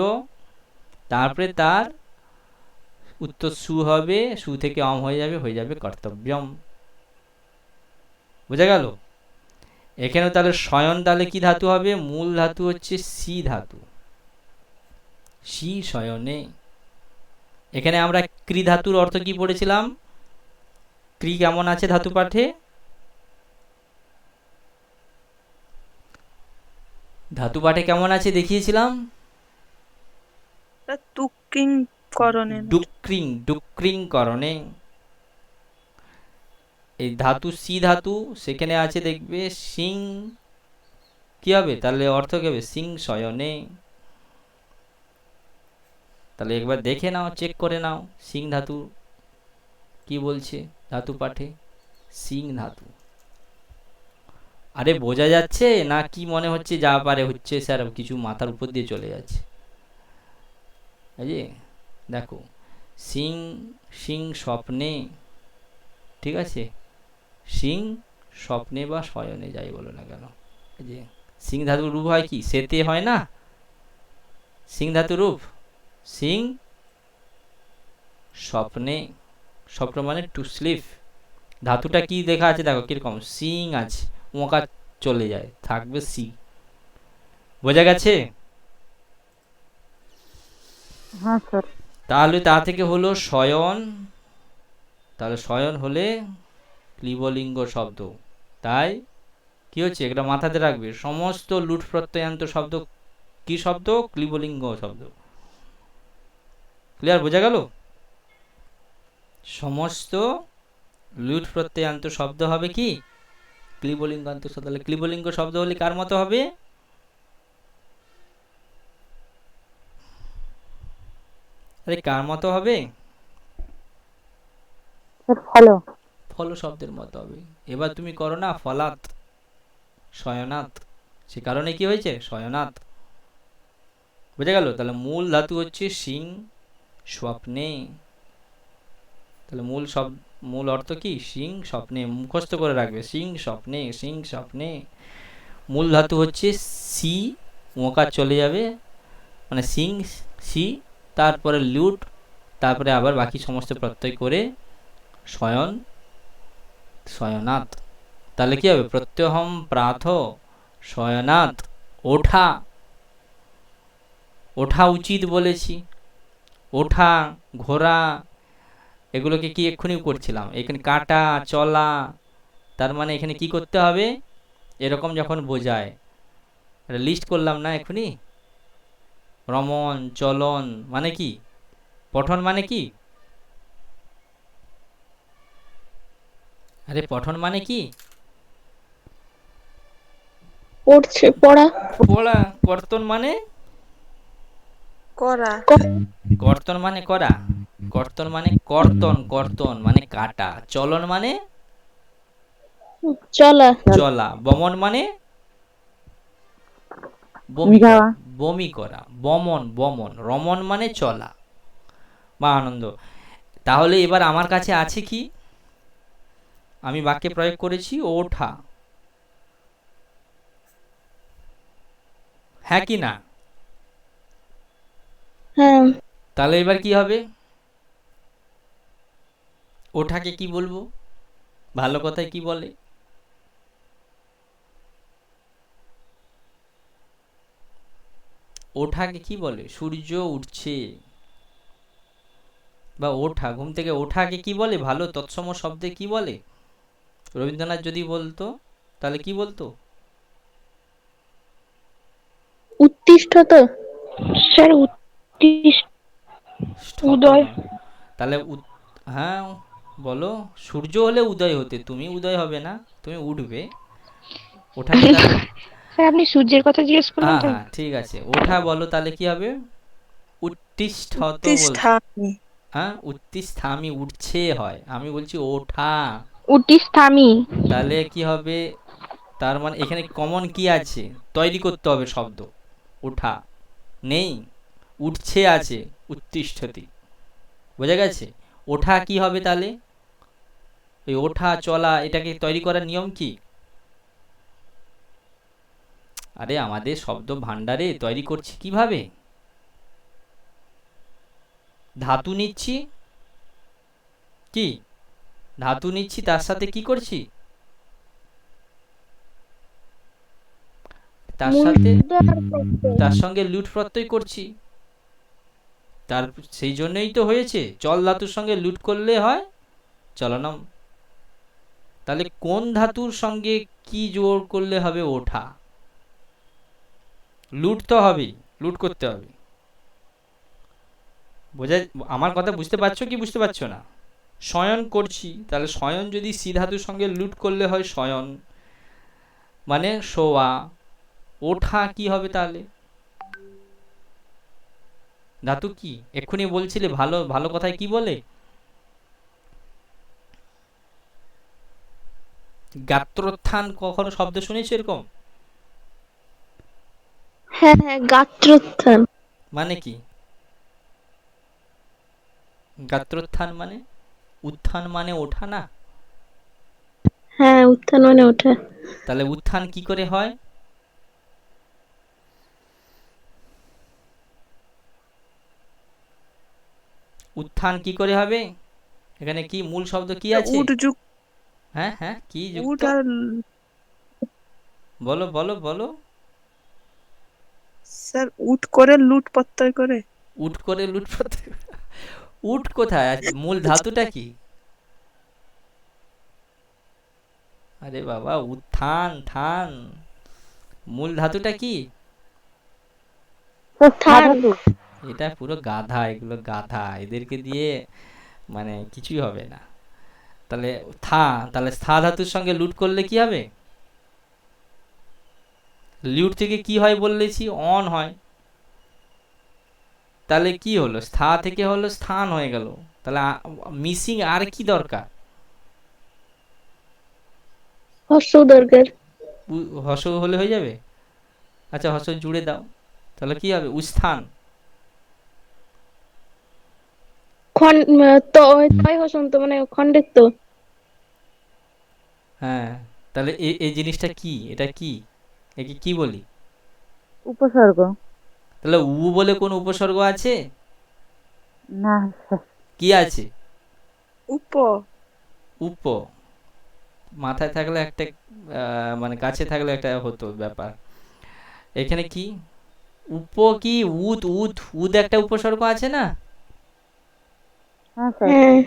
তারপরে তার উত্তর সু হবে, সু থেকে অম হয়ে যাবে কর্তব্যম। বোঝা গেল? এখানেও তাহলে শয়ন তাহলে কি ধাতু হবে? মূল ধাতু হচ্ছে সি ধাতু, সি শয়নে। এখানে আমরা ক্রি ধাতুর অর্থ কি পড়েছিলাম? ক্রি কেমন আছে ধাতু পাঠে? ধাতু পাঠে কেমন আছে দেখিয়েছিলাম? তুকিং করণে ডুক্রিং, ডুক্রিং করণে। এই ধাতু সি ধাতু, সেখানে আছে দেখবে সিং, কি হবে তাহলে? অর্থ কি হবে? সিং শয়নে। তাহলে একবার দেখে নাও, চেক করে নাও সিং ধাতু কি বলছে ধাতু পাঠে। সিং ধাতু। আরে বোঝা যাচ্ছে না কি মনে হচ্ছে যা পারে হচ্ছে স্যার, কিছু মাথার উপর দিয়ে চলে যাচ্ছে? এই যে দেখো, সিং, সিং স্বপ্নে, ঠিক আছে, সিং স্বপ্নে বা শয়নে যাই বলো না কেন। এই যে সিং ধাতুর রূপ হয় কি? সেতে হয় না সিং ধাতুর রূপ? সিং স্বপ্নে, স্বপ্ন মানে টু স্লিপ। ধাতুটা কি দেখা আছে দেখো কিরকম, সিং আছে, ওকা চলে যায়, থাকবে সি। বোঝা গেছে? হ্যাঁ স্যার। তাহলে তা থেকে হলো শয়ন। তাহলে শয়ন হলে ক্লিবলিঙ্গ শব্দ। তাই কি হচ্ছে, এটা মাথাতে রাখবে, সমস্ত লুট প্রত্যয়ান্ত শব্দ কি শব্দ? ক্লিবলিঙ্গ শব্দ। ক্লিয়ার? বোঝা গেল? সমস্ত লুট প্রত্যয়ান্ত শব্দ হবে কি? ক্লিবলিঙ্গান্ত শব্দ। তাহলে ক্লিবলিঙ্গ শব্দ হলে কার মতো হবে? আরে কার মতো হবে? Sir follow. ফল শব্দের মতো হবে। এবার তুমি করো না ফলাত, শয়নাত, সে কারণে কি হয়েছে? শয়নাত। বুঝে গেল? তাহলে মূল ধাতু হচ্ছে সিং স্বপ্নে। তাহলে মূল অর্থ কি? সিং স্বপ্নে। মুখস্থ করে রাখবে, সিং স্বপ্নে, সিং স্বপ্নে। মূল ধাতু হচ্ছে সি, ওকার চলে যাবে, মানে সিং সি, তারপরে লুট, তারপরে আবার বাকি সমস্ত প্রত্যয় করে শয়ন, শয়নাত। তাহলে কি হবে? প্রত্যহম প্রাথ শয়নাত, ওঠা, ওঠা উচিত বলেছি। ওঠা, ঘোরা, এগুলোকে কি এক্ষুনি করছিলাম, এখানে কাটা, চলা। তার মানে এখানে কি করতে হবে? এরকম যখন বোঝায়, লিস্ট করলাম না এক্ষুনি, রমণ, চলন মানে কি? পঠন মানে কি? আরে পঠন মানে কি? পড়ছে, পড়া। পড়া। কর্তন মানে? করা কর্তন মানে করা। কর্তন মানে কর্তন, কর্তন মানে কাটা। চলন মানে চলা। চলা। বমন মানে বমি করা, যাওয়া। বমি করা। বমন, বমন। রমন মানে চলা বা আনন্দ। তাহলে এবার আমার কাছে আছে কি? আমি বাক্যে প্রয়োগ করেছি ওঠা, হ্যাঁ কি না? হ্যাঁ। তাহলে এবার কি হবে? ওঠাকে কি বলবো? ভালো কথায় কি বলে? ওঠাকে কি বলে? সূর্য উঠছে বা ওঠা, ঘুম থেকে ওঠাকে কি বলে? ভালো তৎসম শব্দে কি বলে? রবীন্দ্রনাথ যদি বলতো তাহলে কি বলতো? উত্তিষ্ঠত। স্যার উদয়। তাহলে হ্যাঁ বলো। সূর্য হলে উদয় হতে, তুমি উদয় হবে না, তুমি উঠবে। ওঠাকে তাহলে স্যার আপনি সূর্যের কথা জিজ্ঞেস করলেন হ্যাঁ তো? হ্যাঁ ঠিক আছে, ওঠা বলো তাহলে কি হবে? উত্তিষ্ঠত বলছি। উত্তিষ্ঠামি হ্যাঁ উত্তিষ্ঠামি, উঠছে হয়, আমি বলছি ওঠা। উত্তিষ্ঠামি। তাহলে কি হবে? তার মানে এখানে কমন কি আছে? তৈরি করতে হবে শব্দ। ওঠা নেই, উঠছে আছে, উত্তিষ্ঠতি। বোঝা গেছে? ওঠা কি হবে তাহলে? ওই ওঠা, চলা, এটাকে তৈরি করার নিয়ম কি? আরে আমাদের শব্দ ভান্ডারে তৈরি করছি কিভাবে? ধাতু নিচ্ছি, কি ধাতু নিচ্ছি, তার সাথে কি করছি, তার সাথে তার সঙ্গে লুট প্রত্যয় করছি। তার সেই জন্যই তো হয়েছে, চল ধাতুর সঙ্গে লুট করলে হয় চলনম। তাহলে কোন ধাতুর সঙ্গে কি জোড় করলে হবে ওঠা? লুট তো হবেই, লুট করতে হবে। বোঝা, আমার কথা বুঝতে পারছো কি বুঝতে পারছো না? শয়ন করছি, তাহলে শয়ন যদি সি ধাতুর সঙ্গে লুট করলে হয় শয়ন, মানে শোয়া। ওঠা কি হবে তাহলে? ধাতু কি এক্ষুনি বলছিলে, ভালো ভালো কথায় কি বলে? গাত্রোত্থান, কখনো শব্দ শুনেছো এরকম? হ্যাঁ হ্যাঁ, গাত্রোত্থান। মানে কি গাত্রোত্থান মানে? উত্থান মানে ওঠা না? হ্যাঁ, উত্থান মানে ওঠা। তাহলে উত্থান কি করে হয়? উত্থান কি করে হবে? এখানে কি মূল শব্দ কি আছে? উট যুক্ত, হ্যাঁ হ্যাঁ, কি উট যুক্ত? আর বলো বলো বলো। স্যার উট করে লুট প্রত্যয় করে। উঠ করে লুট প্রত্যয়। উঠ কোথায় আছে? মূল ধাতুটা কি? আরে বাবা, উত্থান থান, মূল ধাতুটা কি? স্যার থান। ধাতু। এটা পুরো গাধা, এগুলো গাধা, এদেরকে দিয়ে মানে কিছুই হবে না। তাহলে তাহলে স্থা ধাতুর সঙ্গে লুট করলে কি হবে? লিউট থেকে কি হয় বলেছি? অন হয়। তাহলে কি হলো? স্থা থেকে হলো স্থান হয়ে গেল। তাহলে মিসিং আর কি দরকার? হর্ষ দরকার। হর্ষ হলে হয়ে যাবে? আচ্ছা, হর্ষ জুড়ে দাও, তাহলে কি হবে? উস্থান। তয় হসন্ত মানে খণ্ডের তো। হ্যাঁ, তাহলে এই জিনিসটা কি? এটা কি? একে কি বলি? উপসর্গ। তাহলে উ বলে কোন উপসর্গ আছে? না স্যার। কি আছে? উপ উপ। মাথায় থাকলে একটা, মানে কাছে থাকলে একটা হতো ব্যাপার। এখানে কি উপ কি? উদ উদ উদ একটা উপসর্গ আছে না? হ্যাঁ স্যার। হ্যাঁ,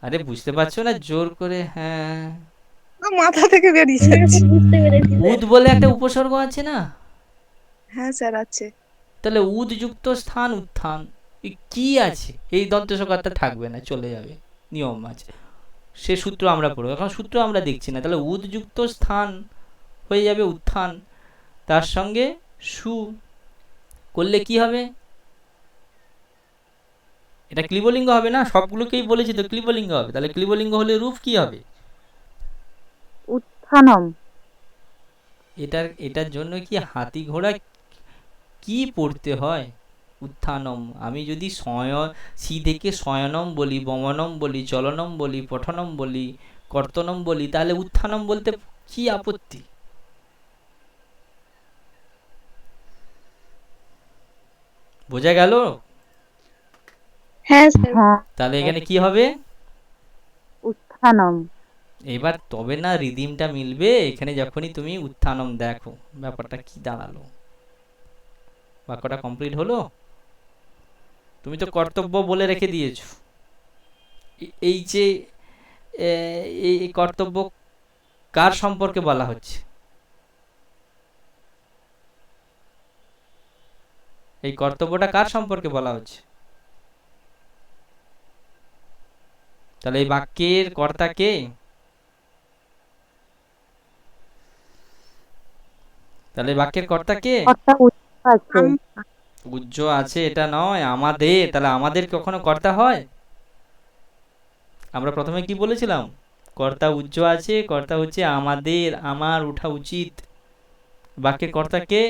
আরে বুঝতে পারছো না? জোর করে হ্যাঁ। মাথা থেকে বেরিয়ে হ্যাঁ, যাচ্ছে। বুঝতে পেরেছি স্যার। উদ বলে একটা উপসর্গ আছে না? হ্যাঁ স্যার আছে। তাহলে উদ যুক্ত স্থান উত্থান। কি আছে? এই দন্তসকারটা থাকবে না, চলে যাবে, নিয়ম আছে। সে সূত্র আমরা পড়বো, এখন সূত্র আমরা দেখছি না। তাহলে উদ যুক্ত স্থান হয়ে যাবে উত্থান, তার সঙ্গে সু করলে কি হবে? এটা ক্লিবলিঙ্গ হবে না? সবগুলোকেই বলেছি তো ক্লিবলিঙ্গ হবে। তাহলে ক্লিবলিঙ্গ হলে রূপ কি হবে? উত্থানম। এটার জন্য কি হাতি ঘোড়া কি পড়তে হয়? উত্থানম। আমি যদি সি থেকে শয়নম বলি, বমনম বলি, চলনম বলি, পঠনম বলি, কর্তনম বলি, তাহলে উত্থানম বলতে কি আপত্তি? বোঝা গেল? হ্যাঁ স্যার। হ্যাঁ। তাহলে এখানে কি হবে? উত্থানম। এবার তবে না রিদিমটা মিলবে, এখানে যখনই তুমি উত্থানম দেখো ব্যাপারটা কি দাঁড়ালো। বাক্যটা কমপ্লিট হলো? তুমি তো কর্তব্য বলে রেখে দিয়েছো। এই যে এই কর্তব্য কার সম্পর্কে বলা হচ্ছে? এই কর্তব্যটা কার সম্পর্কে বলা হচ্ছে? তাহলে এই বাক্যের কর্তা কে? তাহলে বাক্যের কর্তা কে? কর্তা উচ্চ আছে। উজ্জ আছে এটা নয়, আমাদের। তাহলে আমাদের কখনো কর্তা হয়? আমরা প্রথমে কি বলেছিলাম? কর্তা উজ্জ আছে, কর্তা হচ্ছে আমাদের, আমার ওঠা উচিত। বাক্যের কর্তা কে?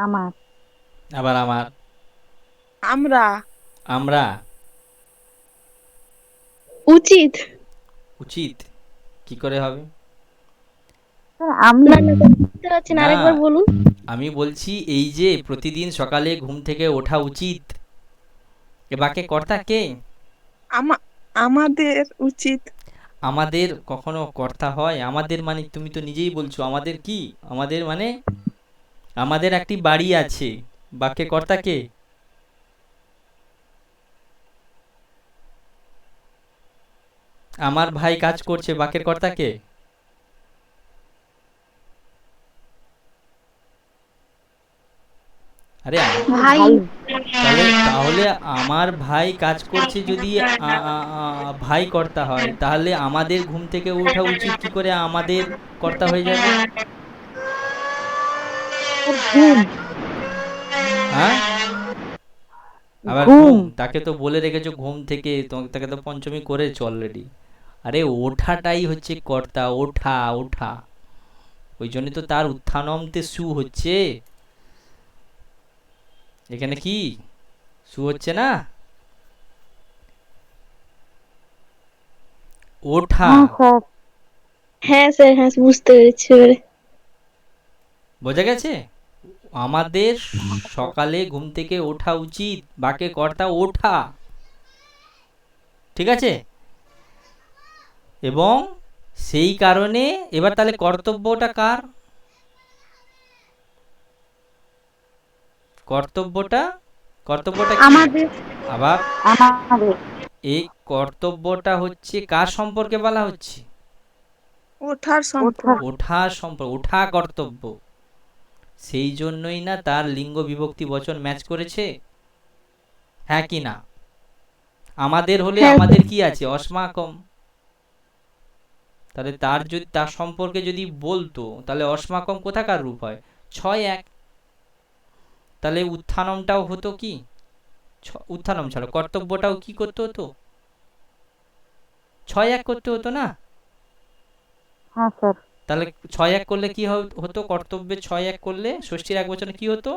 আমার। আবার আমার। আমরা আমরা। উচিত। উচিত কি করে হবে? স্যার আমি। না না স্যার, বুঝতে পারছি না, না, আরেকবার বলুন। আমি বলছি এই যে প্রতিদিন সকালে ঘুম থেকে ওঠা উচিত, এ বাক্যে কর্তা কে? আমাদের উচিত। আমাদের কখনো কর্তা হয়? আমাদের মানে তুমি তো নিজেই বলছো আমাদের কি, আমাদের মানে আমাদের একটি বাড়ি আছে, বাক্যে কর্তা কে? আমার ভাই কাজ করছে, বাক্যের কর্তা কে? আরে ভাই। তাহলে তাহলে আমার ভাই কাজ করছে যদি ভাই কর্তা হয়, তাহলে আমাদের ঘুম থেকে ওঠা উচিত কি করে আমাদের কর্তা হয়ে যাবে? স্যার ঘুম। হ্যাঁ, আবার ঘুম। ঘুম, তাকে তো বলে রেখেছো ঘুম থেকে, তাকে তো পঞ্চমী করেছো অলরেডি। আরে ওঠাটাই হচ্ছে কর্তা, ওঠা ওঠা, ওই জন্য তো তার উত্থানমতে সু হচ্ছে। এখানে কি সু হচ্ছে না? ওঠা। হ্যাঁ স্যার। হ্যাঁ স্যার, হ্যাঁ বুঝতে পেরেছি এবারে। বোঝা গেছে? আমাদের সকালে ঘুম থেকে ওঠা উচিত, বাক্যে কর্তা ওঠা, ঠিক আছে? এবং সেই কারণে এবার তাহলে কর্তব্যটা কার? কর্তব্যটা কর্তব্যটা কি? আমাদের। আবার আমাদের। এই কর্তব্যটা হচ্ছে কার সম্পর্কে বলা হচ্ছে? ওঠার সম্পর্ক। ওঠা। ওঠার সম্পর্ক, ওঠা কর্তব্য। সেই জন্যই না তার লিঙ্গ বিভক্তি বচন ম্যাচ করেছে, হ্যাঁ কি না? আমাদের হলে হ্যাঁ আমাদের কি আছে? অস্মাকম। তাহলে তার যদি তার সম্পর্কে যদি বলতো, তাহলে অস্মাকম কোথাকার রূপ হয়? 6-1। তাহলে উত্থানমটাও হতো কি? উত্থানম ছাড়া কর্তব্যটাও কি করতে হতো? 6-1 করতে হতো না? হ্যাঁ স্যার। তাহলে 6-1 করলে কি হতো? কর্তব্যে 6-1 করলে ষষ্ঠীর এক বচনে কি হতো?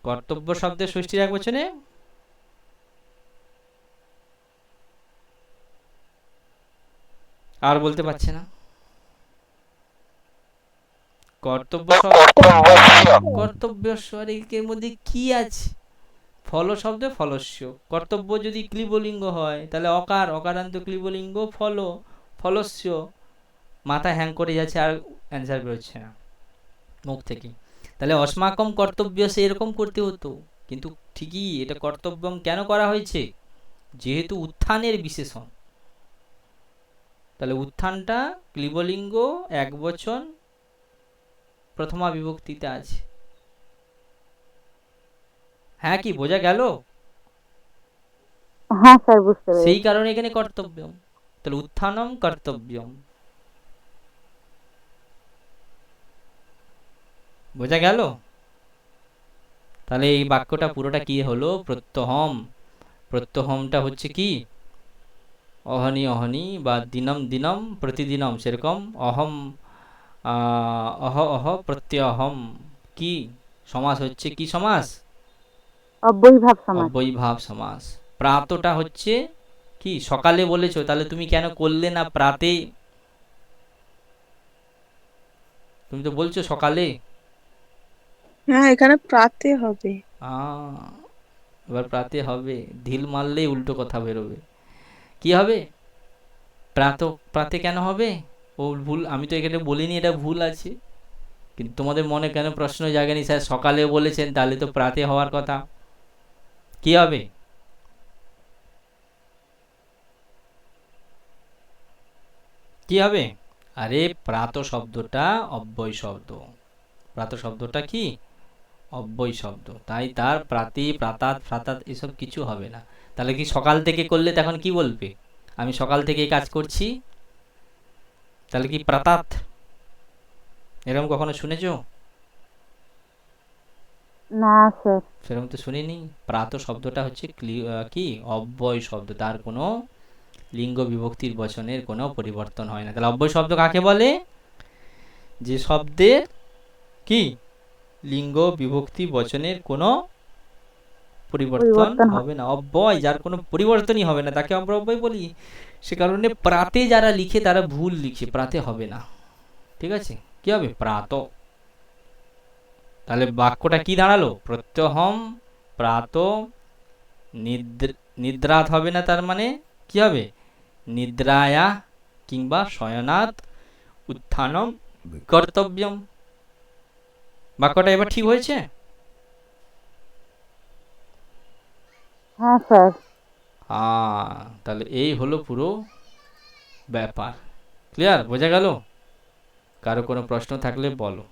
কর্তব্য শব্দের ষষ্ঠীর এক বচনে আর বলতে পারছে না। কর্তব্য কর্তব্যস্ব, এর মধ্যে কি আছে? ফল শব্দে ফলস্য। কর্তব্য যদি ক্লিবলিঙ্গ হয় তাহলে অকার, অকারান্ত ক্লিবলিঙ্গ ফল, ফলস্য। মাথা হ্যাং করে যাচ্ছে আর অ্যান্সার বেরোচ্ছে না মুখ থেকে। তাহলে অস্মাকম কর্তব্য সে এরকম করতে হতো, কিন্তু ঠিকই এটা কর্তব্যম কেন করা হয়েছে? যেহেতু উত্থানের বিশেষণ। তাহলে উত্থানটা ক্লিবলিঙ্গ, এক বচন, প্রথমা বিভক্তিতে আছে। হ্যাঁ কি বোঝা গেল? হ্যাঁ স্যার বুঝতে পেরেছি। সেই কারণে এখানে কর্তব্যম। তাহলে উত্থানম কর্তব্যম, বোঝা গেল? তাহলে এই বাক্যটা পুরোটা কি হলো? প্রত্যহম। প্রত্যহমটা হচ্ছে কি? অহনি অহনি বা দিনম দিনম প্রতিদিনম, সেরকম অহম অহ অহ প্রত্যহম। কি সমাস হচ্ছে? কি সমাস? অব্যয়ীভাব সমাস। অব্যয়ীভাব সমাস। প্রাতটা হচ্ছে কি? সকালে বলেছো, তাহলে তুমি কেন করলে না প্রাতে? তুমি তো বলছো সকালে। হ্যাঁ, এখানে প্রাতে হবে। এবার প্রাতে হবে, ঢিল মারলেই উল্টো কথা বেরোবে। কি হবে? প্রাতে কেন হবে? ও ভুল, আমি তো এখানে বলিনি এটা ভুল আছে, কিন্তু তোমাদের মনে কেন প্রশ্ন জাগেনি? স্যার সকালে বলেছেন, তাহলে তো প্রাতে হওয়ার কথা। কি হবে? কি হবে? আরে প্রাত শব্দটা অব্যয় শব্দ। প্রাত শব্দটা কি? অব্যয় শব্দ, তাই তার প্রাতে প্রাতাত ফ্রাতাত এসব কিছু হবে না। তাহলে কি সকাল থেকে করলে তখন কি বলবে? আমি সকাল থেকে কাজ করছি, তাহলে কি প্রাতাত? এরকম কখনো শুনেছো? না স্যার। সেরকম তো শুনিনি। প্রাত শব্দটা হচ্ছে কি? অব্যয় শব্দ, তার কোনো লিঙ্গ বিভক্তির বচনের কোনো পরিবর্তন হয় না। তাহলে অব্যয় শব্দ কাকে বলে? যে শব্দের কি লিঙ্গ বিভক্তি বচনের কোনো পরিবর্তন হবে না। অব্যয় যার কোনো পরিবর্তনই হবে না তাকে আমরা অব্যয় বলি। সে কারণে প্রাতে যারা লিখে তারা ভুল লিখে, প্রাতে হবে না। ঠিক আছে, কি হবে? প্রাত। তাহলে বাক্যটা কি দাঁড়ালো? প্রত্যহম প্রাত নিদ্রাত হবে না, তার মানে কি হবে? নিদ্রায়া কিংবা শয়নাৎ উত্থানম কর্তব্যম। বাক্যটা এবার ঠিক হয়েছে? হ্যাঁ স্যার। তাহলে এই হলো পুরো ব্যাপার। ক্লিয়ার? বোঝা গেল? কারো কোনো প্রশ্ন থাকলে বলো।